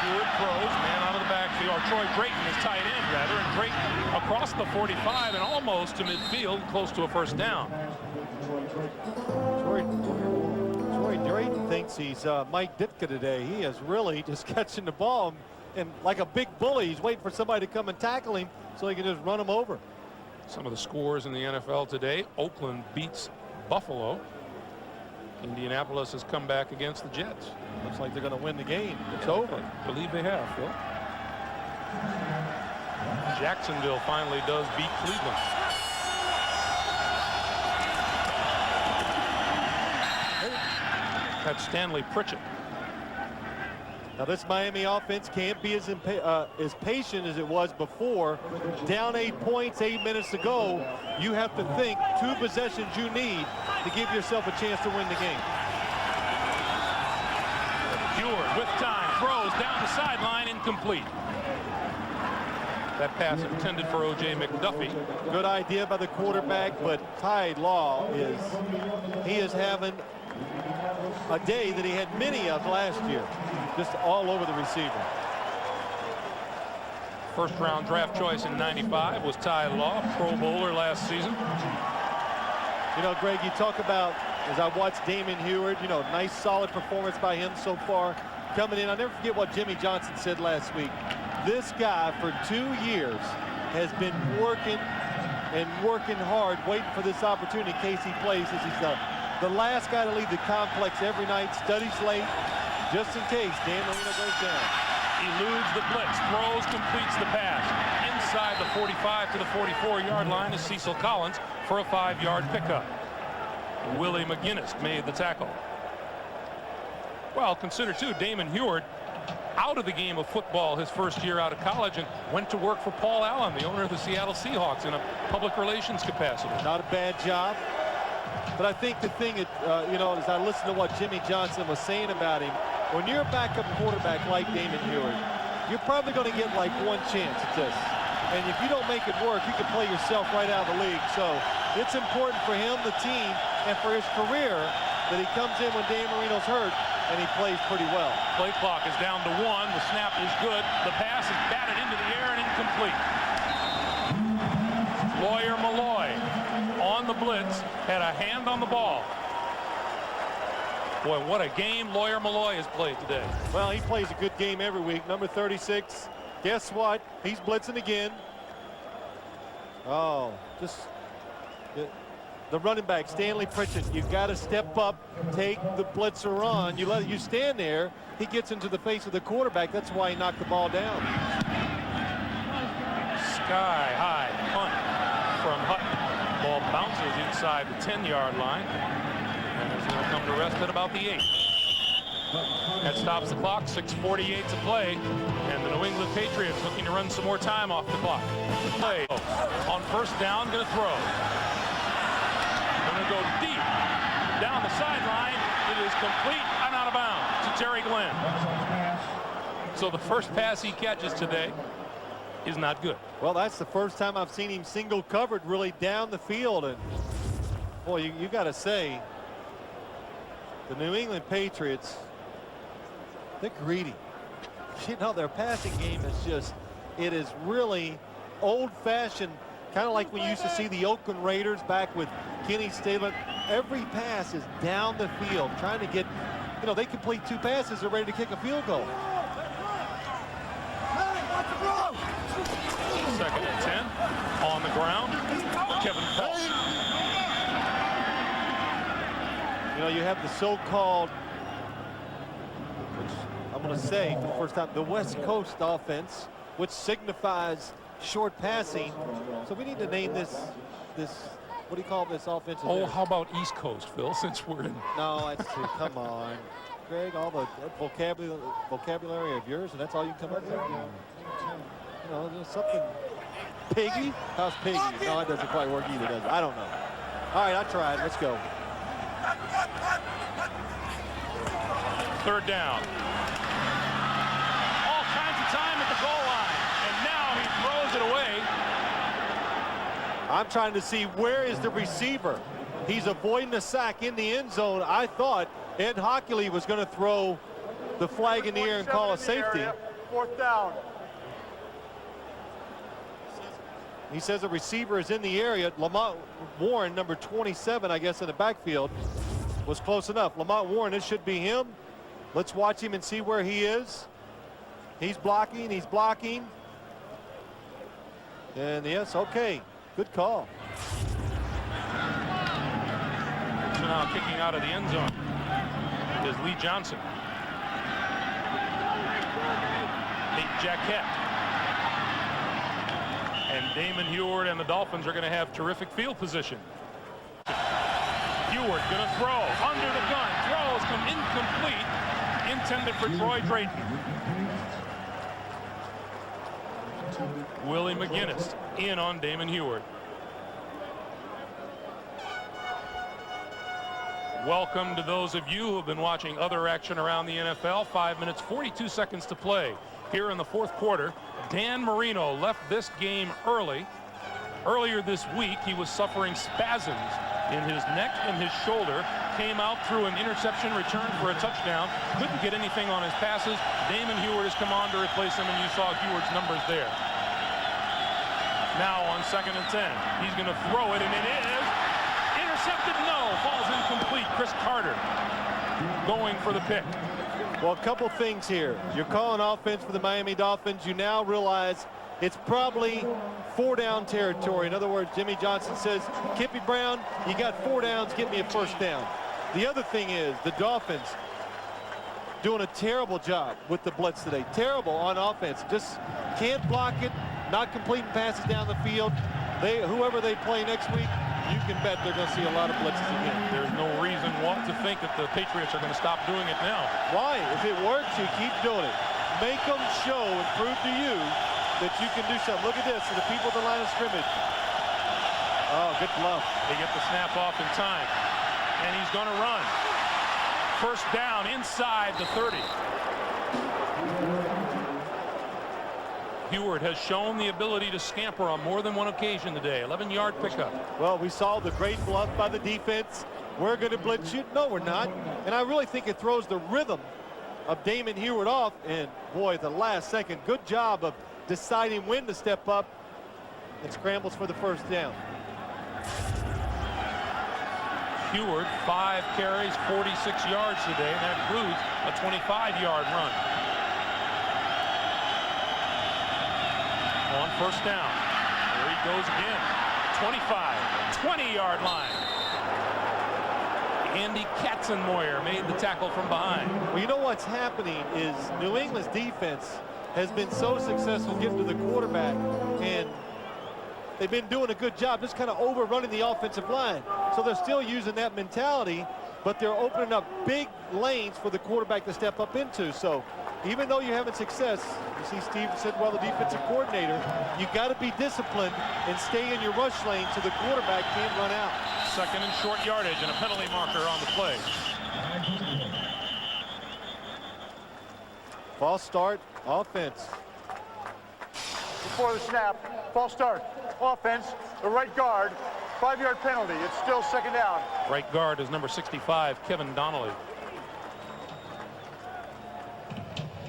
Heward throws, man out of the backfield. Or Troy Drayton is tight end, rather, and Drayton across the 45 and almost to midfield, close to a first down. Troy Drayton thinks he's Mike Ditka today. He is really just catching the ball, and like a big bully, he's waiting for somebody to come and tackle him so he can just run him over. Some of the scores in the NFL today. Oakland beats Buffalo. Indianapolis has come back against the Jets. Looks like they're going to win the game. It's over. I believe they have, Phil. Jacksonville finally does beat Cleveland. That's Stanley Pritchett. Now this Miami offense can't be as patient as it was before. Down 8 points, 8 minutes to go. You have to think 2 possessions you need to give yourself a chance to win the game. with time, throws down the sideline, incomplete. That pass intended for O.J. McDuffie. Good idea by the quarterback, but Ty Law is having a day that he had many of last year, just all over the receiver. First round draft choice in '95 was Ty Law, Pro Bowler last season. You know, Greg, you talk about, as I watched Damon Heward, you know, nice solid performance by him so far coming in. I'll never forget what Jimmy Johnson said last week. This guy for 2 years has been working and working hard, waiting for this opportunity in case he plays, as he's the last guy to leave the complex every night, studies late, just in case Dan Marino goes down. Eludes the blitz, throws, completes the pass. Inside the 45 to the 44-yard line is Cecil Collins for a 5-yard pickup. Willie McGinnis made the tackle. Well, consider, too, Damon Heward out of the game of football his first year out of college and went to work for Paul Allen, the owner of the Seattle Seahawks, in a public relations capacity. Not a bad job. But I think the thing, you know, as I listen to what Jimmy Johnson was saying about him, when you're a backup quarterback like Damon Heward, you're probably going to get like one chance at this. And if you don't make it work, you can play yourself right out of the league. So it's important for him, the team, and for his career that he comes in when Dan Marino's hurt and he plays pretty well. Play clock is down to 1. The snap is good. The pass is batted into the air and incomplete. Lawyer Malloy on the blitz had a hand on the ball. Boy, what a game Lawyer Malloy has played today. Well, he plays a good game every week. Number 36. Guess what? He's blitzing again. Oh, just the running back, Stanley Pritchett. You've got to step up, take the blitzer on. You stand there. He gets into the face of the quarterback. That's why he knocked the ball down. Sky high punt from Hutton. Ball bounces inside the 10-yard line. And it's going to come to rest at about the 8. That stops the clock. 6:48 to play. And the New England Patriots looking to run some more time off the clock. Play on first down, going to throw. Going to go deep down the sideline. It is complete and out of bounds to Terry Glenn. So the first pass he catches today is not good. Well, that's the first time I've seen him single covered really down the field. And boy, you got to say, the New England Patriots, they're greedy. You know, their passing game is just, it is really old-fashioned, kind of like we used to see the Oakland Raiders back with Kenny Staley. Every pass is down the field, trying to get, you know, they complete 2 passes, they're ready to kick a field goal. Second and 10 on the ground. Kevin Falk. You know, you have the so-called, which I'm going to say for the first time, the West Coast offense, which signifies short passing. So we need to name this, what do you call this offensive? Oh, how about East Coast, Phil, since we're in. No, that's too, come on. Greg, all the vocabulary of yours, and that's all you come up with? You know, there's something. Piggy? How's Piggy? No, that doesn't quite work either, does it? I don't know. All right, I tried. Let's go. Third down. All kinds of time at the goal line, and now he throws it away. I'm trying to see where is the receiver. He's avoiding a sack in the end zone. I thought Ed Hockley was going to throw the flag in the air and call a safety. 4th down. He says a receiver is in the area. Lamont Warren, number 27, I guess, in the backfield, was close enough. Lamont Warren, this should be him. Let's watch him and see where he is. He's blocking, he's blocking. And yes, okay, good call. So now kicking out of the end zone is Lee Johnson. Nate Jaquette. And Damon Heward and the Dolphins are going to have terrific field position. Heward going to throw under the gun. Throws come incomplete. Intended for Troy Drayton. Willie McGinnis in on Damon Heward. Welcome to those of you who have been watching other action around the NFL. 5 minutes, 42 seconds to play here in the fourth quarter. Dan Marino left this game early. Earlier this week, he was suffering spasms in his neck and his shoulder. Came out through an interception, returned for a touchdown. Couldn't get anything on his passes. Damon Huard has come on to replace him, and you saw Huard's numbers there. Now on 2nd and 10, he's going to throw it, and it is intercepted. No, falls incomplete. Chris Carter going for the pick. Well, a couple things here. You're calling offense for the Miami Dolphins. You now realize it's probably 4-down territory. In other words, Jimmy Johnson says, Kippy Brown, you got 4 downs, get me a first down. The other thing is the Dolphins doing a terrible job with the blitz today. Terrible on offense. Just can't block it, not completing passes down the field. Whoever they play next week, you can bet they're going to see a lot of blitzes again. There's no reason to think that the Patriots are going to stop doing it now. Why? If it works, you keep doing it. Make them show and prove to you that you can do something. Look at this, to the people at the line of scrimmage. Oh, good bluff. They get the snap off in time, and he's going to run. First down inside the 30. Huard has shown the ability to scamper on more than one occasion today. 11-yard pickup. Well, we saw the great bluff by the defense. We're going to blitz you. No, we're not. And I really think it throws the rhythm of Damon Huard off. And, boy, the last second, good job of deciding when to step up and scrambles for the first down. Huard, 5 carries, 46 yards today, and that includes a 25-yard run. On first down, there he goes again. 20-yard line. Andy Katzenmoyer made the tackle from behind. Well, you know what's happening is New England's defense has been so successful getting to the quarterback, and they've been doing a good job just kind of overrunning the offensive line. So they're still using that mentality, but they're opening up big lanes for the quarterback to step up into. So even though you're having success, you see Steve said, well, the defensive coordinator, you got to be disciplined and stay in your rush lane so the quarterback can't run out. 2nd and short yardage and a penalty marker on the play. False start, offense. Before the snap, false start, offense, the right guard, 5-yard penalty. It's still 2nd down. Right guard is number 65, Kevin Donnelly.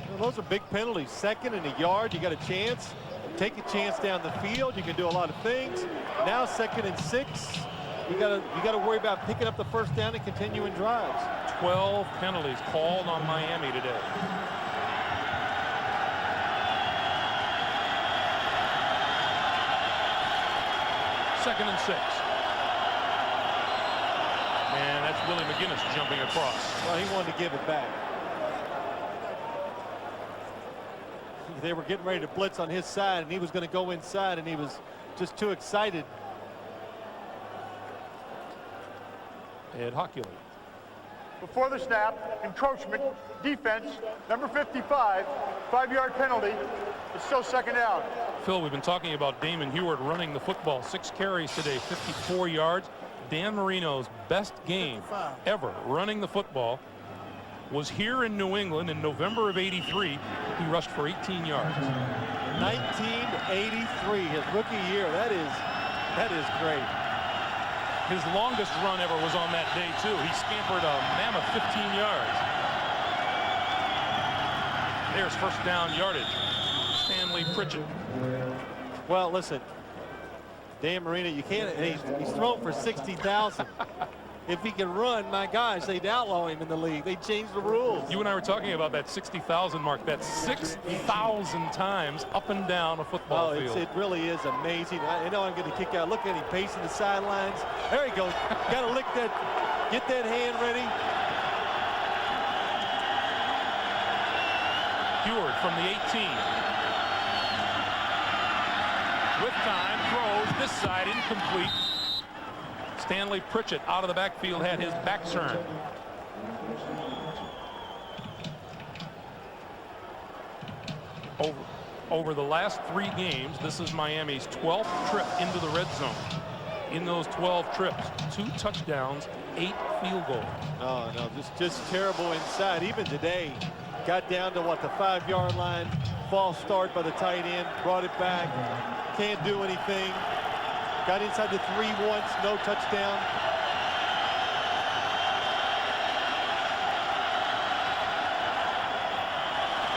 Well, those are big penalties. 2nd and a yard, you got a chance. Take a chance down the field. You can do a lot of things. Now 2nd and 6. You got to worry about picking up the first down and continuing drives. 12 penalties called on Miami today. Second and 6. And that's Willie McGinnis jumping across. Well, he wanted to give it back. They were getting ready to blitz on his side, and he was going to go inside, and he was just too excited. Ed Hockley. Before the snap, encroachment, defense, number 55, 5-yard penalty. It's still 2nd down. Phil, we've been talking about Damon Huard running the football. 6 carries today, 54 yards. Dan Marino's best game ever running the football was here in New England in November of '83. He rushed for 18 yards. 1983, his rookie year. That is great. His longest run ever was on that day, too. He scampered a mammoth 15 yards. There's first down yardage. Stanley Pritchett. Well, listen, Dan Marino, you can't, he's thrown for 60,000. If he can run, my gosh, they'd outlaw him in the league. They changed the rules. You and I were talking about that 60,000 mark. That's 6,000 times up and down a football field. It really is amazing. I know I'm going to kick out. Look at him pacing the sidelines. There he goes. Got to lick that, get that hand ready. Huard from the 18. With time, throws this side, incomplete. Stanley Pritchett out of the backfield had his back turned. Over the last 3 games, this is Miami's 12th trip into the red zone. In those 12 trips, 2 touchdowns, 8 field goal. Oh, no, just terrible inside. Even today, got down to, what, the 5-yard line. False start by the tight end, brought it back. Can't do anything. Got inside the 3 once, no touchdown.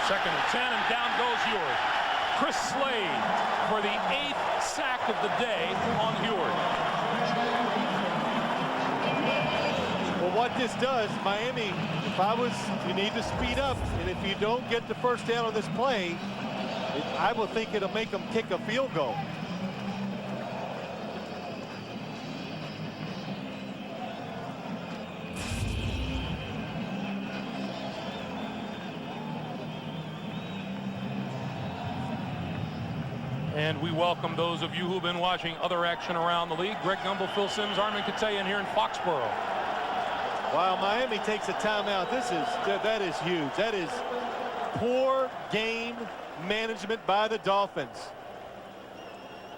Second and 10, and down goes Heward. Chris Slade for the 8th sack of the day on Heward. Well, what this does, Miami, you need to speed up, and if you don't get the first down on this play, I will think it'll make them kick a field goal. And we welcome those of you who've been watching other action around the league. Greg Gumbel, Phil Simms, Armin Katayan here in Foxborough. Wow, Miami takes a timeout. That is huge. That is poor game management by the Dolphins.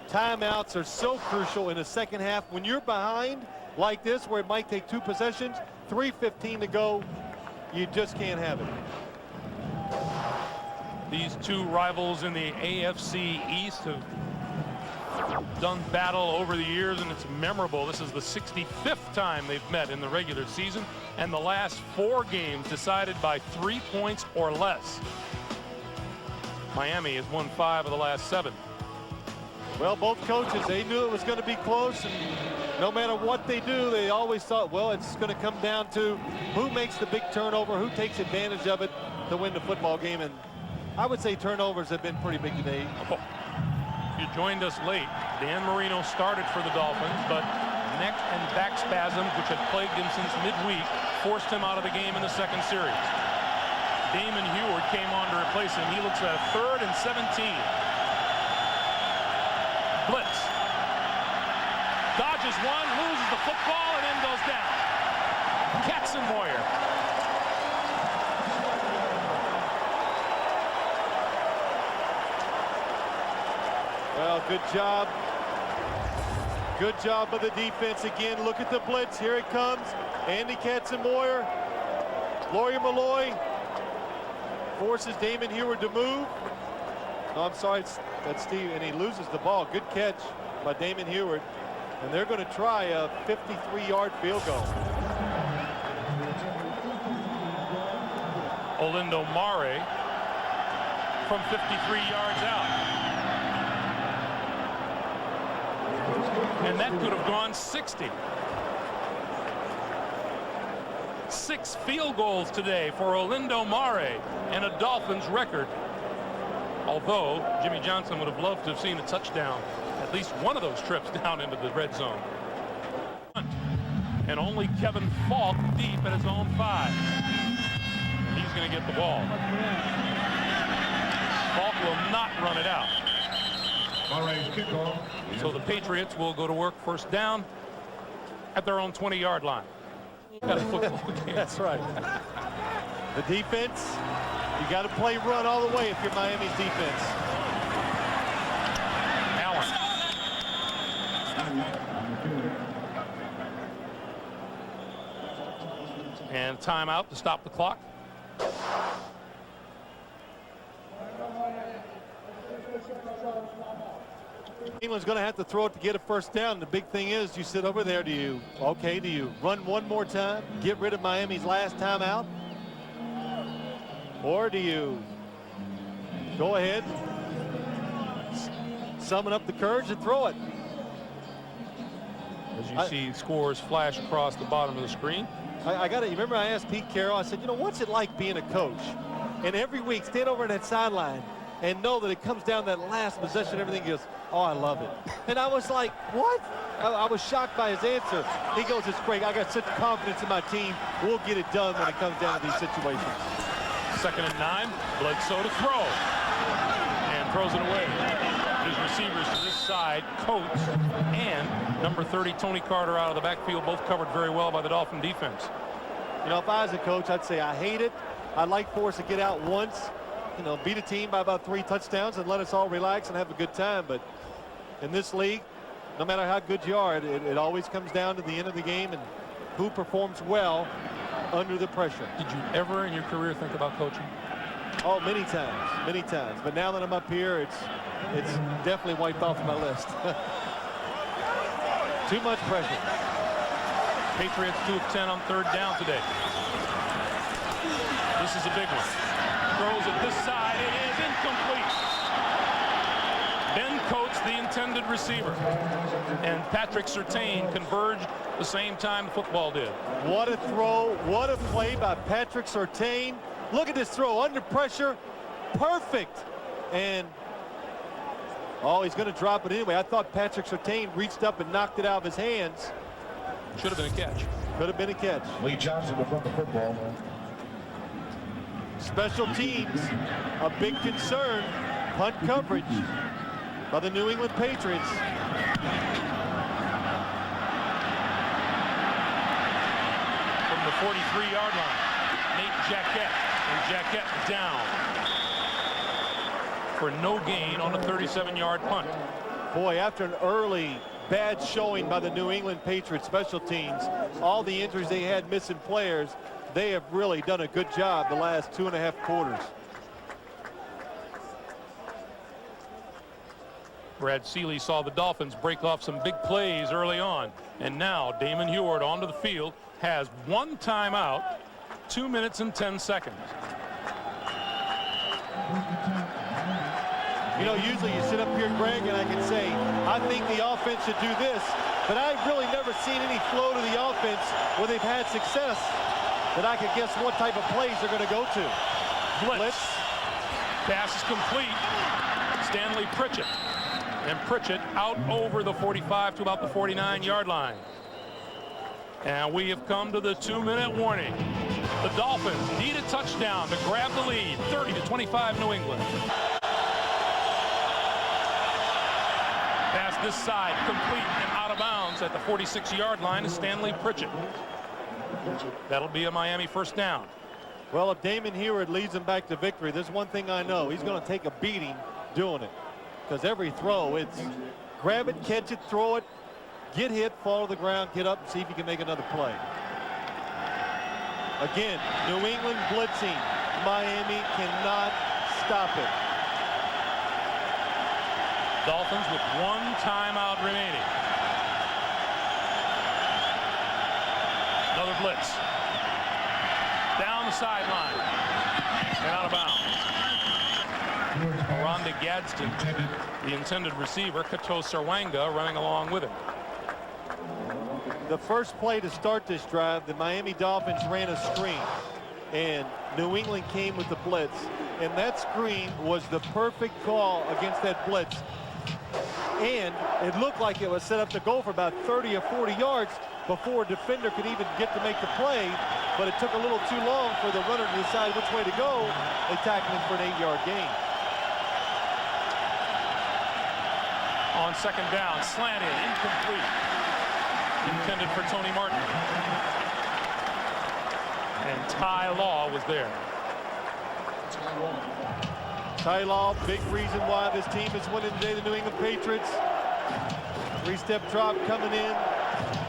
Timeouts are so crucial in the second half. When you're behind like this, where it might take 2 possessions, 3:15 to go, you just can't have it. These two rivals in the AFC East have done battle over the years, and it's memorable. This is the 65th time they've met in the regular season, and the last 4 games decided by 3 points or less. Miami has won 5 of the last 7. Well, both coaches, they knew it was going to be close, and no matter what they do, they always thought, well, it's going to come down to who makes the big turnover, who takes advantage of it to win the football game. And I would say turnovers have been pretty big today. Oh, you joined us late. Dan Marino started for the Dolphins, but neck and back spasms, which had plagued him since midweek, forced him out of the game in the second series. Damon Heward came on to replace him. He looks at a 3rd and 17. Blitz. Dodges one, loses the football, and then goes down. Katzenmoyer. Well, good job. Good job by the defense again. Look at the blitz. Here it comes. Andy Katzenmoyer. Lawyer Malloy forces Damon Heward to move. No, I'm sorry, that's Steve, and he loses the ball. Good catch by Damon Heward. And they're going to try a 53-yard field goal. Olindo Mare from 53 yards out. And that could have gone 60. 6 field goals today for Olindo Mare and a Dolphins record. Although Jimmy Johnson would have loved to have seen a touchdown, at least one of those trips down into the red zone. And only Kevin Falk deep at his own 5. And he's going to get the ball. Falk will not run it out. So the Patriots will go to work first down at their own 20-yard line. Got a football game. That's right. The defense, you got to play run all the way if you're Miami's defense. Allen. And timeout to stop the clock. England's going to have to throw it to get a first down. The big thing is, you sit over there, do you run one more time, get rid of Miami's last timeout? Or do you go ahead, summon up the courage and throw it? As you see scores flash across the bottom of the screen. I got it. You remember I asked Pete Carroll, I said, what's it like being a coach? And every week, stand over on that sideline and know that it comes down to that last possession, everything goes, oh, I love it. And I was like, what? I was shocked by his answer. He goes, it's great. I got such confidence in my team. We'll get it done when it comes down to these situations. 2nd and 9. Bledsoe to throw. And throws it away. His receivers to this side, Coates and number 30, Tony Carter, out of the backfield, both covered very well by the Dolphin defense. If I was a coach, I'd say I hate it. I'd like for us to get out once, beat a team by about 3 touchdowns and let us all relax and have a good time. But in this league, no matter how good you are, it always comes down to the end of the game, and who performs well under the pressure. Did you ever in your career think about coaching? Oh, many times. But now that I'm up here, it's definitely wiped off my list. Too much pressure. Patriots 2 of 10 on 3rd down today. This is a big one. Throws it this side. It is incomplete. Ben Coates, the intended receiver, and Patrick Surtain converged the same time the football did. What a throw. What a play by Patrick Surtain. Look at this throw under pressure. Perfect. And oh, he's going to drop it anyway. I thought Patrick Surtain reached up and knocked it out of his hands. Should have been a catch. Could have been a catch. Lee Johnson will run the football. Special teams, a big concern. Punt coverage by the New England Patriots. From the 43-yard line, Nate Jacquet, and Jacquet down for no gain on a 37-yard punt. Boy, after an early bad showing by the New England Patriots special teams, all the injuries they had, missing players, they have really done a good job the last 2.5 quarters. Brad Seeley saw the Dolphins break off some big plays early on, and now Damon Huard onto the field, has 1 timeout, 2 minutes and 10 seconds. You know, usually you sit up here, Greg, and I can say, I think the offense should do this, but I've really never seen any flow to the offense where they've had success that I could guess what type of plays they're going to go to. Blitz. Pass is complete. Stanley Pritchett. And Pritchett out over the 45 to about the 49-yard line. And we have come to the 2-minute warning. The Dolphins need a touchdown to grab the lead. 30-25 New England. Pass this side, complete and out of bounds at the 46-yard line is Stanley Pritchett. That'll be a Miami 1st down. Well, if Damon Huard leads them back to victory, there's one thing I know. He's going to take a beating doing it. Because every throw, it's grab it, catch it, throw it, get hit, fall to the ground, get up, and see if you can make another play. Again, New England blitzing. Miami cannot stop it. Dolphins with 1 timeout remaining. Another blitz. Down the sideline. And out of bounds. Rhonda Gadsden, the intended receiver, Kato Sarwanga running along with him. The first play to start this drive, the Miami Dolphins ran a screen, and New England came with the blitz. And that screen was the perfect call against that blitz. And it looked like it was set up to go for about 30 or 40 yards before a defender could even get to make the play. But it took a little too long for the runner to decide which way to go. They tackled him for an 8-yard gain. On 2nd down, slanted, incomplete. Intended for Tony Martin. And Ty Law was there. Ty Law, big reason why this team is winning today, the New England Patriots. 3-step drop coming in.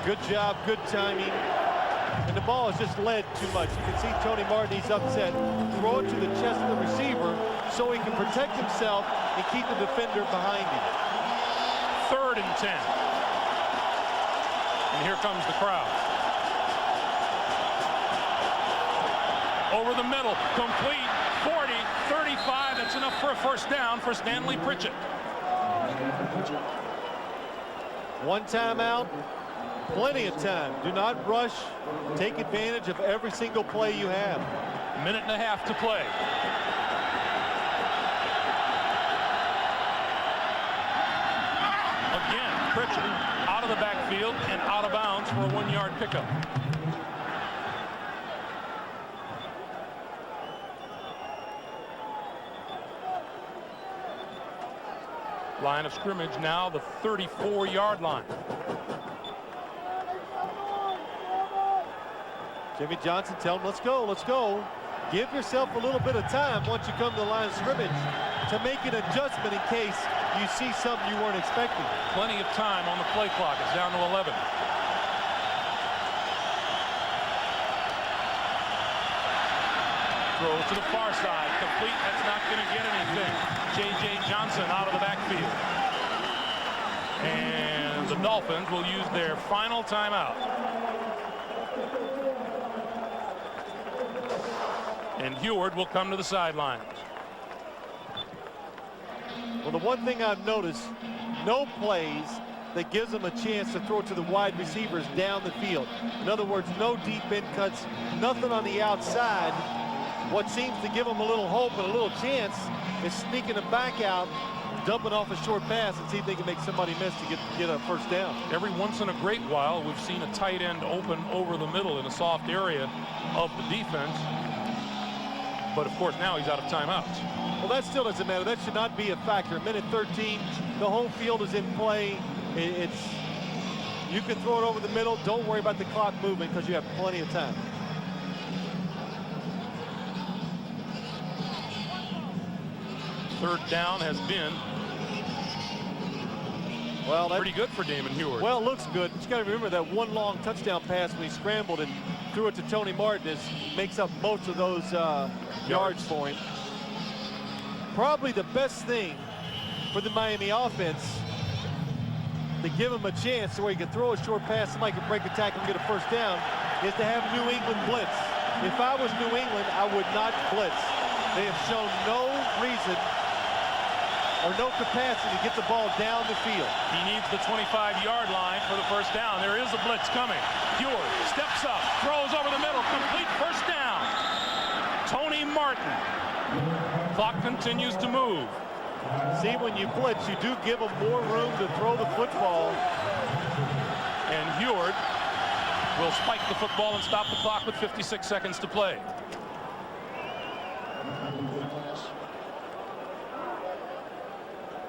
Good job, good timing. And the ball is just led too much. You can see Tony Martin, he's upset. Throw it to the chest of the receiver so he can protect himself and keep the defender behind him. 3rd and 10. And here comes the crowd. Over the middle, complete, 40, 35. That's enough for a 1st down for Stanley Pritchett. 1 timeout, plenty of time. Do not rush. Take advantage of every single play you have. 1.5 minutes to play. Again, Pritchett out of the backfield and out of bounds for a 1-yard pickup. Line of scrimmage now the 34-yard line. Jimmy Johnson, tell him, let's go, let's go. Give yourself a little bit of time once you come to the line of scrimmage to make an adjustment in case you see something you weren't expecting. Plenty of time on the play clock. It's down to 11. Throws to the far side. Complete. That's not going to get anything. J.J. Johnson out of the backfield. And the Dolphins will use their final timeout. And Heward will come to the sidelines. Well, the one thing I've noticed, no plays that gives them a chance to throw to the wide receivers down the field. In other words, no deep in cuts, nothing on the outside. What seems to give them a little hope and a little chance is sneaking them back out, dumping off a short pass and see if they can make somebody miss to get a first down. Every once in a great while, we've seen a tight end open over the middle in a soft area of the defense. But of course, now he's out of timeouts. Well, that still doesn't matter. That should not be a factor. Minute 13, the home field is in play. You can throw it over the middle. Don't worry about the clock moving because you have plenty of time. Third down has been pretty good for Damon Heward. Well, it looks good. You got to remember that one long touchdown pass when he scrambled and threw it to Tony Martin makes up most of those yards for him. Probably the best thing for the Miami offense to give him a chance where he can throw a short pass, somebody can break a tackle and get a first down, is to have New England blitz. If I was New England, I would not blitz. They have shown no reason or no capacity to get the ball down the field. He needs the 25-yard line for the first down. There is a blitz coming. Heward steps up, throws over the middle, complete first down. Tony Martin. Clock continues to move. See, when you blitz, you do give them more room to throw the football. And Heward will spike the football and stop the clock with 56 seconds to play.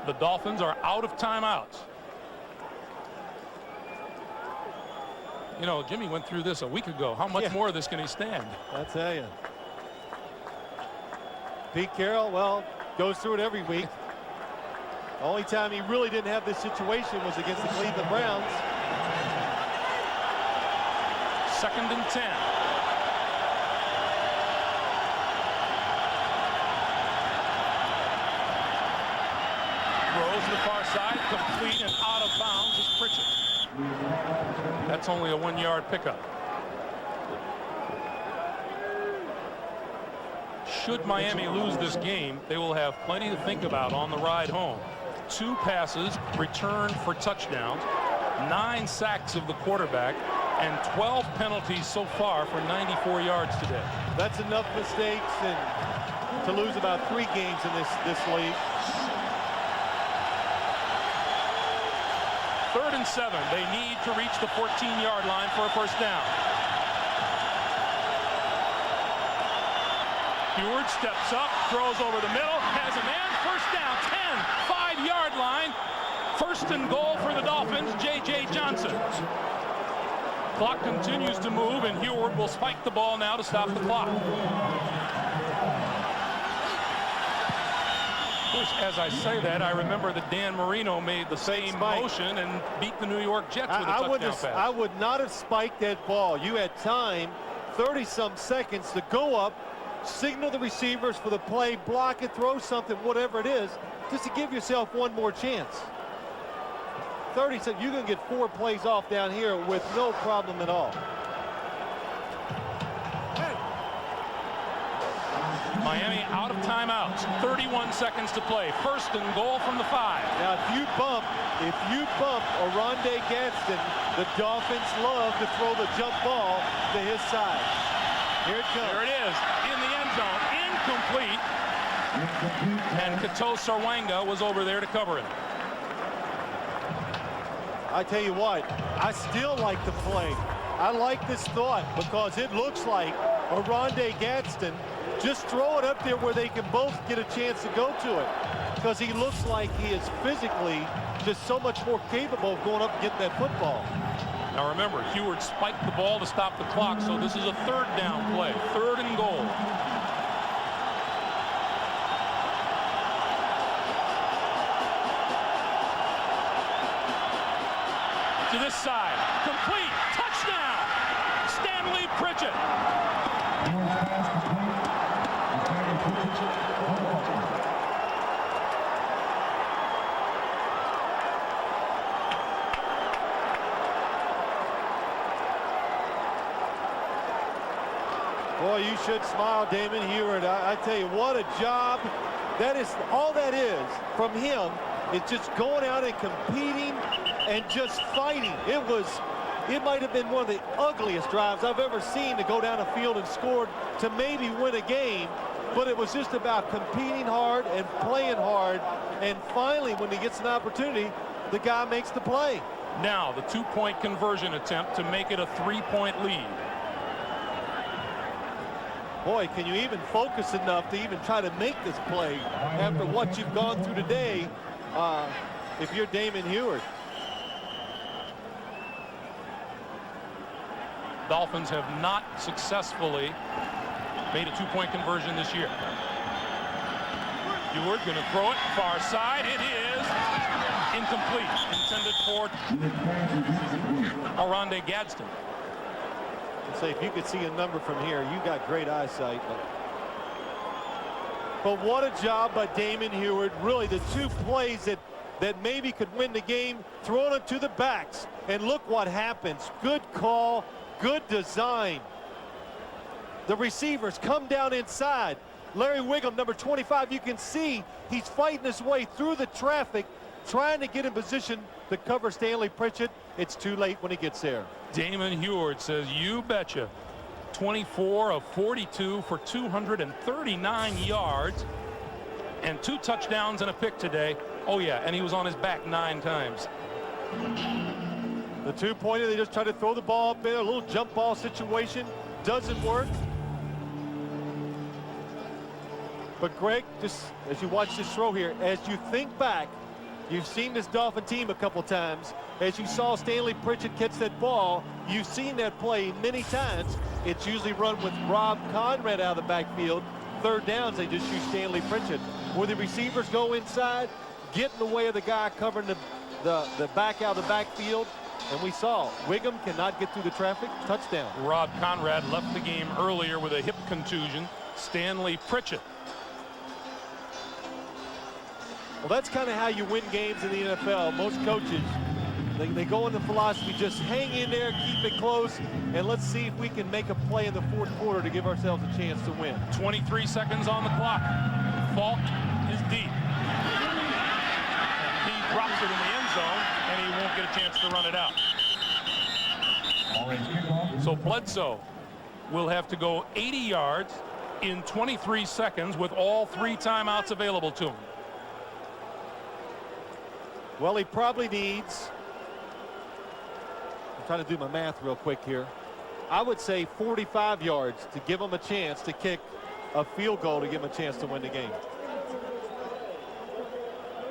The Dolphins are out of timeouts. You know, Jimmy went through this a week ago. How much more of this can he stand? I tell you. Pete Carroll, well, goes through it every week. The only time he really didn't have this situation was against the Cleveland Browns. 2nd and 10. Throws to the far side, complete and out of bounds is Pritchett. That's only a 1-yard pickup. Should Miami lose this game, they will have plenty to think about on the ride home. 2 passes returned for touchdowns, 9 sacks of the quarterback, and 12 penalties so far for 94 yards today. That's enough mistakes and to lose about 3 games in this league. 3rd and 7. They need to reach the 14-yard line for a first down. Heward steps up, throws over the middle, has a man, first down, 10, 5-yard line. 1st and goal for the Dolphins, J.J. Johnson. Clock continues to move, and Heward will spike the ball now to stop the clock. As I say that, I remember that Dan Marino made the same motion and beat the New York Jets with a touchdown pass. I would not have spiked that ball. You had time, 30-some seconds to go up, signal the receivers for the play, block it, throw something, whatever it is, just to give yourself one more chance. 30 seconds, you can get 4 plays off down here with no problem at all. Miami out of timeouts, 31 seconds to play. 1st and goal from the 5. Now, if you bump Oronde Gadsden, the Dolphins love to throw the jump ball to his side. Here it comes. There it is, in the end zone, incomplete. And Kato Sarwanga was over there to cover him. I tell you what, I still like the play. I like this thought because it looks like Oronde Gadsden, just throw it up there where they can both get a chance to go to it, because he looks like he is physically just so much more capable of going up and getting that football. Now remember, Heward spiked the ball to stop the clock, so this is a 3rd down play, 3rd and goal. To this side, complete, touchdown, Stanley Pritchett. Well, you should smile, Damon Heward. I tell you, what a job. That is all that is from him. It's just going out and competing and just fighting. It might have been one of the ugliest drives I've ever seen to go down a field and score to maybe win a game. But it was just about competing hard and playing hard. And finally, when he gets an opportunity, the guy makes the play. Now the 2-point conversion attempt to make it a 3-point lead. Boy, can you even focus enough to even try to make this play after what you've gone through today if you're Damon Heward. Dolphins have not successfully made a 2-point conversion this year. Heward going to throw it far side. It is incomplete. Intended for Arande Gadsden. Say, if you could see a number from here, you got great eyesight. But what a job by Damon Heward. Really, the 2 plays that maybe could win the game, throwing it to the backs. And look what happens. Good call, good design. The receivers come down inside. Larry Wiggum, number 25, you can see he's fighting his way through the traffic, trying to get in position to cover Stanley Pritchett. It's too late when he gets there. Damon Heward says, you betcha. 24 of 42 for 239 yards and 2 touchdowns and a pick today. Oh yeah, and he was on his back 9 times. The 2-pointer, they just try to throw the ball up there, a little jump ball situation. Doesn't work. But Greg, just as you watch this throw here, as you think back, you've seen this Dolphin team a couple times. As you saw Stanley Pritchett catch that ball, you've seen that play many times. It's usually run with Rob Conrad out of the backfield. 3rd downs, they just use Stanley Pritchett. Where the receivers go inside, get in the way of the guy covering the back out of the backfield. And we saw Wiggum cannot get through the traffic. Touchdown. Rob Conrad left the game earlier with a hip contusion. Stanley Pritchett. Well, that's kind of how you win games in the NFL. Most coaches, they go into philosophy, just hang in there, keep it close, and let's see if we can make a play in the 4th quarter to give ourselves a chance to win. 23 seconds on the clock. Falk is deep. He drops it in the end zone, and he won't get a chance to run it out. So Bledsoe will have to go 80 yards in 23 seconds with all 3 timeouts available to him. Well, he probably needs, I'm trying to do my math real quick here, I would say 45 yards to give him a chance to kick a field goal to give him a chance to win the game.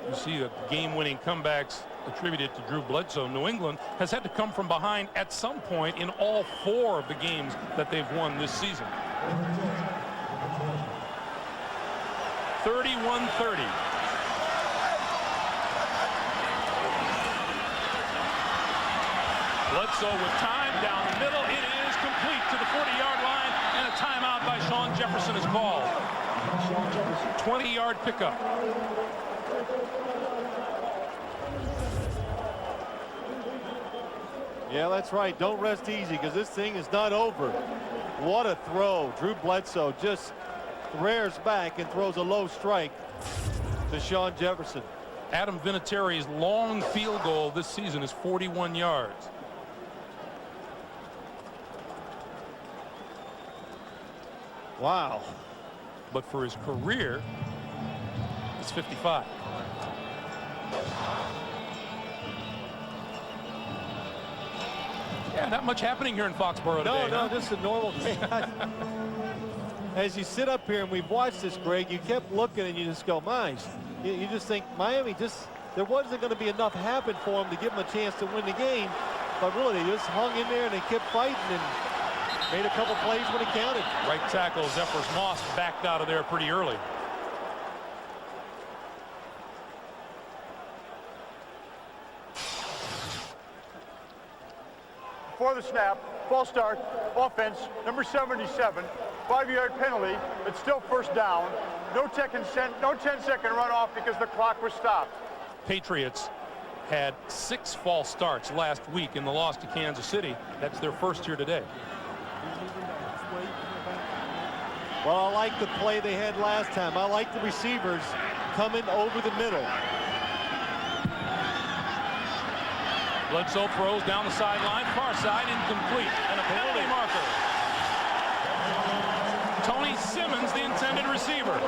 You see the game-winning comebacks attributed to Drew Bledsoe. New England has had to come from behind at some point in all 4 of the games that they've won this season. 31-30. Bledsoe with time down the middle. It is complete to the 40-yard line, and a timeout by Sean Jefferson is called. 20-yard pickup. Yeah, that's right. Don't rest easy because this thing is not over. What a throw. Drew Bledsoe just rears back and throws a low strike to Sean Jefferson. Adam Vinatieri's long field goal this season is 41 yards. Wow. But for his career, it's 55. Yeah, not much happening here in Foxborough today. No, just a normal thing. As you sit up here and we've watched this, Greg, you kept looking and you just go, my, you just think Miami there wasn't going to be enough happen for them to give them a chance to win the game. But really, they just hung in there and they kept fighting and made a couple plays when it counted. Right tackle Zephyrus Moss backed out of there pretty early. Before the snap, false start, offense, number 77, 5-yard penalty. It's still 1st down. No 10-second runoff because the clock was stopped. Patriots had 6 false starts last week in the loss to Kansas City. That's their first here today. Well, I like the play they had last time. I like the receivers coming over the middle. Bledsoe throws down the sideline, far side, incomplete, and a penalty marker. Tony Simmons, the intended receiver.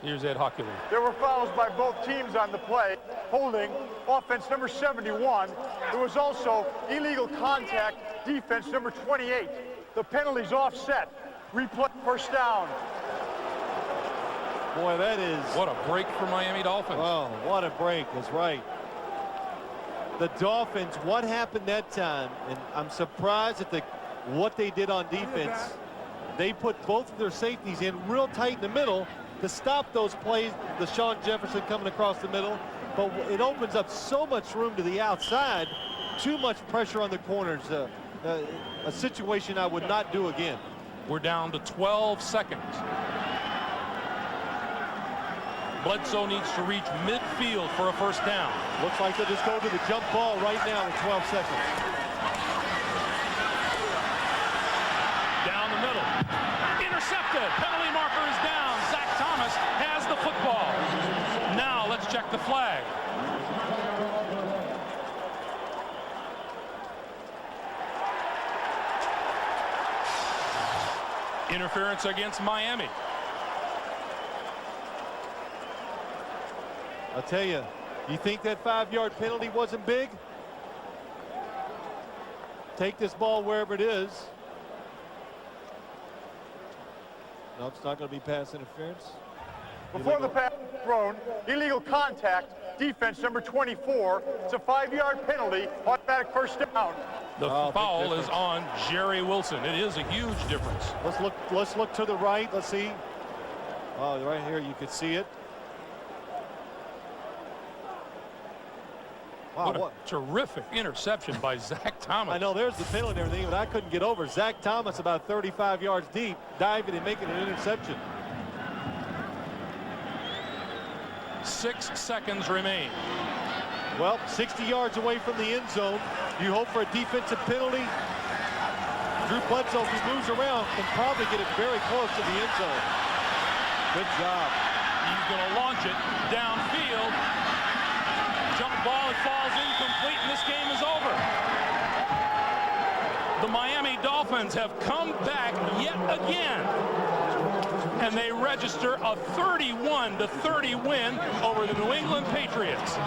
Here's Ed Hockley. There were fouls by both teams on the play. Holding, offense number 71. There was also illegal contact, defense number 28. The penalty's offset. Replay, first down. Boy, that is... What a break for Miami Dolphins. Oh, what a break. That's right. The Dolphins, what happened that time? And I'm surprised at what they did on defense. They put both of their safeties in real tight in the middle to stop those plays, the Sean Jefferson coming across the middle, but it opens up so much room to the outside, too much pressure on the corners, a situation I would not do again. We're down to 12 seconds. Bledsoe needs to reach midfield for a first down. Looks like they'll just go to the jump ball right now with 12 seconds. Down the middle. Intercepted. Penalty marker is down. Zach Thomas has the football. Now let's check the flag. Interference against Miami. I'll tell you, you think that 5-yard penalty wasn't big? Take this ball wherever it is. No, it's not going to be pass interference. Before the pass is thrown, illegal contact, defense number 24. It's a 5-yard penalty, automatic first down. The foul is on Jerry Wilson. It is a huge difference. Let's look to the right. Let's see. Oh, right here you can see it. Wow, what a terrific interception by Zach Thomas. I know there's the penalty and everything, but I couldn't get over. Zach Thomas about 35 yards deep, diving and making an interception. 6 seconds remain. Well, 60 yards away from the end zone. You hope for a defensive penalty. Drew Bledsoe, if he moves around, can probably get it very close to the end zone. Good job. He's going to launch it downfield. Jump ball, it falls incomplete, and this game is over. The Miami Dolphins have come back yet again, and they register a 31-30 win over the New England Patriots.